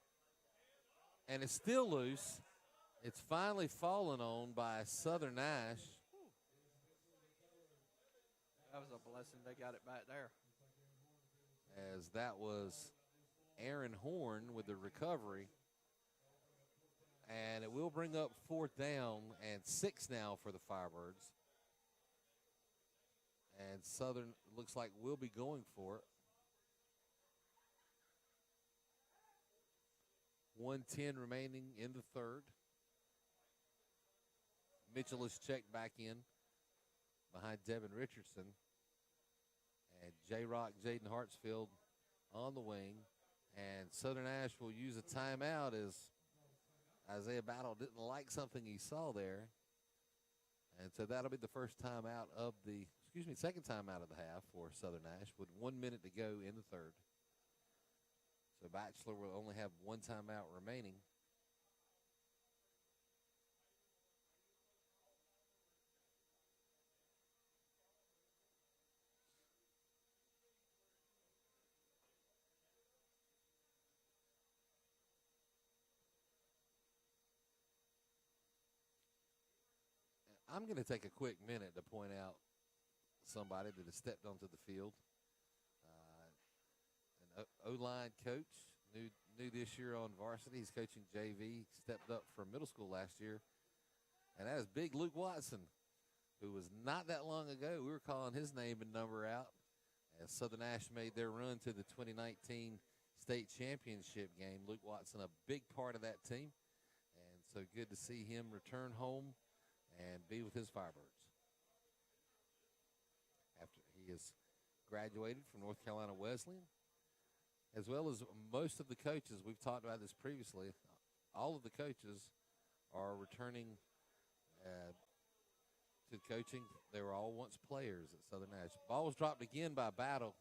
And it's still loose. It's finally fallen on by Southern Nash.
That was a blessing they got it back there.
As that was Aaron Horn with the recovery. And it will bring up fourth down and 6 now for the Firebirds. And Southern looks like will be going for it. 1:10 remaining in the third. Mitchell is checked back in behind Devin Richardson. And J-Rock, Jaden Hartsfield on the wing. And Southern Nash will use a timeout as Isaiah Battle didn't like something he saw there. And so that'll be the first time out of the, second time out of the half for Southern Nash with 1 minute to go in the third. So Batchelor will only have one timeout remaining. I'm going to take a quick minute to point out somebody that has stepped onto the field. An O-line coach, new this year on varsity. He's coaching JV. Stepped up from middle school last year. And that is big Luke Watson, who was not that long ago. We were calling his name and number out as Southern Nash made their run to the 2019 state championship game. Luke Watson, a big part of that team. And so good to see him return home and be with his Firebirds. After he has graduated from North Carolina Wesleyan, as well as most of the coaches, we've talked about this previously, all of the coaches are returning to coaching. They were all once players at Southern Nash. Ball was dropped again by Battle.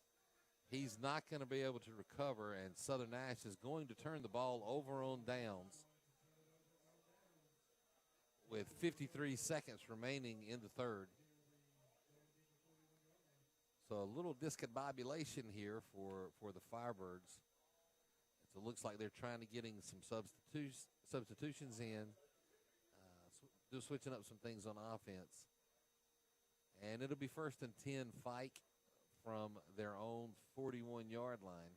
He's not going to be able to recover, and Southern Nash is going to turn the ball over on downs with 53 seconds remaining in the third. So a little discombobulation here for the Firebirds. So it looks like they're trying to getting some substitutions in, switching up some things on offense. And it'll be first and 10 Fike from their own 41-yard line.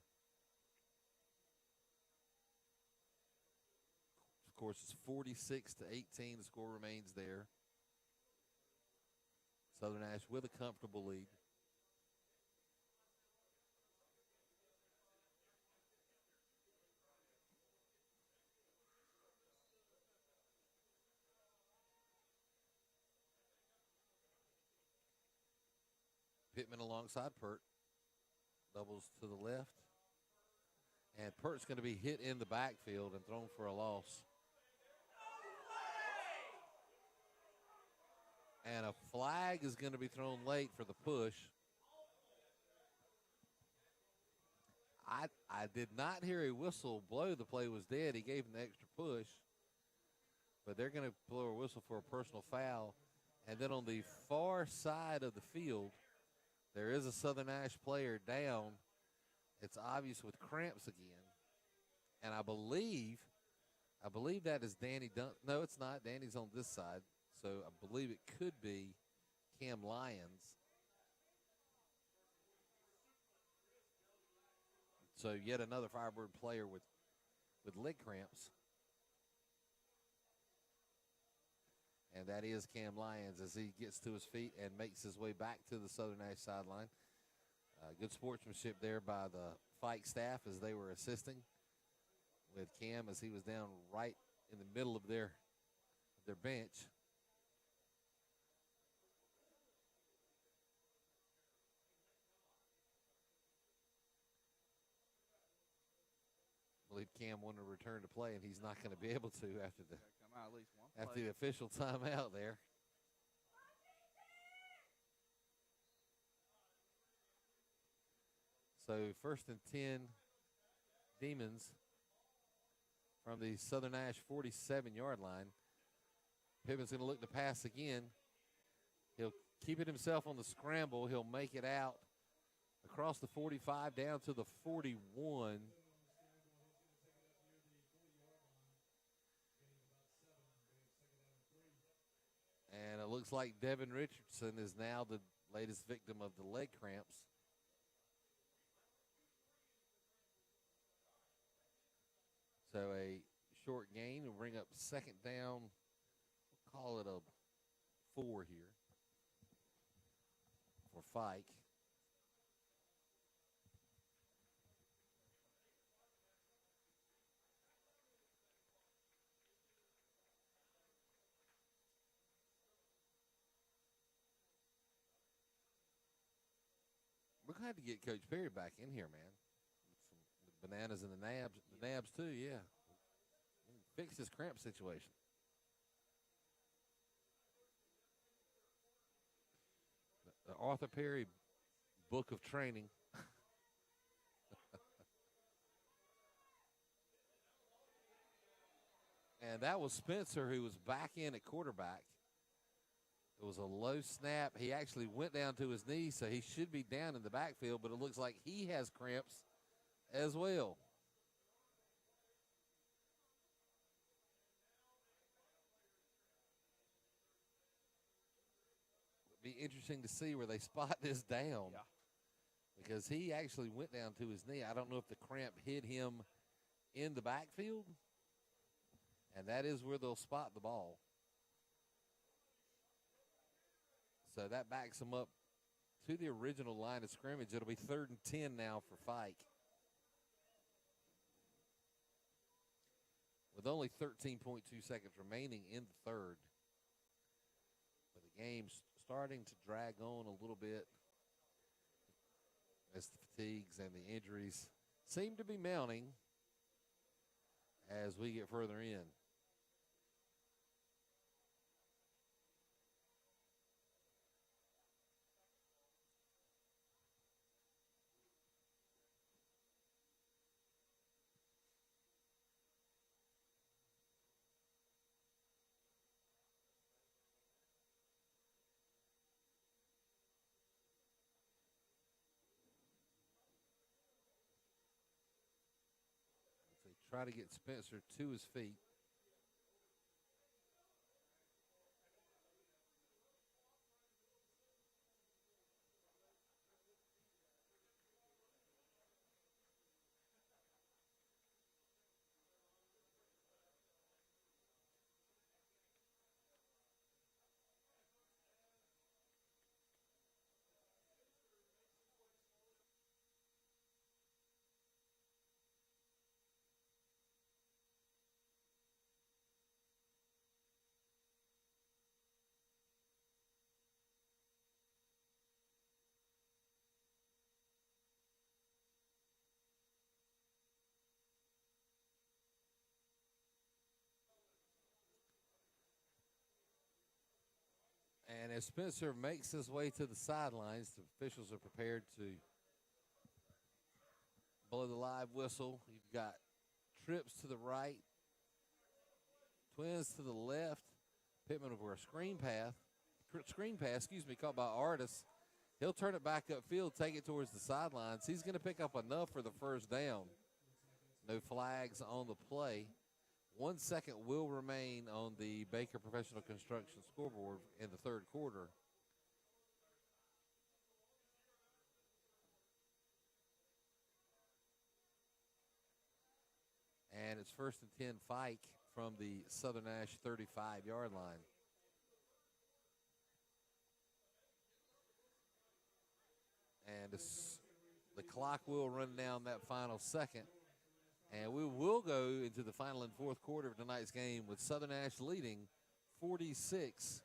Of course, it's 46-18. The score remains there. Southern Nash with a comfortable lead. Pittman alongside Pert. Doubles to the left. And Pert's going to be hit in the backfield and thrown for a loss. And a flag is going to be thrown late for the push. I did not hear a whistle blow. The play was dead. He gave him the extra push. But they're going to blow a whistle for a personal foul. And then on the far side of the field, there is a Southern Nash player down. It's obvious with cramps again. And I believe that is Danny No, it's not. Danny's on this side. So I believe it could be Cam Lyons. So yet another Firebird player with leg cramps. And that is Cam Lyons as he gets to his feet and makes his way back to the Southern Nash sideline. Good sportsmanship there by the Fike staff as they were assisting with Cam as he was down right in the middle of their bench. I believe Cam wanted to return to play, and he's not going to be able to after
Come out at least one
after
play.
the official timeout there. So 1st and 10, Demons from the Southern Nash 47-yard line. Pittman's going to look to pass again. He'll keep it himself on the scramble. He'll make it out across the 45 down to the 41. And it looks like Devin Richardson is now the latest victim of the leg cramps. So a short gain will bring up 2nd down. We'll call it a 4 here for Fike. We're going to have to get Coach Perry back in here, man. With bananas and the nabs too, yeah. Fix this cramp situation. The Arthur Perry book of training. And that was Spencer, who was back in at quarterback. It was a low snap. He actually went down to his knee, so he should be down in the backfield, but it looks like he has cramps as well. It'd be interesting to see where they spot this down.
Yeah.
Because he actually went down to his knee. I don't know if the cramp hit him in the backfield. And that is where they'll spot the ball. So that backs them up to the original line of scrimmage. It'll be 3rd and 10 now for Fike. With only 13.2 seconds remaining in the 3rd. But the game's starting to drag on a little bit as the fatigues and the injuries seem to be mounting as we get further in. Try to get Spencer to his feet. And as Spencer makes his way to the sidelines, the officials are prepared to blow the live whistle. You've got trips to the right, twins to the left. Pittman over a screen pass, caught by Artis. He'll turn it back upfield, take it towards the sidelines. He's going to pick up enough for the 1st down. No flags on the play. 1 second will remain on the Baker Professional Construction scoreboard in the third quarter. And it's 1st and 10 Fike from the Southern Nash 35-yard line. And the clock will run down that final second. And we will go into the final and fourth quarter of tonight's game with Southern Nash leading 46-18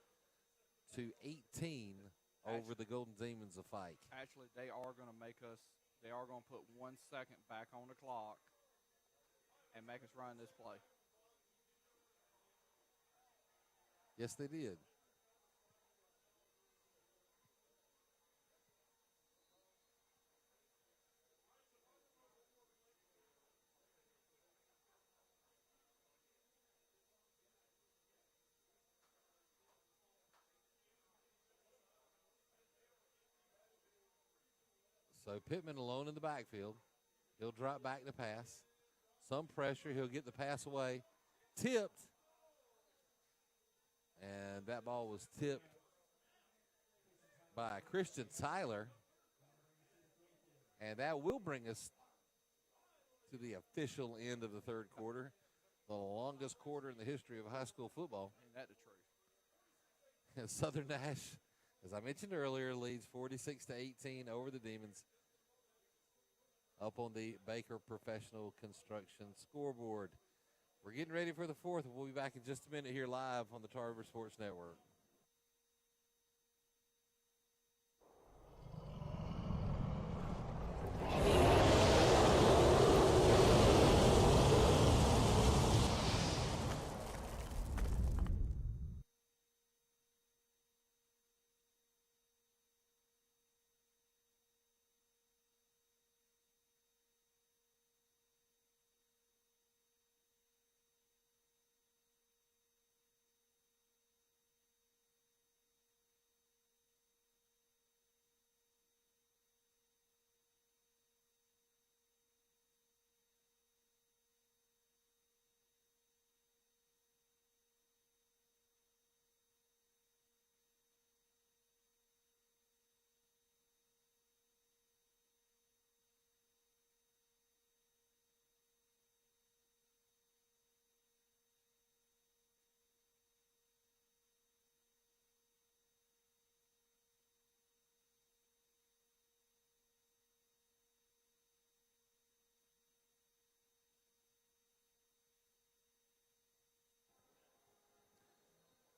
over the Golden Demons of Fike.
Actually, they are going to put 1 second back on the clock and make us run this play.
Yes, they did. So Pittman alone in the backfield. He'll drop back to pass. Some pressure. He'll get the pass away. Tipped. And that ball was tipped by Christian Tyler. And that will bring us to the official end of the third quarter. The longest quarter in the history of high school football.
Ain't that the truth?
And Southern Nash, as I mentioned earlier, leads 46-18 over the Demons up on the Baker Professional Construction scoreboard. We're getting ready for the fourth, and we'll be back in just a minute here live on the Tar River Sports Network.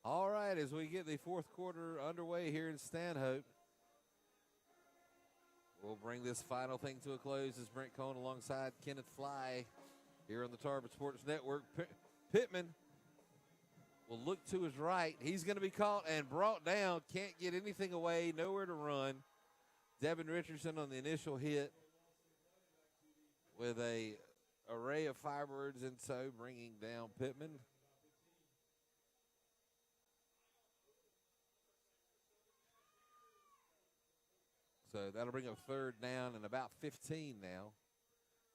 All right, as we get the fourth quarter underway here in Stanhope, we'll bring this final thing to a close as Brent Cohn alongside Kenneth Fly here on the Tar River Sports Network. Pittman will look to his right. He's going to be caught and brought down. Can't get anything away, nowhere to run. Devin Richardson on the initial hit with a array of Firebirds in tow, bringing down Pittman. So that'll bring up third down and about 15 now.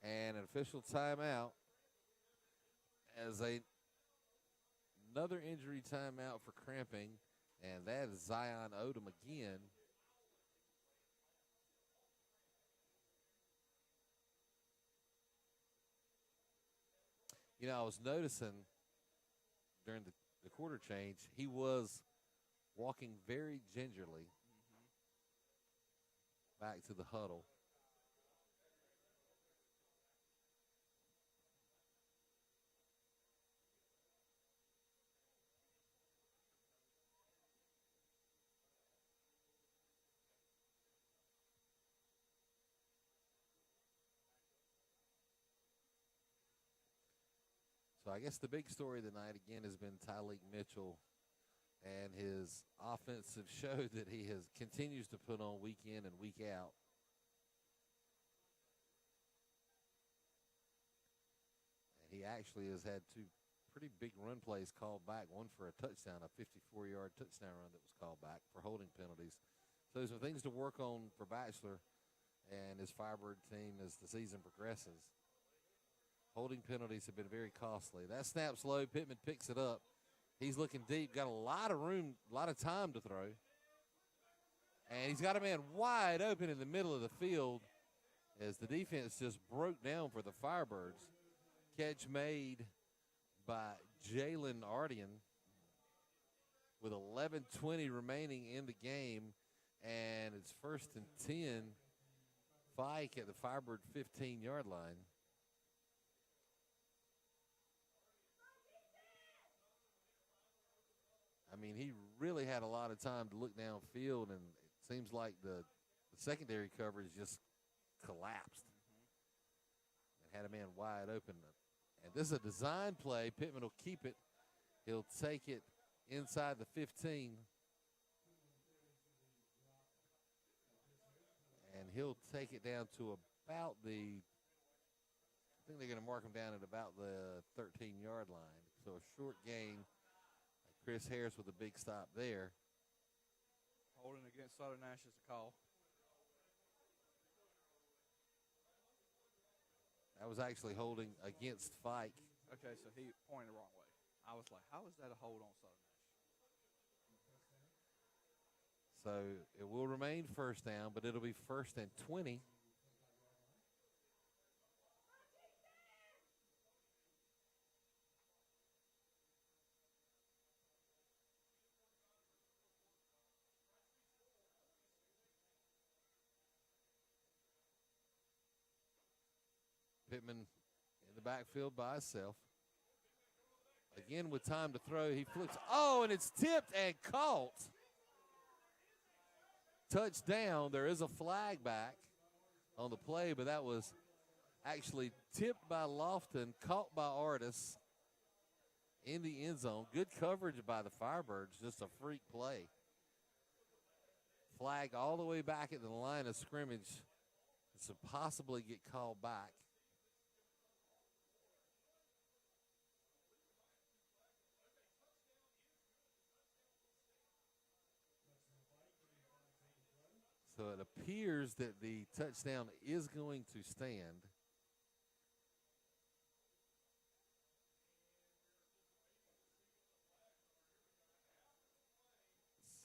And an official timeout as another injury timeout for cramping. And that is Zion Odom again. You know, I was noticing during the quarter change, he was walking very gingerly back to the huddle. So I guess the big story tonight again has been Tyleek Mitchell and his offensive show that he continues to put on week in and week out. And he actually has had two pretty big run plays called back, one for a touchdown, a 54-yard touchdown run that was called back for holding penalties. So there's some things to work on for Bachelor and his Firebird team as the season progresses. Holding penalties have been very costly. That snap's low. Pittman picks it up. He's looking deep. Got a lot of room, a lot of time to throw. And he's got a man wide open in the middle of the field as the defense just broke down for the Firebirds. Catch made by Jalen Ardian with 11:20 remaining in the game. And it's 1st and 10. Fike at the Firebird 15-yard line. I mean, he really had a lot of time to look downfield, and it seems like the secondary coverage just collapsed. And had a man wide open. And this is a design play. Pittman will keep it. He'll take it inside the 15. And he'll take it down to about I think they're going to mark him down at about the 13-yard line. So a short gain. Chris Harris with a big stop there.
Holding against Southern Nash is a call.
That was actually holding against Fike.
Okay, so he pointed the wrong way. I was like, how is that a hold on Southern Nash?
So it will remain 1st down, but it'll be 1st and 20. Pittman in the backfield by himself. Again with time to throw, he flips. Oh, and it's tipped and caught. Touchdown. There is a flag back on the play, but that was actually tipped by Lofton, caught by Artis in the end zone. Good coverage by the Firebirds, just a freak play. Flag all the way back at the line of scrimmage to possibly get called back. So it appears that the touchdown is going to stand.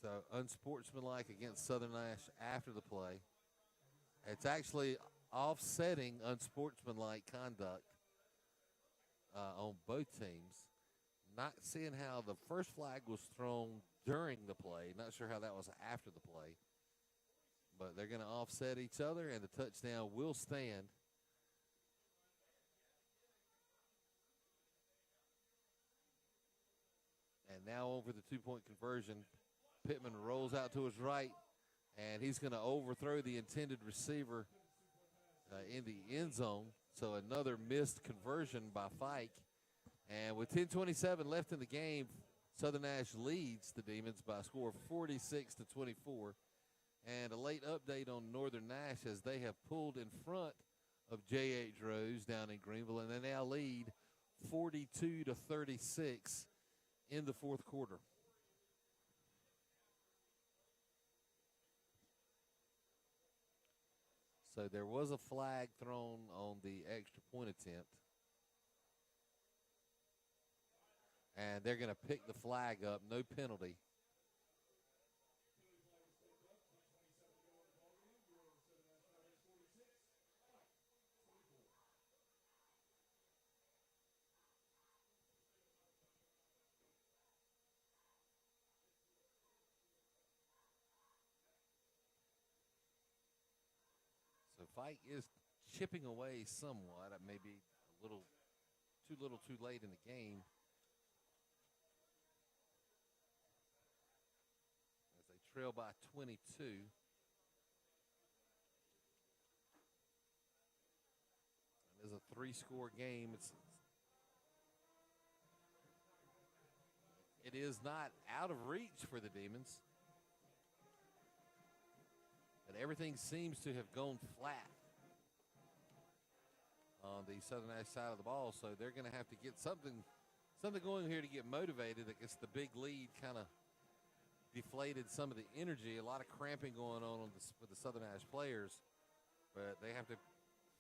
So unsportsmanlike against Southern Nash after the play. It's actually offsetting unsportsmanlike conduct on both teams. Not seeing how the first flag was thrown during the play. Not sure how that was after the play. But they're going to offset each other, and the touchdown will stand. And now over the two-point conversion, Pittman rolls out to his right, and he's going to overthrow the intended receiver in the end zone. So another missed conversion by Fike. And with 10:27 left in the game, Southern Nash leads the Demons by a score of 46-24. And a late update on Northern Nash as they have pulled in front of J.H. Rose down in Greenville, and they now lead 42-36 in the fourth quarter. So there was a flag thrown on the extra point attempt. And they're going to pick the flag up, no penalty. So Fike is chipping away somewhat. Maybe a little too late in the game. As they trail by 22. It is a 3-score game. It is not out of reach for the Demons. But everything seems to have gone flat on the Southern Nash side of the ball, so they're going to have to get something going here to get motivated. I guess the big lead kind of deflated some of the energy. A lot of cramping going on with the Southern Nash players, but they have to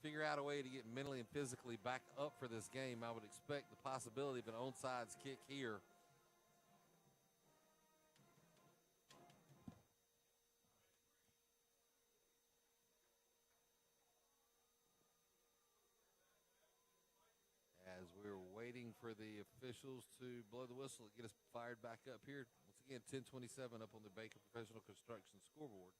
figure out a way to get mentally and physically back up for this game, I would expect the possibility of an onside kick here. As we're waiting for the officials to blow the whistle to get us fired back up here. Once again, 10:27 up on the Baker Professional Construction scoreboard.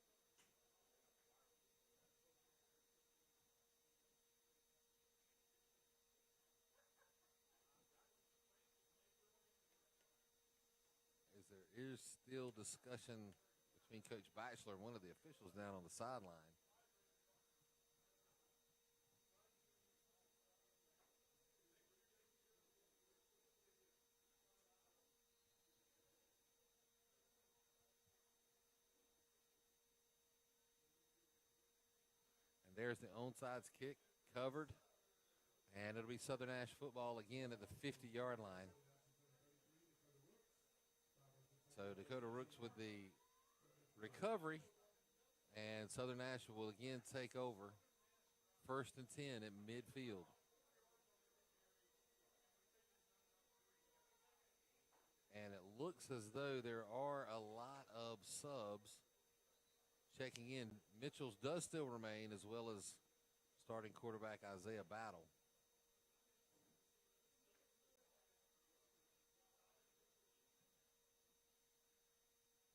As there is still discussion between Coach Batchelor and one of the officials down on the sideline. And there's the onside kick covered. And it'll be Southern Ash football again at the 50-yard line. So Dakota Rooks with the recovery, and Southern Ash will again take over 1st and 10 at midfield. And it looks as though there are a lot of subs checking in. Mitchell's does still remain, as well as starting quarterback Isaiah Battle.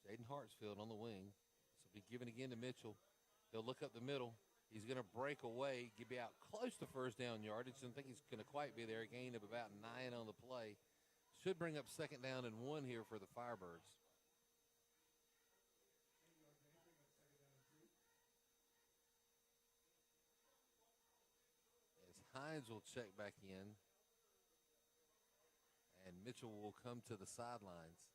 Jaden Hartsfield on the wing. This will be given again to Mitchell. He'll look up the middle. He's going to break away, be out close to first down yardage. I don't think he's going to quite be there. A gain of about 9 on the play. Should bring up 2nd down and 1 here for the Firebirds. As Hines will check back in. And Mitchell will come to the sidelines.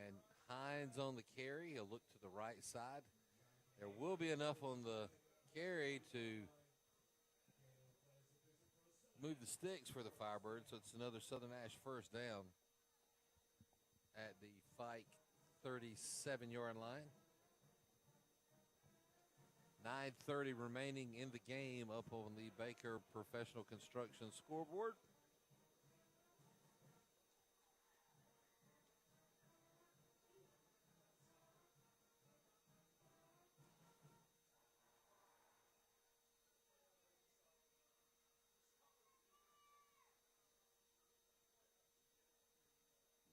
And Hines on the carry. He'll look to the right side. There will be enough on the carry to move the sticks for the Firebirds. So it's another Southern Ash 1st down at the Fike 37-yard line. 9:30 remaining in the game up on the Baker Professional Construction scoreboard.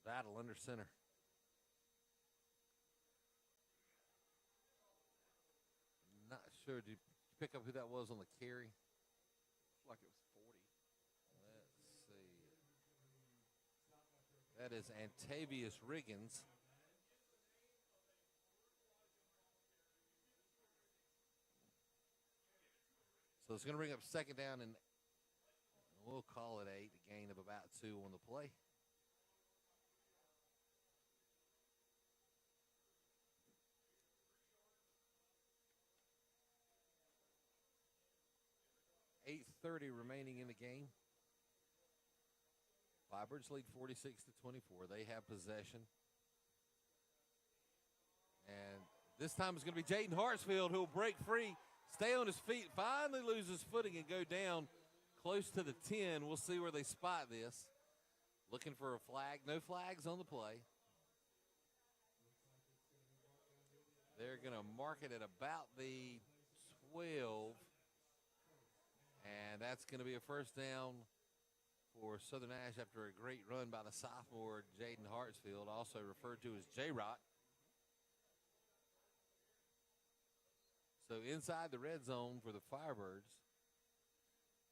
Battle under center. Not sure. Did you pick up who that was on the carry?
Like it was 40.
Let's see. That is Antavius Riggins. So it's going to bring up 2nd down, and we'll call it 8. A gain of about 2 on the play. .30 remaining in the game. Firebirds lead 46-24. They have possession. And this time it's going to be Jaden Hartsfield who will break free, stay on his feet, finally lose his footing and go down close to the 10. We'll see where they spot this. Looking for a flag. No flags on the play. They're going to mark it at about the 12. And that's going to be a 1st down for Southern Ash after a great run by the sophomore Jaden Hartsfield, also referred to as J-Rock. So inside the red zone for the Firebirds.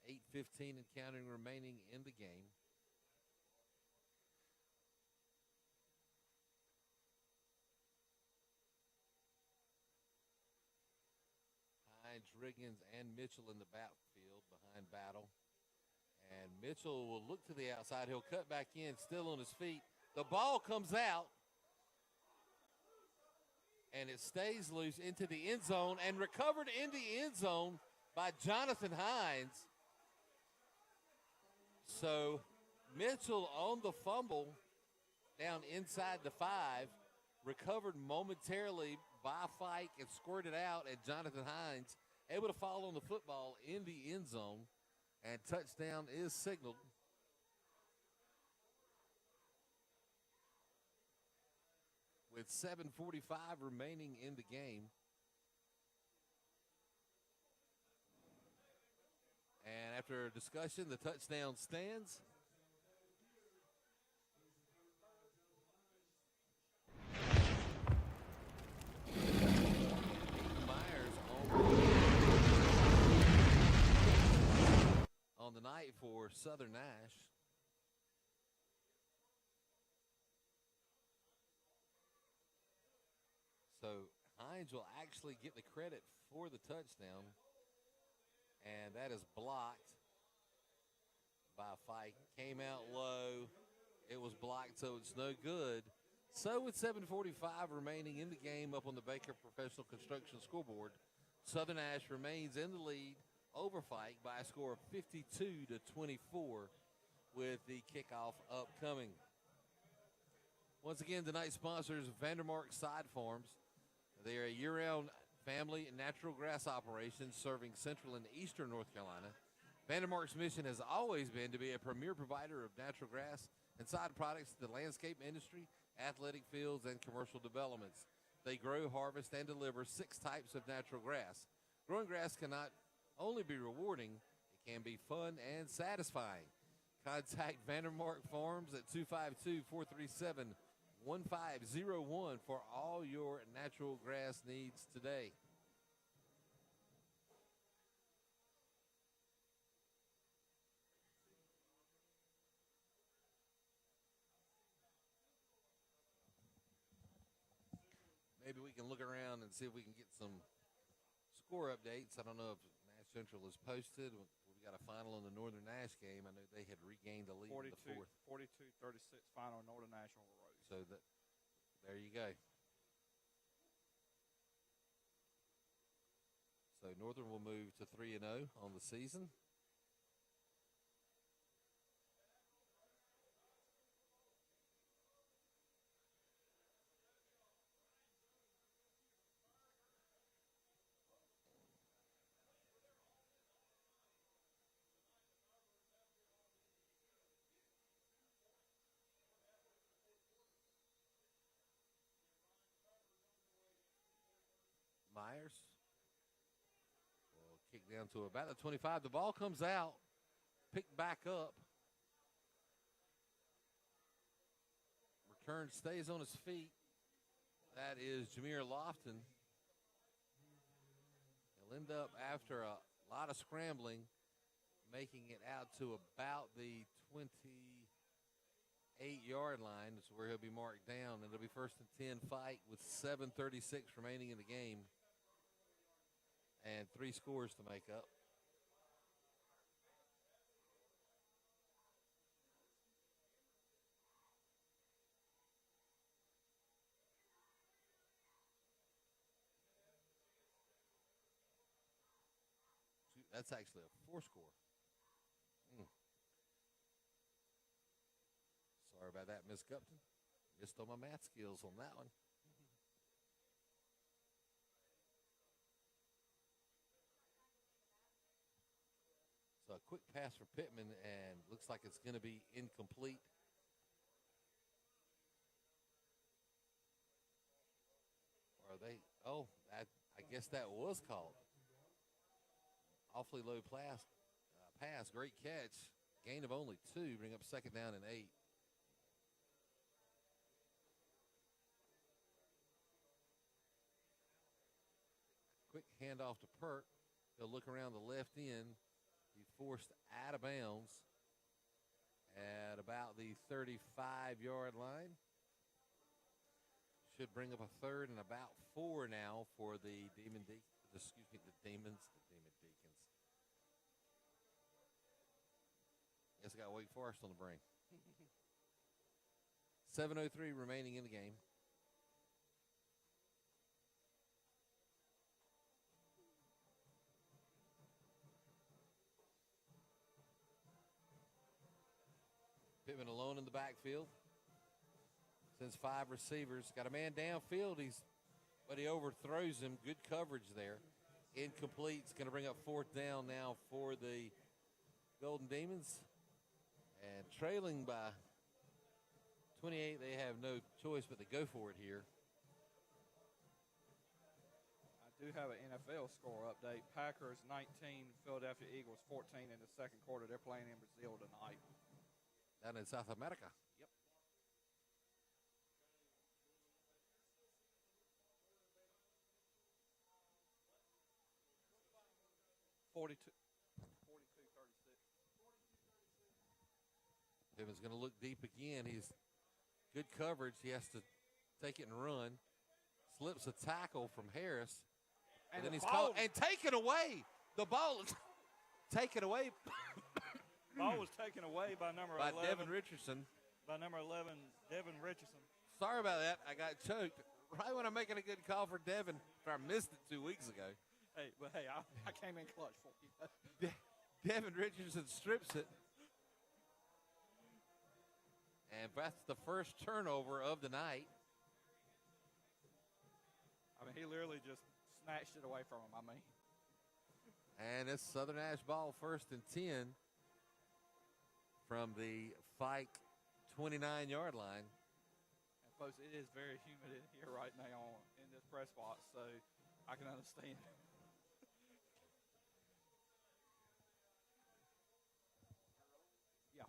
8:15 and counting remaining in the game. Hines, Riggins, and Mitchell in the backfield behind Battle. And Mitchell will look to the outside. He'll cut back in, still on his feet. The ball comes out. And it stays loose into the end zone and recovered in the end zone by Jonathan Hines. So Mitchell on the fumble down inside the 5, recovered momentarily by Fike and squirted out, and Jonathan Hines able to fall on the football in the end zone, and touchdown is signaled. With 7:45 remaining in the game. And after a discussion, the touchdown stands. Myers on the night for Southern Nash. So Hines will actually get the credit for the touchdown. And that is blocked by Fike. Came out low. It was blocked, so it's no good. So with 7:45 remaining in the game up on the Baker Professional Construction scoreboard, Southern Nash remains in the lead over Fike by a score of 52-24 with the kickoff upcoming. Once again, tonight's sponsors, Vandermark Side Farms. They are a year-round family and natural grass operation serving central and eastern North Carolina. Vandermark's mission has always been to be a premier provider of natural grass and side products to the landscape industry, athletic fields, and commercial developments. They grow, harvest, and deliver 6 types of natural grass. Growing grass cannot only be rewarding, it can be fun and satisfying. Contact Vandermark Farms at 252-437-1501 for all your natural grass needs today. Maybe we can look around and see if we can get some score updates. I don't know if Nash Central is posted. We got a final in the Northern Nash game. I know they had regained the lead in the 4th.
42-36 final Northern National Road.
So there you go. So Northern will move to 3-0 on the season. Myers will kick down to about the 25. The ball comes out, picked back up. Return stays on his feet. That is Jameer Lofton. He'll end up, after a lot of scrambling, making it out to about the 28-yard line. That's where he'll be marked down. It'll be 1st and 10 Fike with 7:36 remaining in the game. And 3 scores to make up. That's actually a 4-score. Sorry about that, Miss Gupton. Missed on my math skills on that one. So a quick pass for Pittman, and looks like it's going to be incomplete. Or are they? Oh, I guess that was called. Awfully low pass. Great catch. Gain of only 2. Bring up 2nd down and 8. Quick handoff to Perk. He'll look around the left end. He forced out of bounds at about the 35-yard line. Should bring up a 3rd and about 4 now for the Demons. Guess I got Wake Forest on the brain. 7:03 remaining in the game.
Pittman alone in the backfield. Sends 5 receivers. Got a man downfield. But he overthrows him. Good coverage there. Incomplete. It's going to bring up 4th down now for the Golden Demons. And trailing by 28, they have no choice but to go for it here.
I do have an NFL score update. Packers 19, Philadelphia Eagles 14 in the second quarter. They're playing in Brazil tonight.
Down in South America.
Yep. 42-36.
Pittman's going to look deep again. He's good coverage. He has to take it and run. Slips a tackle from Harris. And then he's called and taken away. The ball is taken away.
Ball was taken away by number 11.
Devin Richardson.
By number 11, Devin Richardson.
Sorry about that. I got choked right when I'm making a good call for Devin. I missed it 2 weeks ago.
Hey, I came in clutch for you.
Devin Richardson strips it. And that's the first turnover of the night.
I mean, he literally just snatched it away from him, I mean.
And it's Southern Nash ball, 1st and 10 from the Fike 29-yard line.
And folks, it is very humid in here right now in this press box, so I can understand. Yeah.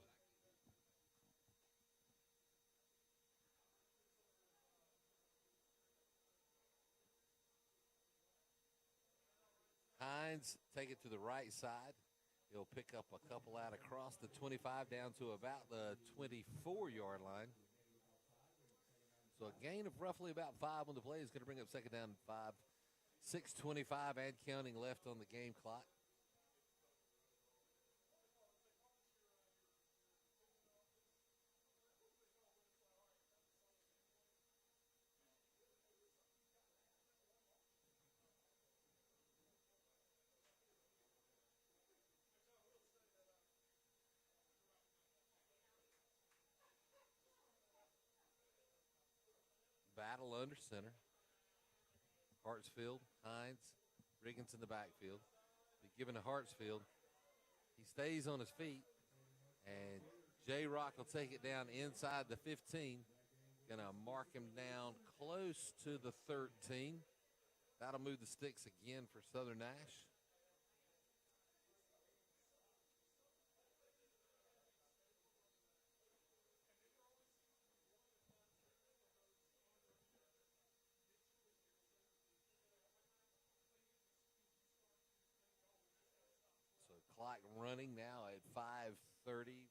Hines take it to the right side. He'll pick up a couple out across the 25 down to about the 24-yard line. So a gain of roughly about 5 on the play is going to bring up 2nd down and 5. 6:25 and counting left on the game clock. Battle under center. Hartsfield, Hines, Riggins in the backfield. Be given to Hartsfield. He stays on his feet, and J-Rock will take it down inside the 15. Going to mark him down close to the 13. That'll move the sticks again for Southern Nash. Clock running now at 5:30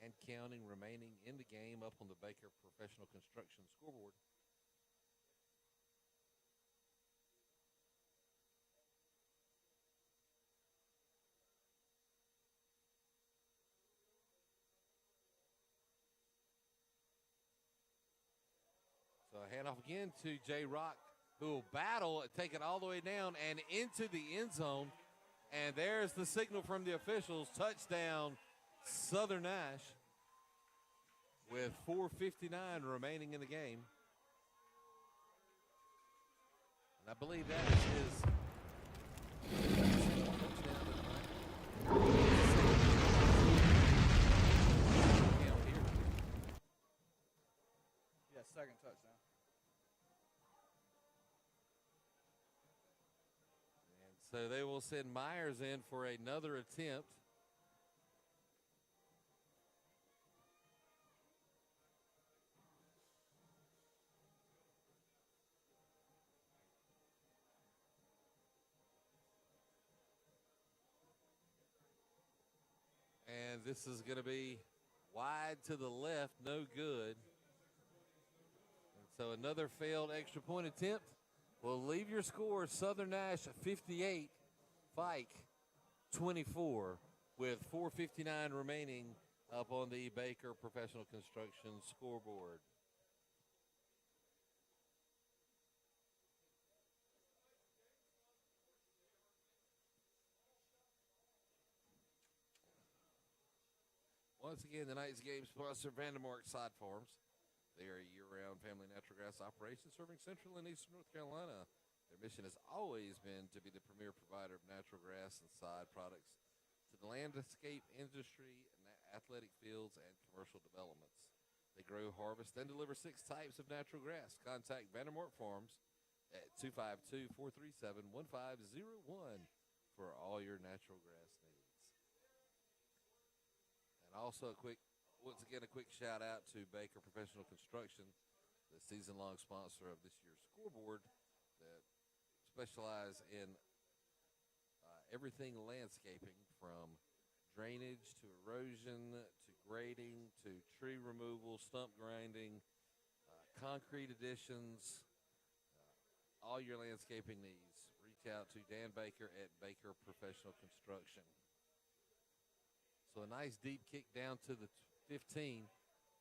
and counting remaining in the game up on the Baker Professional Construction scoreboard. So a handoff again to J-Rock, who will battle, take it all the way down and into the end zone. And there's the signal from the officials. Touchdown, Southern Nash, with 4:59 remaining in the game. And I believe that is his
Yeah, 2nd touchdown.
So they will send Myers in for another attempt. And this is going to be wide to the left, no good. And so another failed extra point attempt. Well, leave your score, Southern Nash 58, Fike 24, with 4:59 remaining up on the Baker Professional Construction scoreboard. Once again, tonight's game sponsor, Vandermark Sod Farms. They are a year-round family natural grass operation serving central and eastern North Carolina. Their mission has always been to be the premier provider of natural grass and sod products to the landscape industry, athletic fields, and commercial developments. They grow, harvest, and deliver 6 types of natural grass. Contact Vandermark Farms at 252-437-1501 for all your natural grass needs. And also once again, a quick shout out to Baker Professional Construction, the season-long sponsor of this year's scoreboard that specialize in everything landscaping, from drainage to erosion to grading to tree removal, stump grinding, concrete additions, all your landscaping needs. Reach out to Dan Baker at Baker Professional Construction. So a nice deep kick down to the 15,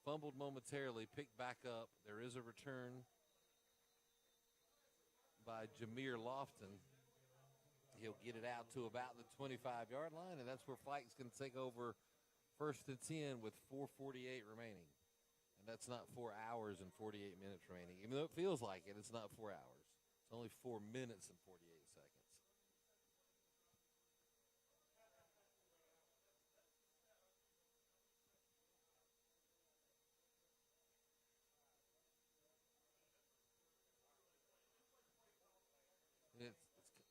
fumbled momentarily, picked back up. There is a return by Jameer Lofton. He'll get it out to about the 25-yard line, and that's where Fike's going to take over 1st and 10 with 4:48 remaining. And that's not 4 hours and 48 minutes remaining. Even though it feels like it, it's not 4 hours. It's only 4 minutes and 48 seconds.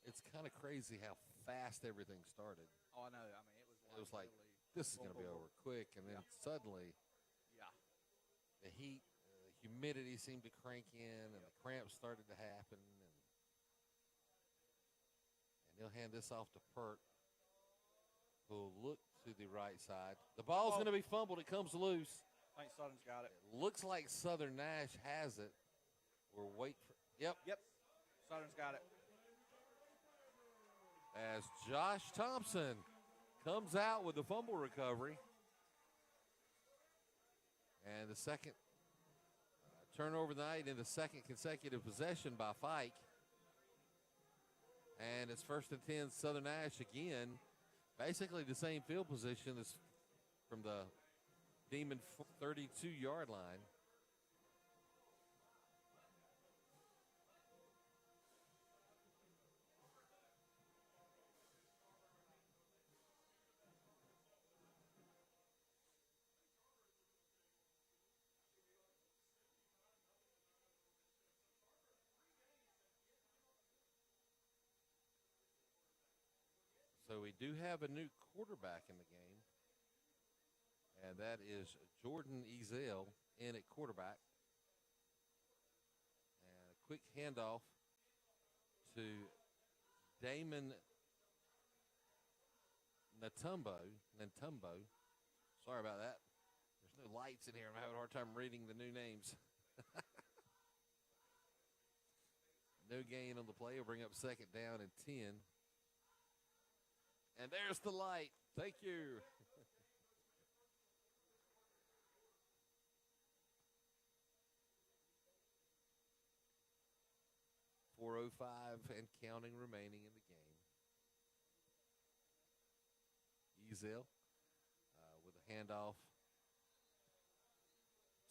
It's kind of crazy how fast everything started.
Oh, I know. I mean,
It was like, this is going to be over quick, and then suddenly,
yeah.
the heat, the humidity seemed to crank in, and the cramps started to happen. And he'll hand this off to Pert, who'll look to the right side. The ball's going to be fumbled. It comes loose.
I think Southern's got it.
It looks like Southern Nash has it. We're waiting for – yep.
Southern's got it.
As Josh Thompson comes out with the fumble recovery. And the second turnover of the night in the second consecutive possession by Fike. And it's 1st and 10, Southern Nash again. Basically the same field position as from the Demon 32-yard line. So we do have a new quarterback in the game, and that is Jordan Ezel in at quarterback. And a quick handoff to Damon Natumbo. Sorry about that. There's no lights in here. I'm having a hard time reading the new names. No gain on the play. Will bring up 2nd down and 10. And there's the light. Thank you. .405 and counting remaining in the game. Ezel with a handoff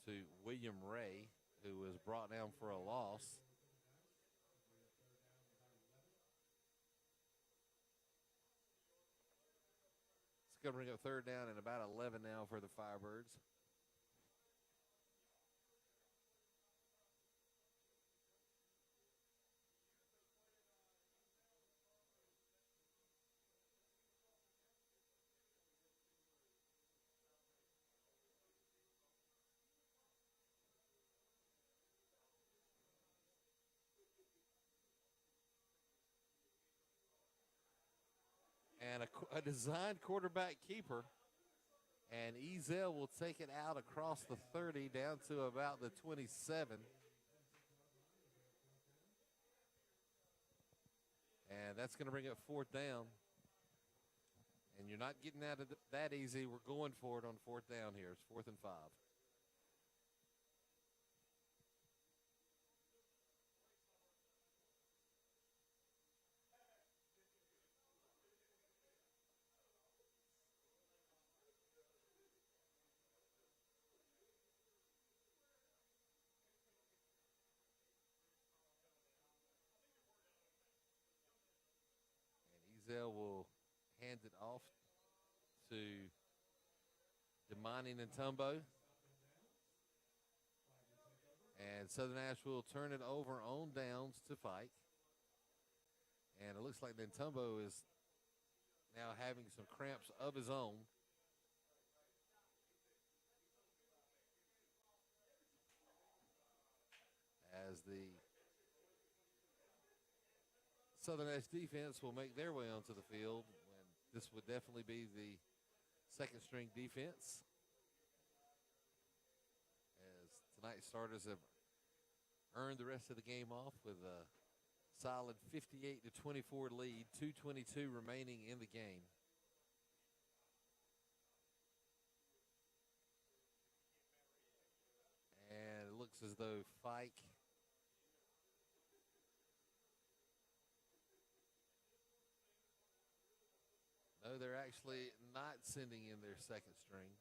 to William Ray, who was brought down for a loss. Going to bring up 3rd down and about 11 now for the Firebirds. And a designed quarterback keeper. And Ezel will take it out across the 30 down to about the 27. And that's going to bring up 4th down. And you're not getting out of that easy. We're going for it on 4th down here. It's 4th and 5. handed off to Demani Nantumbo. And Southern Nash will turn it over on downs to Fike. And it looks like Nantumbo is now having some cramps of his own. As the Southern Nash defense will make their way onto the field. And this would definitely be the second string defense, as tonight's starters have earned the rest of the game off with a solid 58-24 lead, 2:22 remaining in the game. And it looks as though Fike no, they're actually not sending in their second string.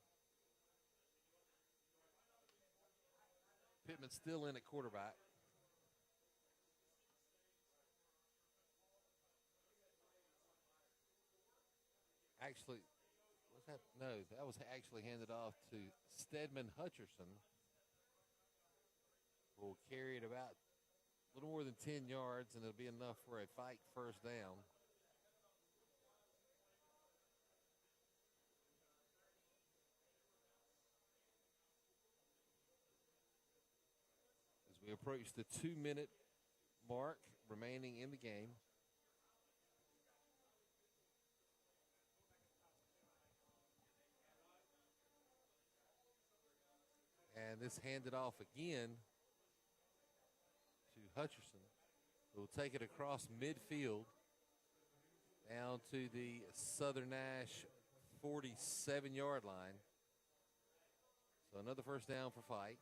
Pittman's still in at quarterback. Actually, what's that? No, that was actually handed off to Stedman Hutcherson, who will carry it about a little more than 10 yards, and it'll be enough for a Fike first down. As we approach the 2-minute mark remaining in the game. And this handed off again to Hutcherson, who will take it across midfield down to the Southern Nash 47-yard line. So another first down for Fike.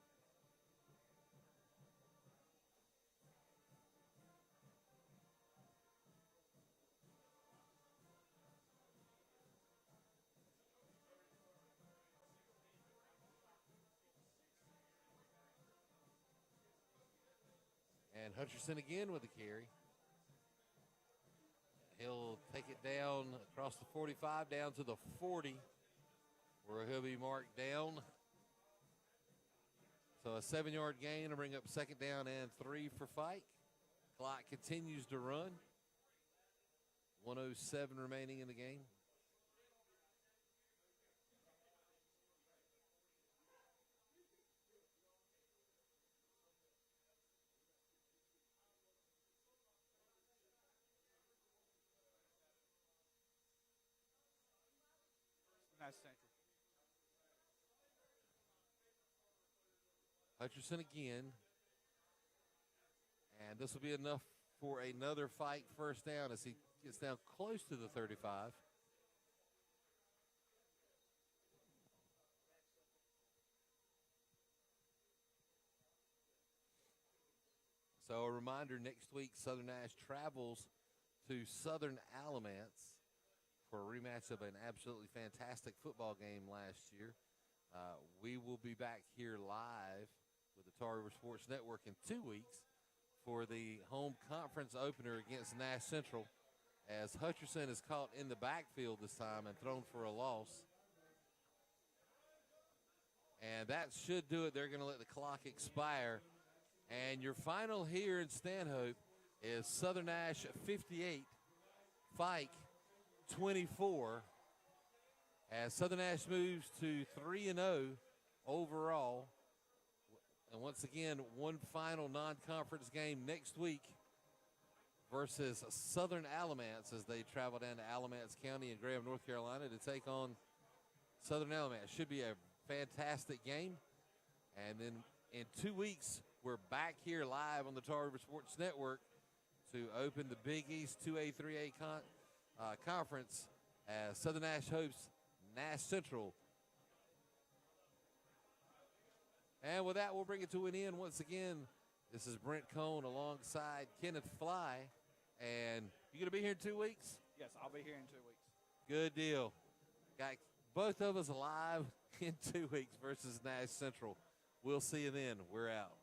And Hutcherson again with the carry. He'll take it down across the 45 down to the 40, where he'll be marked down. So a 7-yard gain to bring up second down and 3 for Fike. Clock continues to run. 1:07 remaining in the game.
Nash Central.
Hutcherson again. And this will be enough for another Fike first down as he gets down close to the 35. So a reminder, next week Southern Nash travels to Southern Alamance for a rematch of an absolutely fantastic football game last year. We will be back here live with the Tar River Sports Network in 2 weeks for the home conference opener against Nash Central, as Hutcherson is caught in the backfield this time and thrown for a loss. And that should do it. They're going to let the clock expire. And your final here in Stanhope is Southern Nash 58, Fike 24, as Southern Nash moves to 3-0 overall. And once again, one final non-conference game next week versus Southern Alamance as they travel down to Alamance County in Graham, North Carolina to take on Southern Alamance. Should be a fantastic game. And then in 2 weeks, we're back here live on the Tar River Sports Network to open the Big East 2A, 3A conference as Southern Nash hosts Nash Central. And with that, we'll bring it to an end once again. This is Brent Cohn alongside Kenneth Fly. And you going to be here in 2 weeks?
Yes, I'll be here in 2 weeks.
Good deal. Got both of us live in 2 weeks versus Nash Central. We'll see you then. We're out.